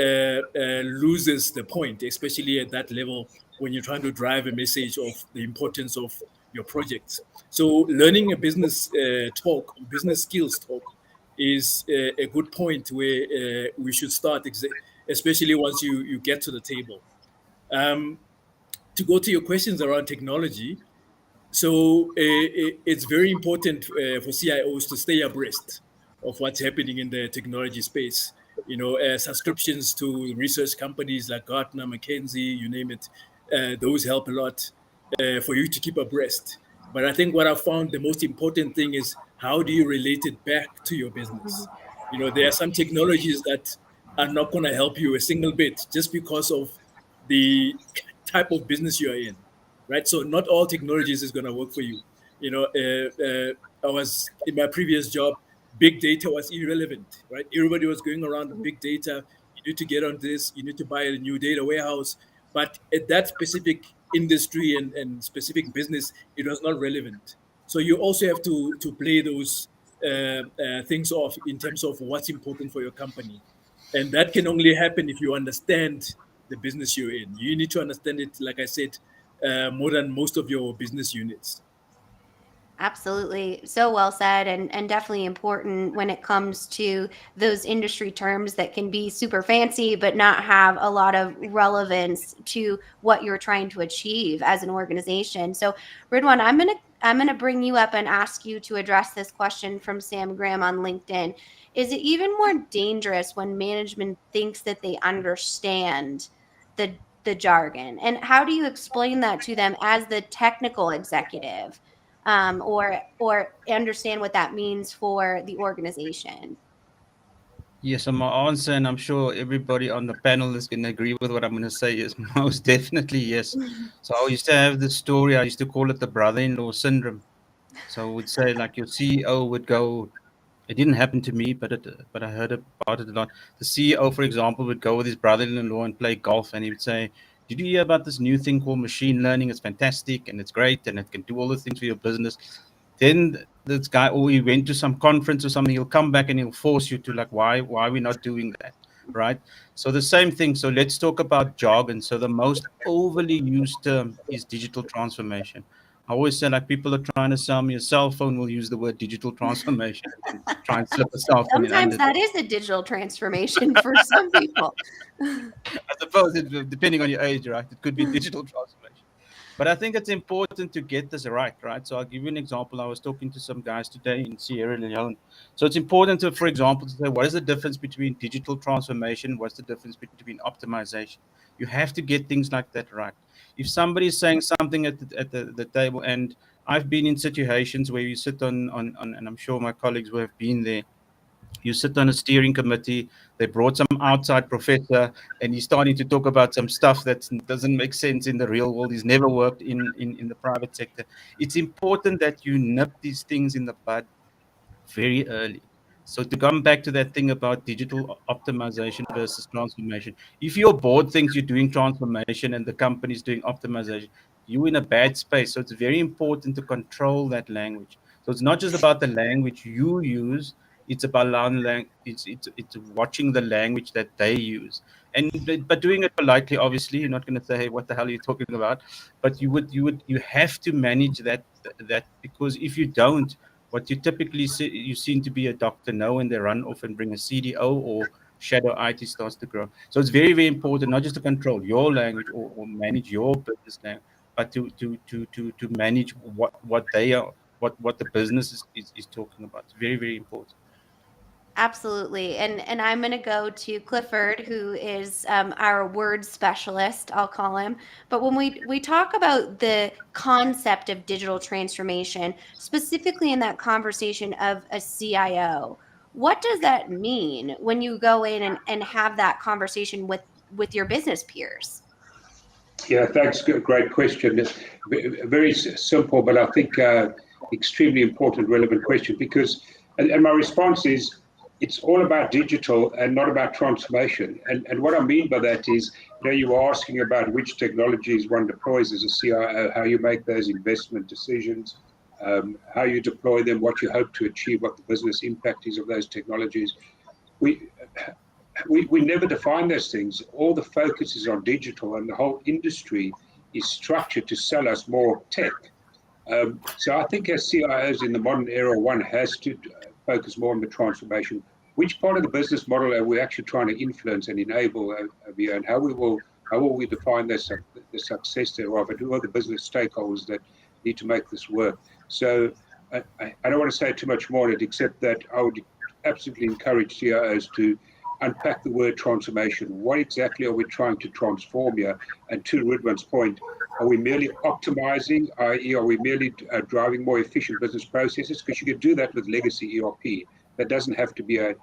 the point, especially at that level when you're trying to drive a message of the importance of your projects. So learning a business talk, business skills talk, is a good point where we should start, especially once you get to the table. To go to your questions around technology, so it's very important for CIOs to stay abreast of what's happening in the technology space. Subscriptions to research companies like Gartner, McKinsey, you name it, those help a lot. for you to keep abreast. But I think what I found the most important thing is how do you relate it back to your business? You know, there are some technologies that are not going to help you a single bit just because of the type of business you are in, right? So not all technologies is going to work for you. You know, I was in my previous job, big data was irrelevant, right? Everybody was going around with big data. You need to get on this, you need to buy a new data warehouse. But at that specific industry and specific business, it was not relevant. So you also have to play those things off in terms of what's important for your company. And that can only happen if you understand the business you're in. You need to understand it, like I said, more than most of your business units. Absolutely. So well said, and definitely important when it comes to those industry terms that can be super fancy but not have a lot of relevance to what you're trying to achieve as an organization. So, Ridwan, I'm gonna bring you up and ask you to address this question from Sam Graham on LinkedIn. Is it even more dangerous when management thinks that they understand the jargon? And how do you explain that to them as the technical executive? Or understand what that means for the organization? Yes, so my answer, and I'm sure everybody on the panel is going to agree with what I'm going to say, is most definitely yes. So I used to have this story, I used to call it the brother-in-law syndrome. So I would say, like, your CEO would go, it didn't happen to me, but I heard about it a lot. The CEO, for example, would go with his brother-in-law and play golf, and he would say, "Did you hear about this new thing called machine learning? It's fantastic, and it's great, and it can do all the things for your business." Then this guy, or he went to some conference or something, he'll come back and he'll force you to, like, why are we not doing that, right? So the same thing. So let's talk about jargon. So the most overly used term is digital transformation. I always say, like, people are trying to sell me a cell phone, will use the word digital transformation and try and slip a cell phone in Sometimes under. that is a digital transformation for some people. I suppose depending on your age, right? It could be digital transformation. But I think it's important to get this right? So I'll give you an example. I was talking to some guys today in Sierra Leone. So it's important to, for example, to say, what is the difference between digital transformation? What's the difference between optimization? You have to get things like that right. If somebody is saying something at the table, and I've been in situations where you sit on, and I'm sure my colleagues will have been there, you sit on a steering committee, they brought some outside professor, and he's starting to talk about some stuff that doesn't make sense in the real world. He's never worked in the private sector. It's important that you nip these things in the bud very early. So to come back to that thing about digital optimization versus transformation, if your board thinks you're doing transformation and the company's doing optimization, you're in a bad space. So it's very important to control that language. So it's not just about the language you use, it's about it's watching the language that they use. And but doing it politely, obviously, you're not going to say, "Hey, what the hell are you talking about?" But you have to manage that, because if you don't, what you typically see, you seem to be a Dr. No, and they run off and bring a CDO, or shadow IT starts to grow. So it's very, very important not just to control your language, or manage your business language, but to manage what they are, what the business is talking about. It's very, very important. Absolutely. And I'm going to go to Clifford, who is our word specialist, I'll call him. But when we talk about the concept of digital transformation, specifically in that conversation of a CIO, what does that mean when you go in and have that conversation with your business peers? Yeah, thanks. Great question. It's very simple, but I think extremely important, relevant question, because, and my response is, it's all about digital and not about transformation. And what I mean by that is, you were asking about which technologies one deploys as a CIO, how you make those investment decisions, how you deploy them, what you hope to achieve, what the business impact is of those technologies. We never define those things. All the focus is on digital, and the whole industry is structured to sell us more tech. So I think as CIOs in the modern era, one has to focus more on the transformation. Which part of the business model are we actually trying to influence and enable over here, and how will we define the success thereof, and who are the business stakeholders that need to make this work? So I don't want to say too much more on it, except that I would absolutely encourage CIOs to unpack the word transformation. What exactly are we trying to transform here? And to Ridwan's point, are we merely optimizing, i.e., are we merely driving more efficient business processes? Because you can do that with legacy ERP. That doesn't have to be a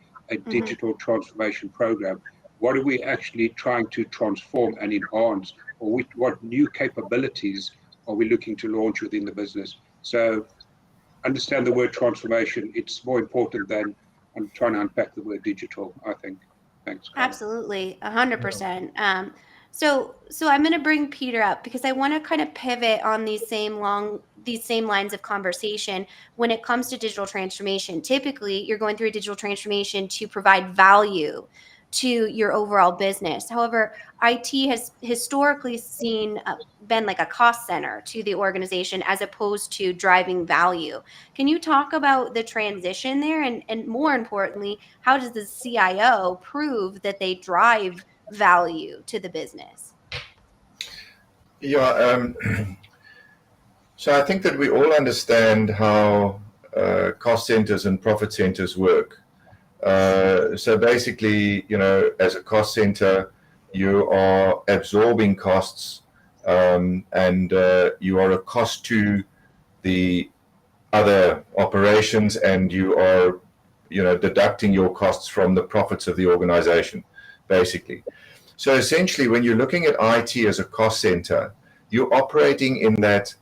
digital transformation program. What are we actually trying to transform and enhance? Or what new capabilities are we looking to launch within the business? So understand the word transformation. It's more important than I'm trying to unpack the word digital, I think. Thanks, Carla. Absolutely, 100%. So I'm going to bring Peter up because I want to kind of pivot on these same lines of conversation when it comes to digital transformation. Typically, you're going through a digital transformation to provide value to your overall business. However, IT has historically been like a cost center to the organization as opposed to driving value. Can you talk about the transition there? And more importantly, how does the CIO prove that they drive value to the business? Yeah, so I think that we all understand how cost centers and profit centers work. So basically, as a cost center, you are absorbing costs and you are a cost to the other operations, and you are, deducting your costs from the profits of the organization, basically. So essentially, when you're looking at IT as a cost center, you're operating in that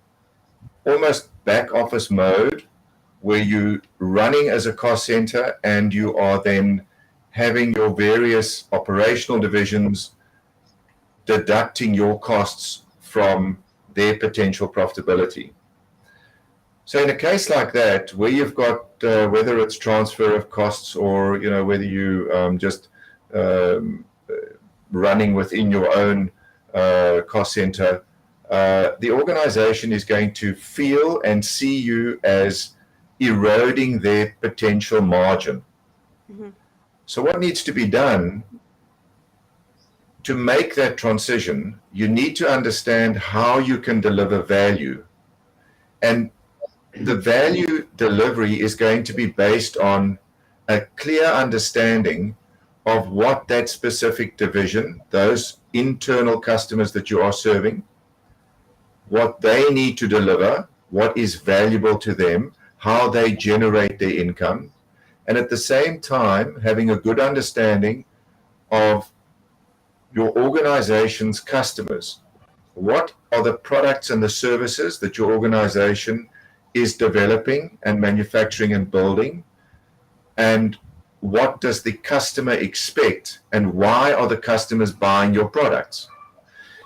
almost back office mode where you're running as a cost center and you are then having your various operational divisions deducting your costs from their potential profitability. So in a case like that, where you've got, whether it's transfer of costs or, whether you just running within your own cost center, the organization is going to feel and see you as eroding their potential margin. Mm-hmm. So what needs to be done to make that transition? You need to understand how you can deliver value. And the value delivery is going to be based on a clear understanding of what that specific division, those internal customers that you are serving, what they need to deliver, what is valuable to them, how they generate their income, and at the same time having a good understanding of your organization's customers. What are the products and the services that your organization is developing and manufacturing and building, and what does the customer expect, and why are the customers buying your products?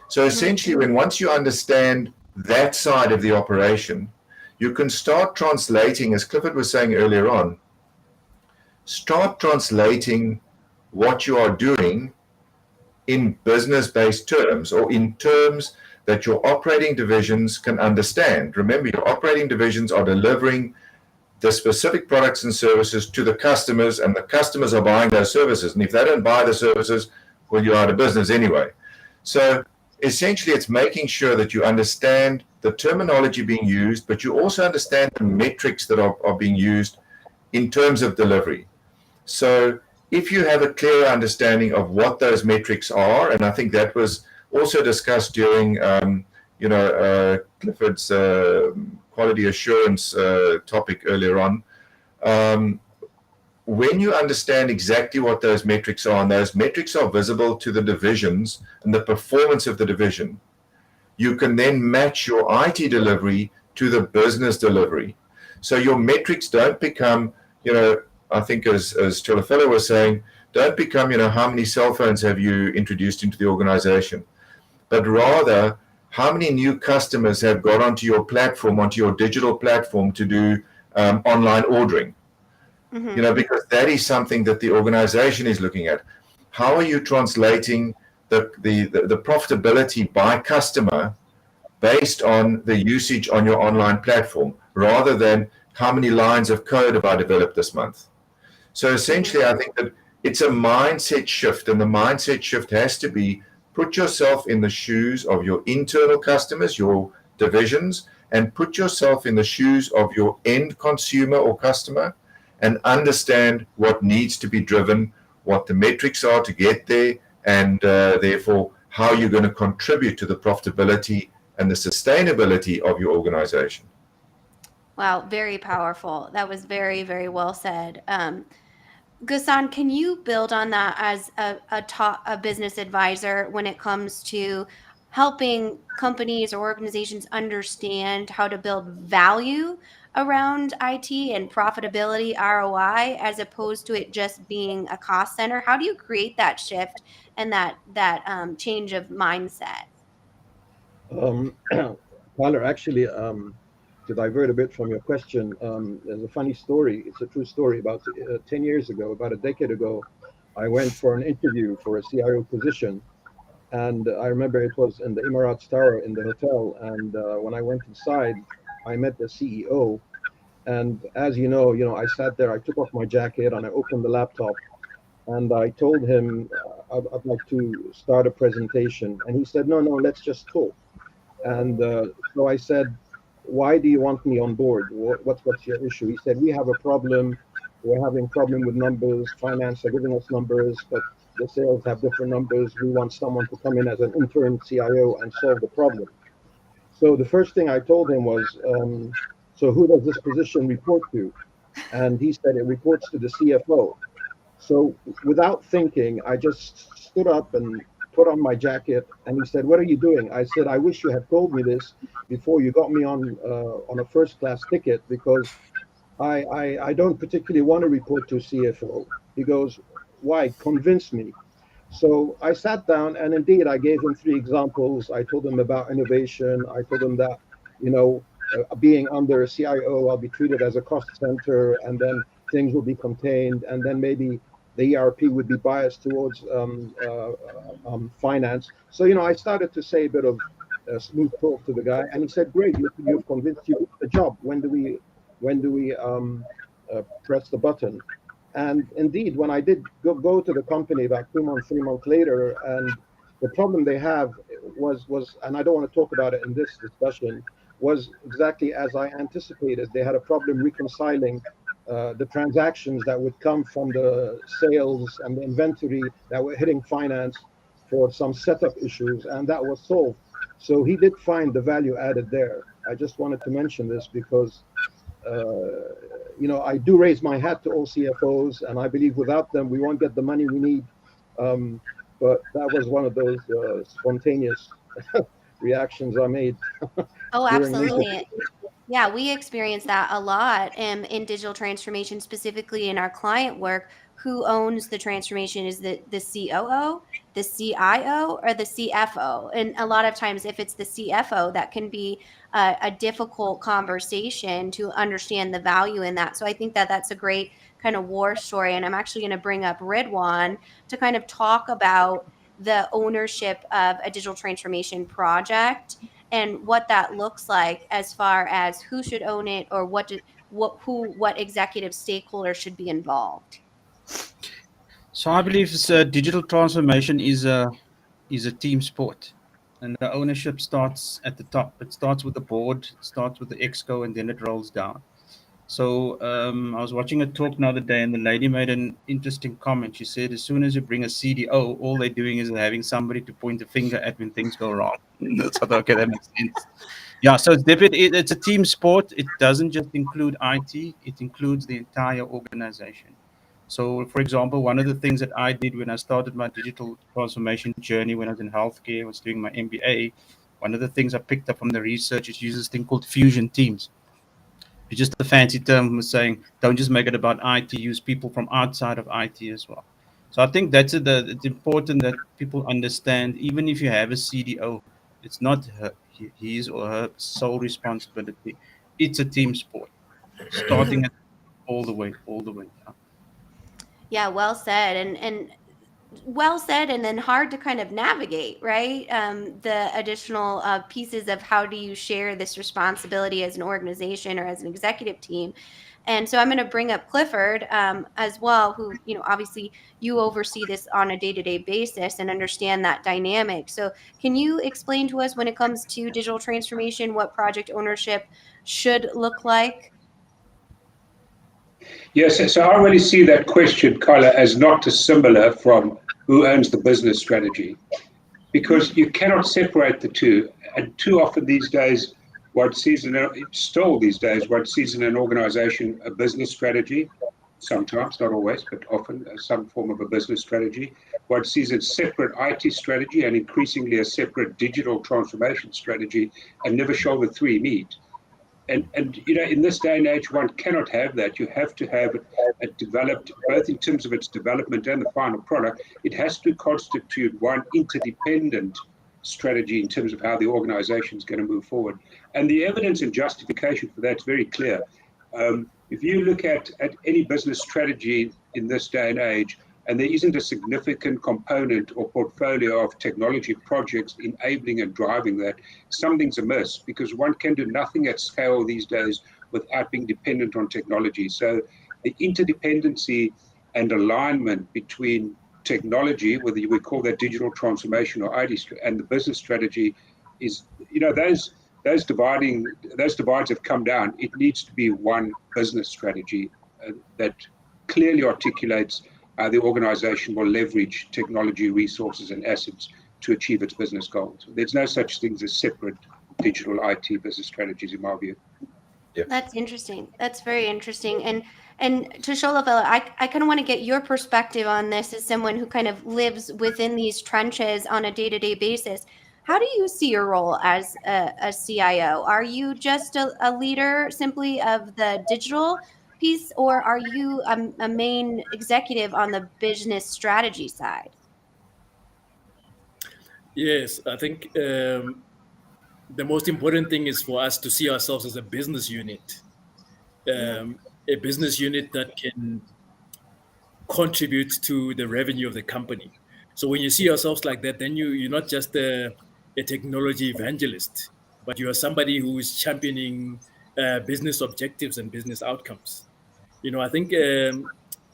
So essentially, once you understand that side of the operation, you can start translating, as Clifford was saying earlier on, start translating what you are doing in business-based terms, or in terms that your operating divisions can understand. Remember, your operating divisions are delivering the specific products and services to the customers, and the customers are buying those services. And if they don't buy the services, well, you're out of business anyway. So essentially, it's making sure that you understand the terminology being used, but you also understand the metrics that are being used in terms of delivery. So if you have a clearer understanding of what those metrics are, and I think that was also discussed during, Clifford's quality assurance topic earlier on. When you understand exactly what those metrics are, and those metrics are visible to the divisions and the performance of the division, you can then match your IT delivery to the business delivery. So your metrics don't become, I think as Tolofelo was saying, don't become, how many cell phones have you introduced into the organization, but rather how many new customers have got onto your platform, onto your digital platform to do online ordering. Mm-hmm. Because that is something that the organization is looking at. How are you translating the profitability by customer based on the usage on your online platform, rather than how many lines of code have I developed this month? So essentially, I think that it's a mindset shift, and the mindset shift has to be put yourself in the shoes of your internal customers, your divisions, and put yourself in the shoes of your end consumer or customer, and understand what needs to be driven what the metrics are to get there, and therefore how you're going to contribute to the profitability and the sustainability of your organization. Wow, very powerful. That was very, very well said. Ghassan, can you build on that as a business advisor when it comes to helping companies or organizations understand how to build value around IT and profitability ROI as opposed to it just being a cost center? How do you create that shift and that change of mindset? Tyler, actually, to divert a bit from your question, there's a funny story. It's a true story. About 10 years ago, about a decade ago, I went for an interview for a CIO position. And I remember it was in the Emirates Tower in the hotel. And when I went inside, I met the CEO. And as you know, I sat there, I took off my jacket and I opened the laptop and I told him I'd like to start a presentation. And he said, no, let's just talk. And so I said, why do you want me on board? What's your issue? He said, we have a problem. We're having problem with numbers. Finance are giving us numbers, but the sales have different numbers. We want someone to come in as an intern CIO and solve the problem. So the first thing I told him was, so who does this position report to? And he said it reports to the CFO. So without thinking, I just stood up and put on my jacket. And he said, what are you doing? I said, I wish you had told me this before you got me on a first class ticket, because I don't particularly want to report to CFO. He goes, why? Convince me. So I sat down and indeed I gave him 3 examples. I told him about innovation. I told him that, being under a CIO, I'll be treated as a cost center, and then things will be contained, and then maybe the ERP would be biased towards finance. So, I started to say a bit of smooth talk to the guy, and he said, great, you've convinced you the job. When do we press the button? And indeed, when I did go to the company about 2 months, 3 months later, and the problem they have was, and I don't want to talk about it in this discussion, was exactly as I anticipated. They had a problem reconciling the transactions that would come from the sales and the inventory that were hitting finance for some setup issues, and that was solved. So he did find the value added there. I just wanted to mention this because I do raise my hat to all CFOs, and I believe without them, we won't get the money we need. But that was one of those spontaneous reactions I made. Oh, absolutely. Yeah, we experience that a lot in digital transformation, specifically in our client work. Who owns the transformation? Is the COO, the CIO, or the CFO? And a lot of times, if it's the CFO, that can be a difficult conversation to understand the value in that. So I think that that's a great kind of war story. And I'm actually going to bring up Ridwan to kind of talk about the ownership of a digital transformation project and what that looks like as far as who should own it, or what executive stakeholders should be involved. So I believe digital transformation is a team sport, and the ownership starts at the top. It starts with the board, it starts with the exco, and then it rolls down. So I was watching a talk the other day, and the lady made an interesting comment. She said, as soon as you bring a CDO, all they're doing is having somebody to point a finger at when things go wrong. That's how, okay, that makes sense. Yeah, so it's definitely it's a team sport. It doesn't just include IT; it includes the entire organization. So, for example, one of the things that I did when I started my digital transformation journey when I was in healthcare, I was doing my MBA. One of the things I picked up from the research is use this thing called fusion teams. It's just a fancy term for saying don't just make it about IT, use people from outside of IT as well. So I think it's important that people understand, even if you have a CDO, it's not his or her sole responsibility. It's a team sport, starting at all the way down. Yeah, well said. And well said, and then hard to kind of navigate, right? The additional pieces of how do you share this responsibility as an organization or as an executive team. And so I'm going to bring up Clifford as well, who, obviously you oversee this on a day-to-day basis and understand that dynamic. So can you explain to us, when it comes to digital transformation, what project ownership should look like? Yes, so I really see that question, Carla, as not dissimilar from who owns the business strategy, because you cannot separate the two. And too often these days, one sees in an organization a business strategy, sometimes, not always, but often some form of a business strategy. One sees a separate IT strategy and increasingly a separate digital transformation strategy, and never show the three meet. And in this day and age, one cannot have that. You have to have it developed, both in terms of its development and the final product. It has to constitute one interdependent strategy in terms of how the organization is going to move forward. And the evidence and justification for that is very clear. If you look at any business strategy in this day and age, and there isn't a significant component or portfolio of technology projects enabling and driving that, something's amiss, because one can do nothing at scale these days without being dependent on technology. So the interdependency and alignment between technology, whether we call that digital transformation or IT, and the business strategy is, those divides have come down. It needs to be one business strategy that clearly articulates how the organization will leverage technology resources and assets to achieve its business goals. There's no such things as separate digital IT business strategies, in my view. Yeah. That's interesting. That's very interesting. And Tsholofelo, I kind of want to get your perspective on this as someone who kind of lives within these trenches on a day-to-day basis. How do you see your role as a CIO? Are you just a leader simply of the digital piece, or are you a main executive on the business strategy side? Yes, I think the most important thing is for us to see ourselves as a business unit, a business unit that can contribute to the revenue of the company. So when you see yourselves like that, then you're not just a technology evangelist, but you are somebody who is championing business objectives and business outcomes. I think a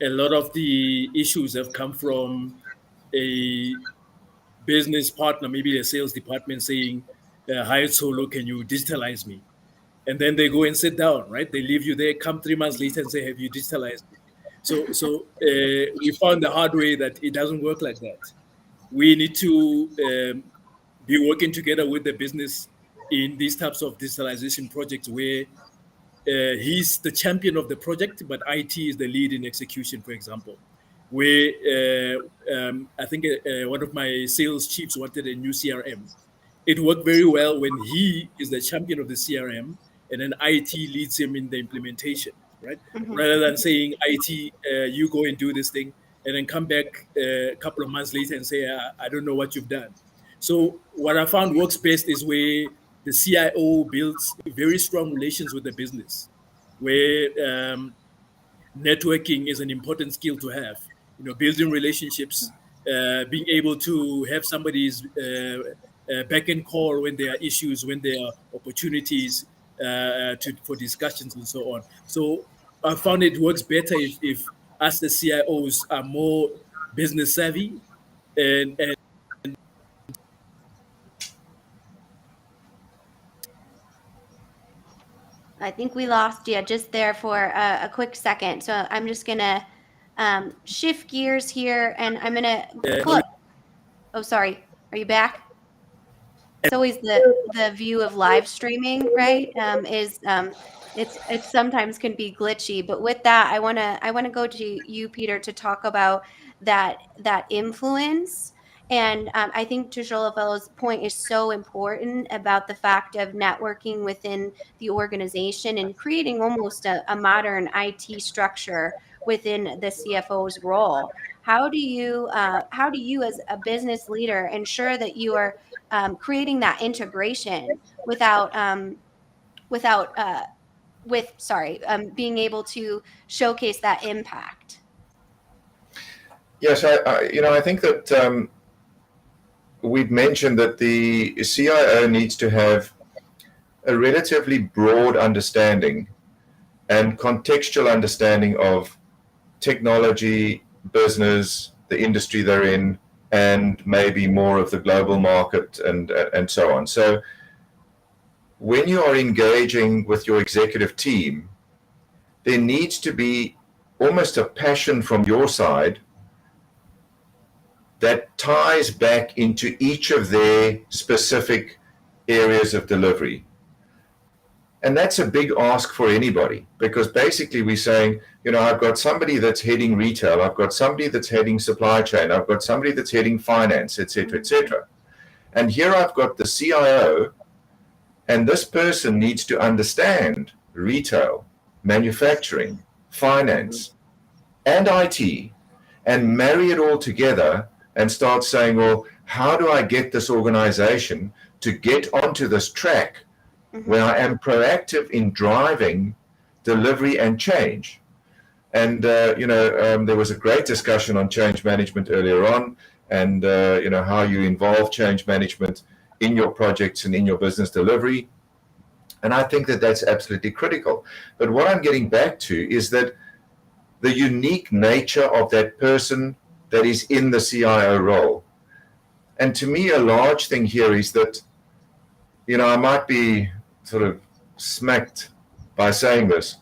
lot of the issues have come from a business partner, maybe a sales department saying, "Hi, Solo, can you digitalize me?" And then they go and sit down, right? They leave you there, come 3 months later and say, "Have you digitalized me?" So we found the hard way that it doesn't work like that. We need to be working together with the business in these types of digitalization projects where he's the champion of the project, but IT is the lead in execution, for example. Where I think one of my sales chiefs wanted a new CRM. It worked very well when he is the champion of the CRM and then IT leads him in the implementation, right? Mm-hmm. Rather than saying, IT, you go and do this thing, and then come back a couple of months later and say, I don't know what you've done. So what I found works best is where the CIO builds very strong relations with the business, where networking is an important skill to have. Building relationships, being able to have somebody's back and call when there are issues, when there are opportunities for discussions and so on. So I found it works better if us, the CIOs, are more business savvy and I think we lost you just there for a quick second. So I'm just going to shift gears here, and I'm going to pull up. Oh, sorry. Are you back? It's always the view of live streaming, right? It sometimes can be glitchy. But with that, I want to go to you, Peter, to talk about that influence. And I think Tsholofelo's point is so important about the fact of networking within the organization and creating almost a modern IT structure within the CFO's role. How do you as a business leader ensure that you are creating that integration being able to showcase that impact? Yes, I think that we've mentioned that the CIO needs to have a relatively broad understanding and contextual understanding of technology, business, the industry they're in, and maybe more of the global market and so on. So when you are engaging with your executive team, there needs to be almost a passion from your side that ties back into each of their specific areas of delivery. And that's a big ask for anybody, because basically we're saying, you know, I've got somebody that's heading retail, I've got somebody that's heading supply chain, I've got somebody that's heading finance, etc., etc. And here I've got the CIO, and this person needs to understand retail, manufacturing, finance, and IT, and marry it all together and start saying, well, how do I get this organization to get onto this track where I am proactive in driving delivery and change? And, there was a great discussion on change management earlier on, and, how you involve change management in your projects and in your business delivery. And I think that that's absolutely critical. But what I'm getting back to is that the unique nature of that person that is in the CIO role. And to me, a large thing here is that, I might be sort of smacked by saying this,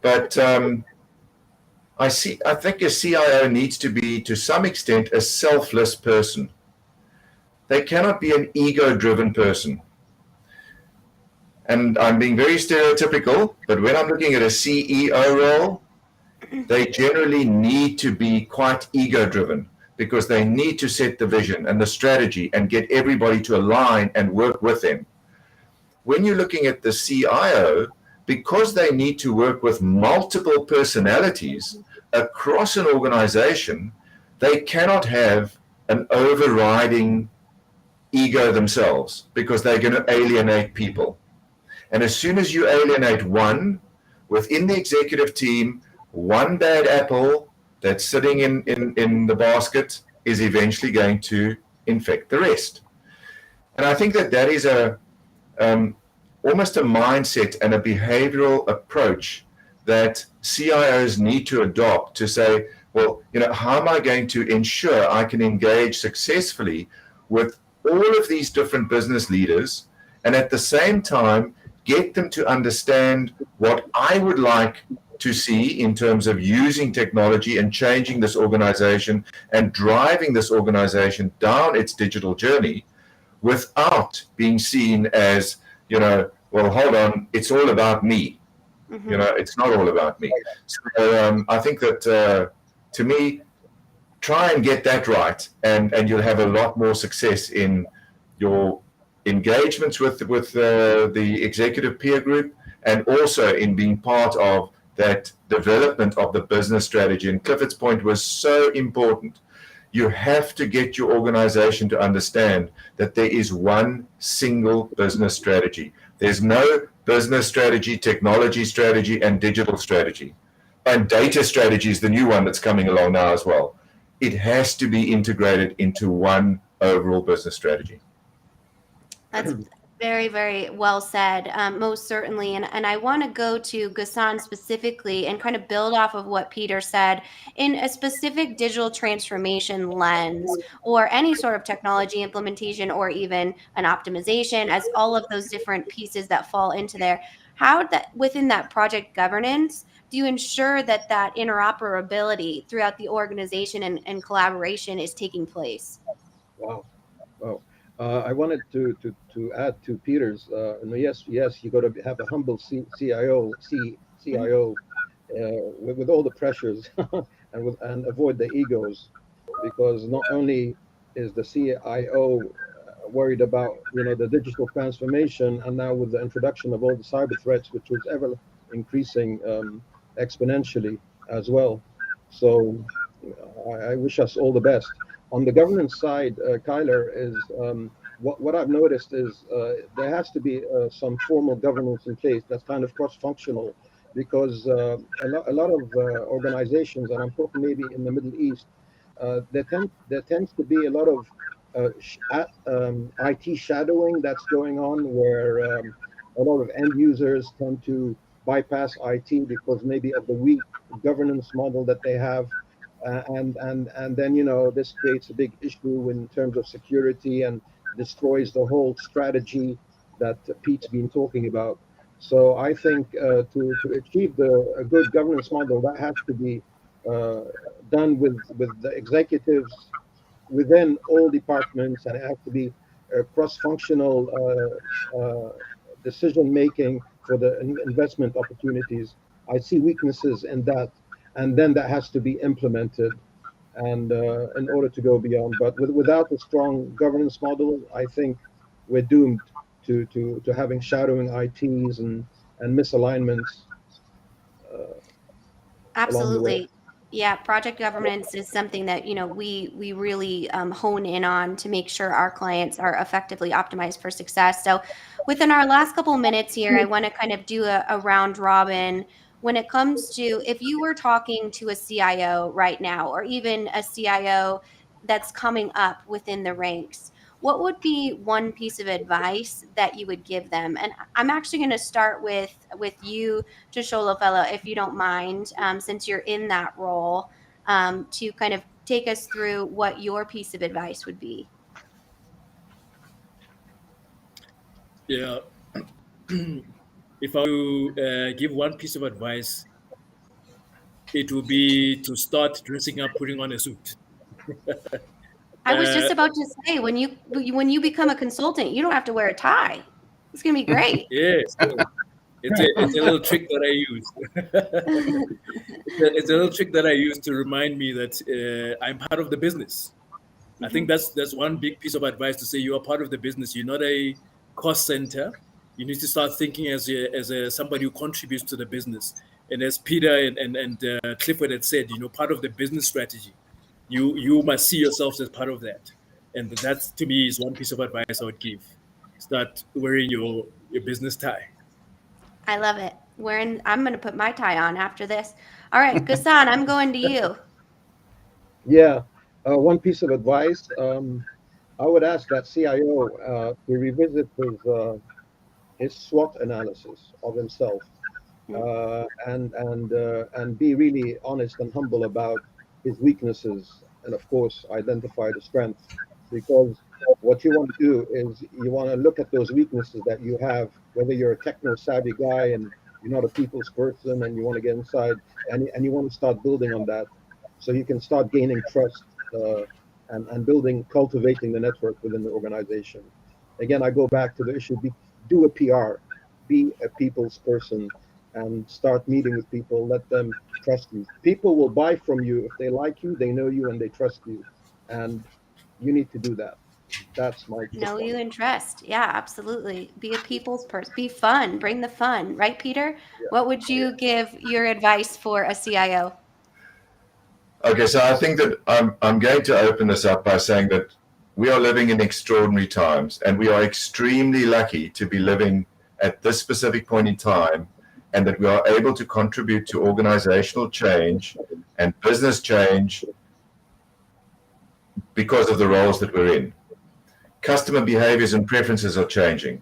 but I think a CIO needs to be, to some extent, a selfless person. They cannot be an ego-driven person. And I'm being very stereotypical, but when I'm looking at a CEO role, they generally need to be quite ego-driven, because they need to set the vision and the strategy and get everybody to align and work with them. When you're looking at the CIO, because they need to work with multiple personalities across an organization, they cannot have an overriding ego themselves, because they're going to alienate people. And as soon as you alienate one within the executive team, one bad apple that's sitting in the basket is eventually going to infect the rest. And I think that is almost a mindset and a behavioral approach that CIOs need to adopt, to say, well, how am I going to ensure I can engage successfully with all of these different business leaders, and at the same time get them to understand what I would like to see in terms of using technology and changing this organization and driving this organization down its digital journey, without being seen as, well, hold on, it's all about me. It's not all about me. So I think that, to me, try and get that right, and you'll have a lot more success in your engagements with the executive peer group, and also in being part of that development of the business strategy. And Clifford's point was so important. You have to get your organization to understand that there is one single business strategy. There's no business strategy, technology strategy, and digital strategy. And data strategy is the new one that's coming along now as well. It has to be integrated into one overall business strategy. That's very, very well said, most certainly. And I want to go to Ghassan specifically and kind of build off of what Peter said in a specific digital transformation lens, or any sort of technology implementation, or even an optimization, as all of those different pieces that fall into there. How that within that project governance do you ensure that interoperability throughout the organization and collaboration is taking place? Wow. I wanted to add to Peter's. Yes, you got to have a humble CIO with all the pressures, and avoid the egos, because not only is the CIO worried about the digital transformation, and now with the introduction of all the cyber threats, which was ever increasing exponentially as well. So I wish us all the best. On the governance side, Kyler, is what I've noticed is there has to be some formal governance in place that's kind of cross-functional, because a lot of organizations, and I'm talking maybe in the Middle East, there tends to be a lot of IT shadowing that's going on, where a lot of end users tend to bypass IT because maybe of the weak governance model that they have. And then this creates a big issue in terms of security, and destroys the whole strategy that Pete's been talking about. So I think to achieve a good governance model, that has to be done with the executives within all departments, and it has to be cross-functional decision making for the investment opportunities. I see weaknesses in that, and then that has to be implemented, and in order to go beyond. But without a strong governance model, I think we're doomed to having shadowing ITs and misalignments along the way. Absolutely. Yeah, project governance is something that, we really hone in on to make sure our clients are effectively optimized for success. So within our last couple minutes here, I want to kind of do a round robin when it comes to, if you were talking to a CIO right now, or even a CIO that's coming up within the ranks, what would be one piece of advice that you would give them? And I'm actually going to start with you, Tosholofelo, if you don't mind, since you're in that role, to kind of take us through what your piece of advice would be. Yeah. If I give one piece of advice, it would be to start dressing up, putting on a suit. I was just about to say, when you become a consultant, you don't have to wear a tie. It's going to be great. Yes, it's a little trick that I use. It's a little trick that I use to remind me that I'm part of the business. I think that's one big piece of advice, to say you are part of the business. You're not a cost center. You need to start thinking as somebody who contributes to the business. And as Peter and Clifford had said, part of the business strategy, you must see yourselves as part of that. And that, to me, is one piece of advice I would give. Start wearing your business tie. I love it. I'm going to put my tie on after this. All right, Ghassan, I'm going to you. Yeah, one piece of advice, I would ask that CIO to revisit his SWOT analysis of himself, and be really honest and humble about his weaknesses, and of course identify the strengths. Because what you want to do is you want to look at those weaknesses that you have, whether you're a techno savvy guy and you're not a people's person and you want to get inside, and you want to start building on that, so you can start gaining trust, and building, cultivating the network within the organization. Again, I go back to the issue: do a PR, be a people's person, and start meeting with people. Let them trust you. People will buy from you if they like you, they know you, and they trust you. And you need to do that. That's my tip Know on you it. and trust. Yeah, absolutely. Be a people's person. Be fun. Bring the fun. Right, Peter? Yeah. What would you give your advice for a CIO? Okay, so I think that I'm going to open this up by saying that we are living in extraordinary times, and we are extremely lucky to be living at this specific point in time, and that we are able to contribute to organizational change and business change because of the roles that we're in. Customer behaviors and preferences are changing.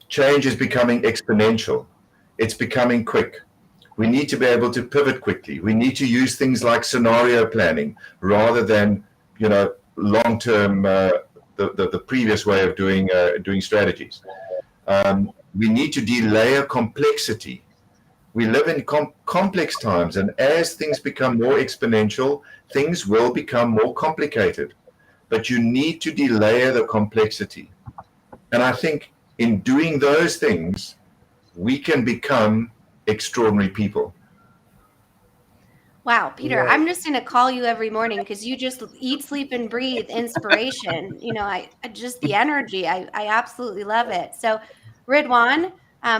Change is becoming exponential. It's becoming quick. We need to be able to pivot quickly. We need to use things like scenario planning rather than, long-term, the previous way of doing strategies. We need to delayer complexity. We live in complex times, and as things become more exponential, things will become more complicated. But you need to delayer the complexity. And I think in doing those things, we can become extraordinary people. Wow, Peter, I'm just going to call you every morning because you just eat, sleep, and breathe inspiration. I just the energy. I absolutely love it. So, Ridwan,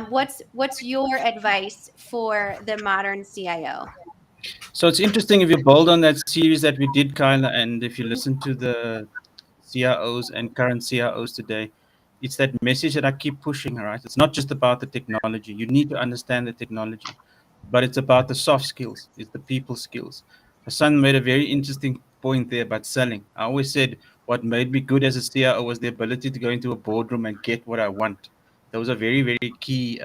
what's your advice for the modern CIO? So it's interesting if you build on that series that we did, Kyla, and if you listen to the CIOs and current CIOs today, it's that message that I keep pushing, all right? It's not just about the technology. You need to understand the technology, but it's about the soft skills, it's the people skills. Hassan made a very interesting point there about selling. I always said what made me good as a CIO was the ability to go into a boardroom and get what I want. Those are very, very key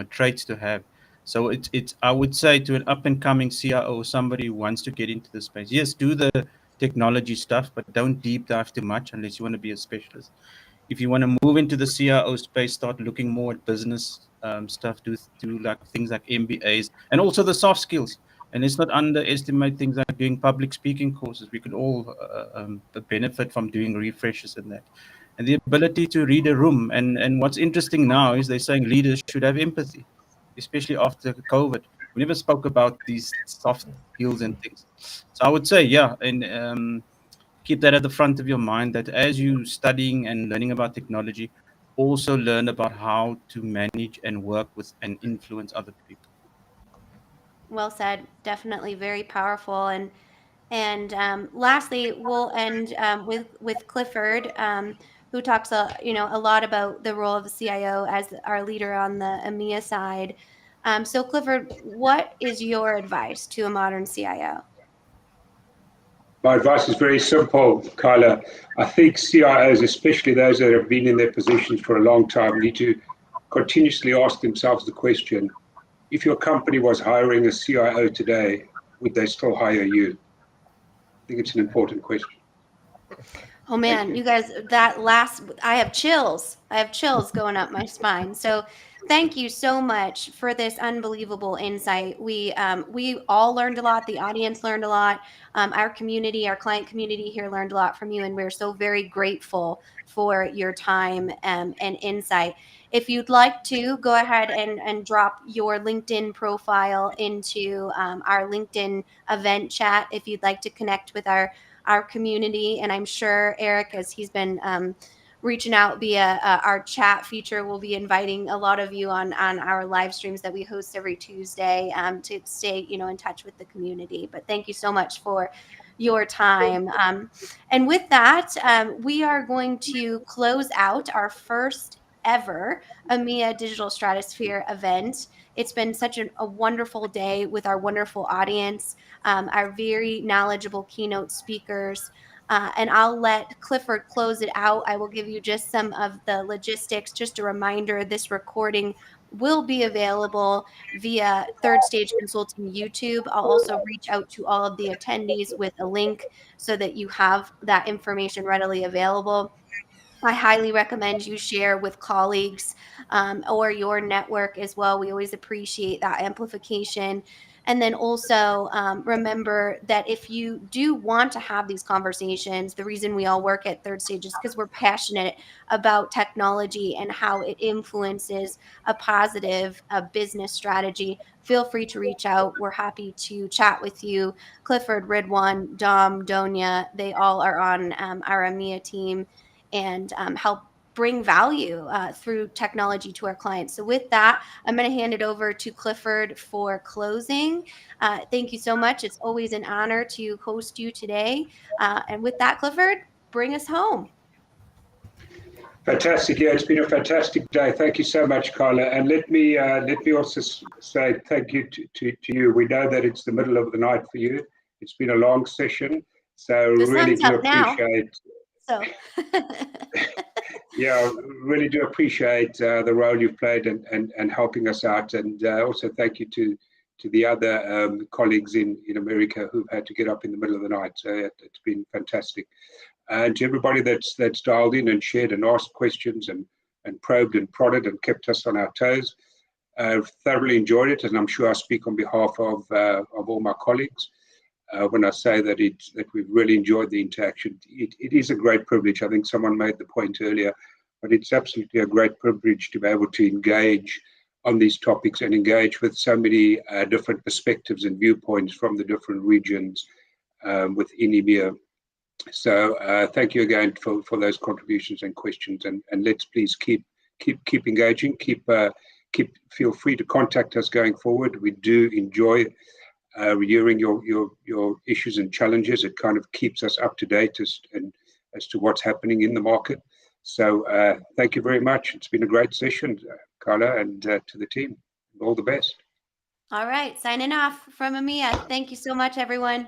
traits to have. So it's I would say to an up and coming CIO, somebody who wants to get into the space, yes, do the technology stuff, but don't deep dive too much unless you want to be a specialist. if you want to move into the CIO space, start looking more at business stuff, do like things like MBAs, and also the soft skills. And let's not underestimate things like doing public speaking courses. We could all benefit from doing refreshers in that. And the ability to read a room. And what's interesting now is they're saying leaders should have empathy, especially after COVID. We never spoke about these soft skills and things. So I would say, yeah, and keep that at the front of your mind, that as you studying and learning about technology, also learn about how to manage and work with and influence other people. Well said. Definitely very powerful. And lastly, we'll end with Clifford, who talks a lot about the role of the CIO as our leader on the EMEA side. So Clifford, what is your advice to a modern CIO? My advice is very simple, Kyla. I think CIOs, especially those that have been in their positions for a long time, need to continuously ask themselves the question, if your company was hiring a CIO today, would they still hire you? I think it's an important question. Oh man, you guys, I have chills. I have chills going up my spine. So thank you so much for this unbelievable insight. We all learned a lot. The audience learned a lot. Our community, our client community here learned a lot from you. And we're so very grateful for your time and insight. If you'd like to, go ahead and drop your LinkedIn profile into our LinkedIn event chat if you'd like to connect with our community. And I'm sure Eric, as he's been reaching out via our chat feature, will be inviting a lot of you on our live streams that we host every Tuesday to stay in touch with the community. But thank you so much for your time. And with that, we are going to close out our first ever EMEA Digital Stratosphere event. It's been such a wonderful day with our wonderful audience, our very knowledgeable keynote speakers. And I'll let Clifford close it out. I will give you just some of the logistics. Just a reminder, this recording will be available via Third Stage Consulting YouTube. I'll also reach out to all of the attendees with a link so that you have that information readily available. I highly recommend you share with colleagues or your network as well. We always appreciate that amplification. And then also remember that if you do want to have these conversations, the reason we all work at Third Stage is because we're passionate about technology and how it influences a positive business strategy. Feel free to reach out. We're happy to chat with you. Clifford, Ridwan, Dom, Donia, they all are on our EMEA team and help bring value through technology to our clients. So with that, I'm going to hand it over to Clifford for closing. Thank you so much. It's always an honor to host you today. And with that, Clifford, bring us home. Fantastic. Yeah, it's been a fantastic day. Thank you so much, Carla. And let me also say thank you to you. We know that it's the middle of the night for you. It's been a long session. So the really sun's do up now. appreciate So yeah, really do appreciate the role you've played and helping us out. And also thank you to the other colleagues in America who've had to get up in the middle of the night. So it's been fantastic. And to everybody that's dialed in and shared and asked questions and probed and prodded and kept us on our toes. I've thoroughly enjoyed it, and I'm sure I speak on behalf of all my colleagues when I say that we've really enjoyed the interaction. It is a great privilege. I think someone made the point earlier, but it's absolutely a great privilege to be able to engage on these topics and engage with so many different perspectives and viewpoints from the different regions within EMEA. So thank you again for those contributions and questions, and let's please keep engaging, feel free to contact us going forward. We do enjoy hearing your issues and challenges. It kind of keeps us up to date as to what's happening in the market. So thank you very much. It's been a great session, Carla, and to the team, all the best. All right, signing off from EMEA. Thank you so much, everyone.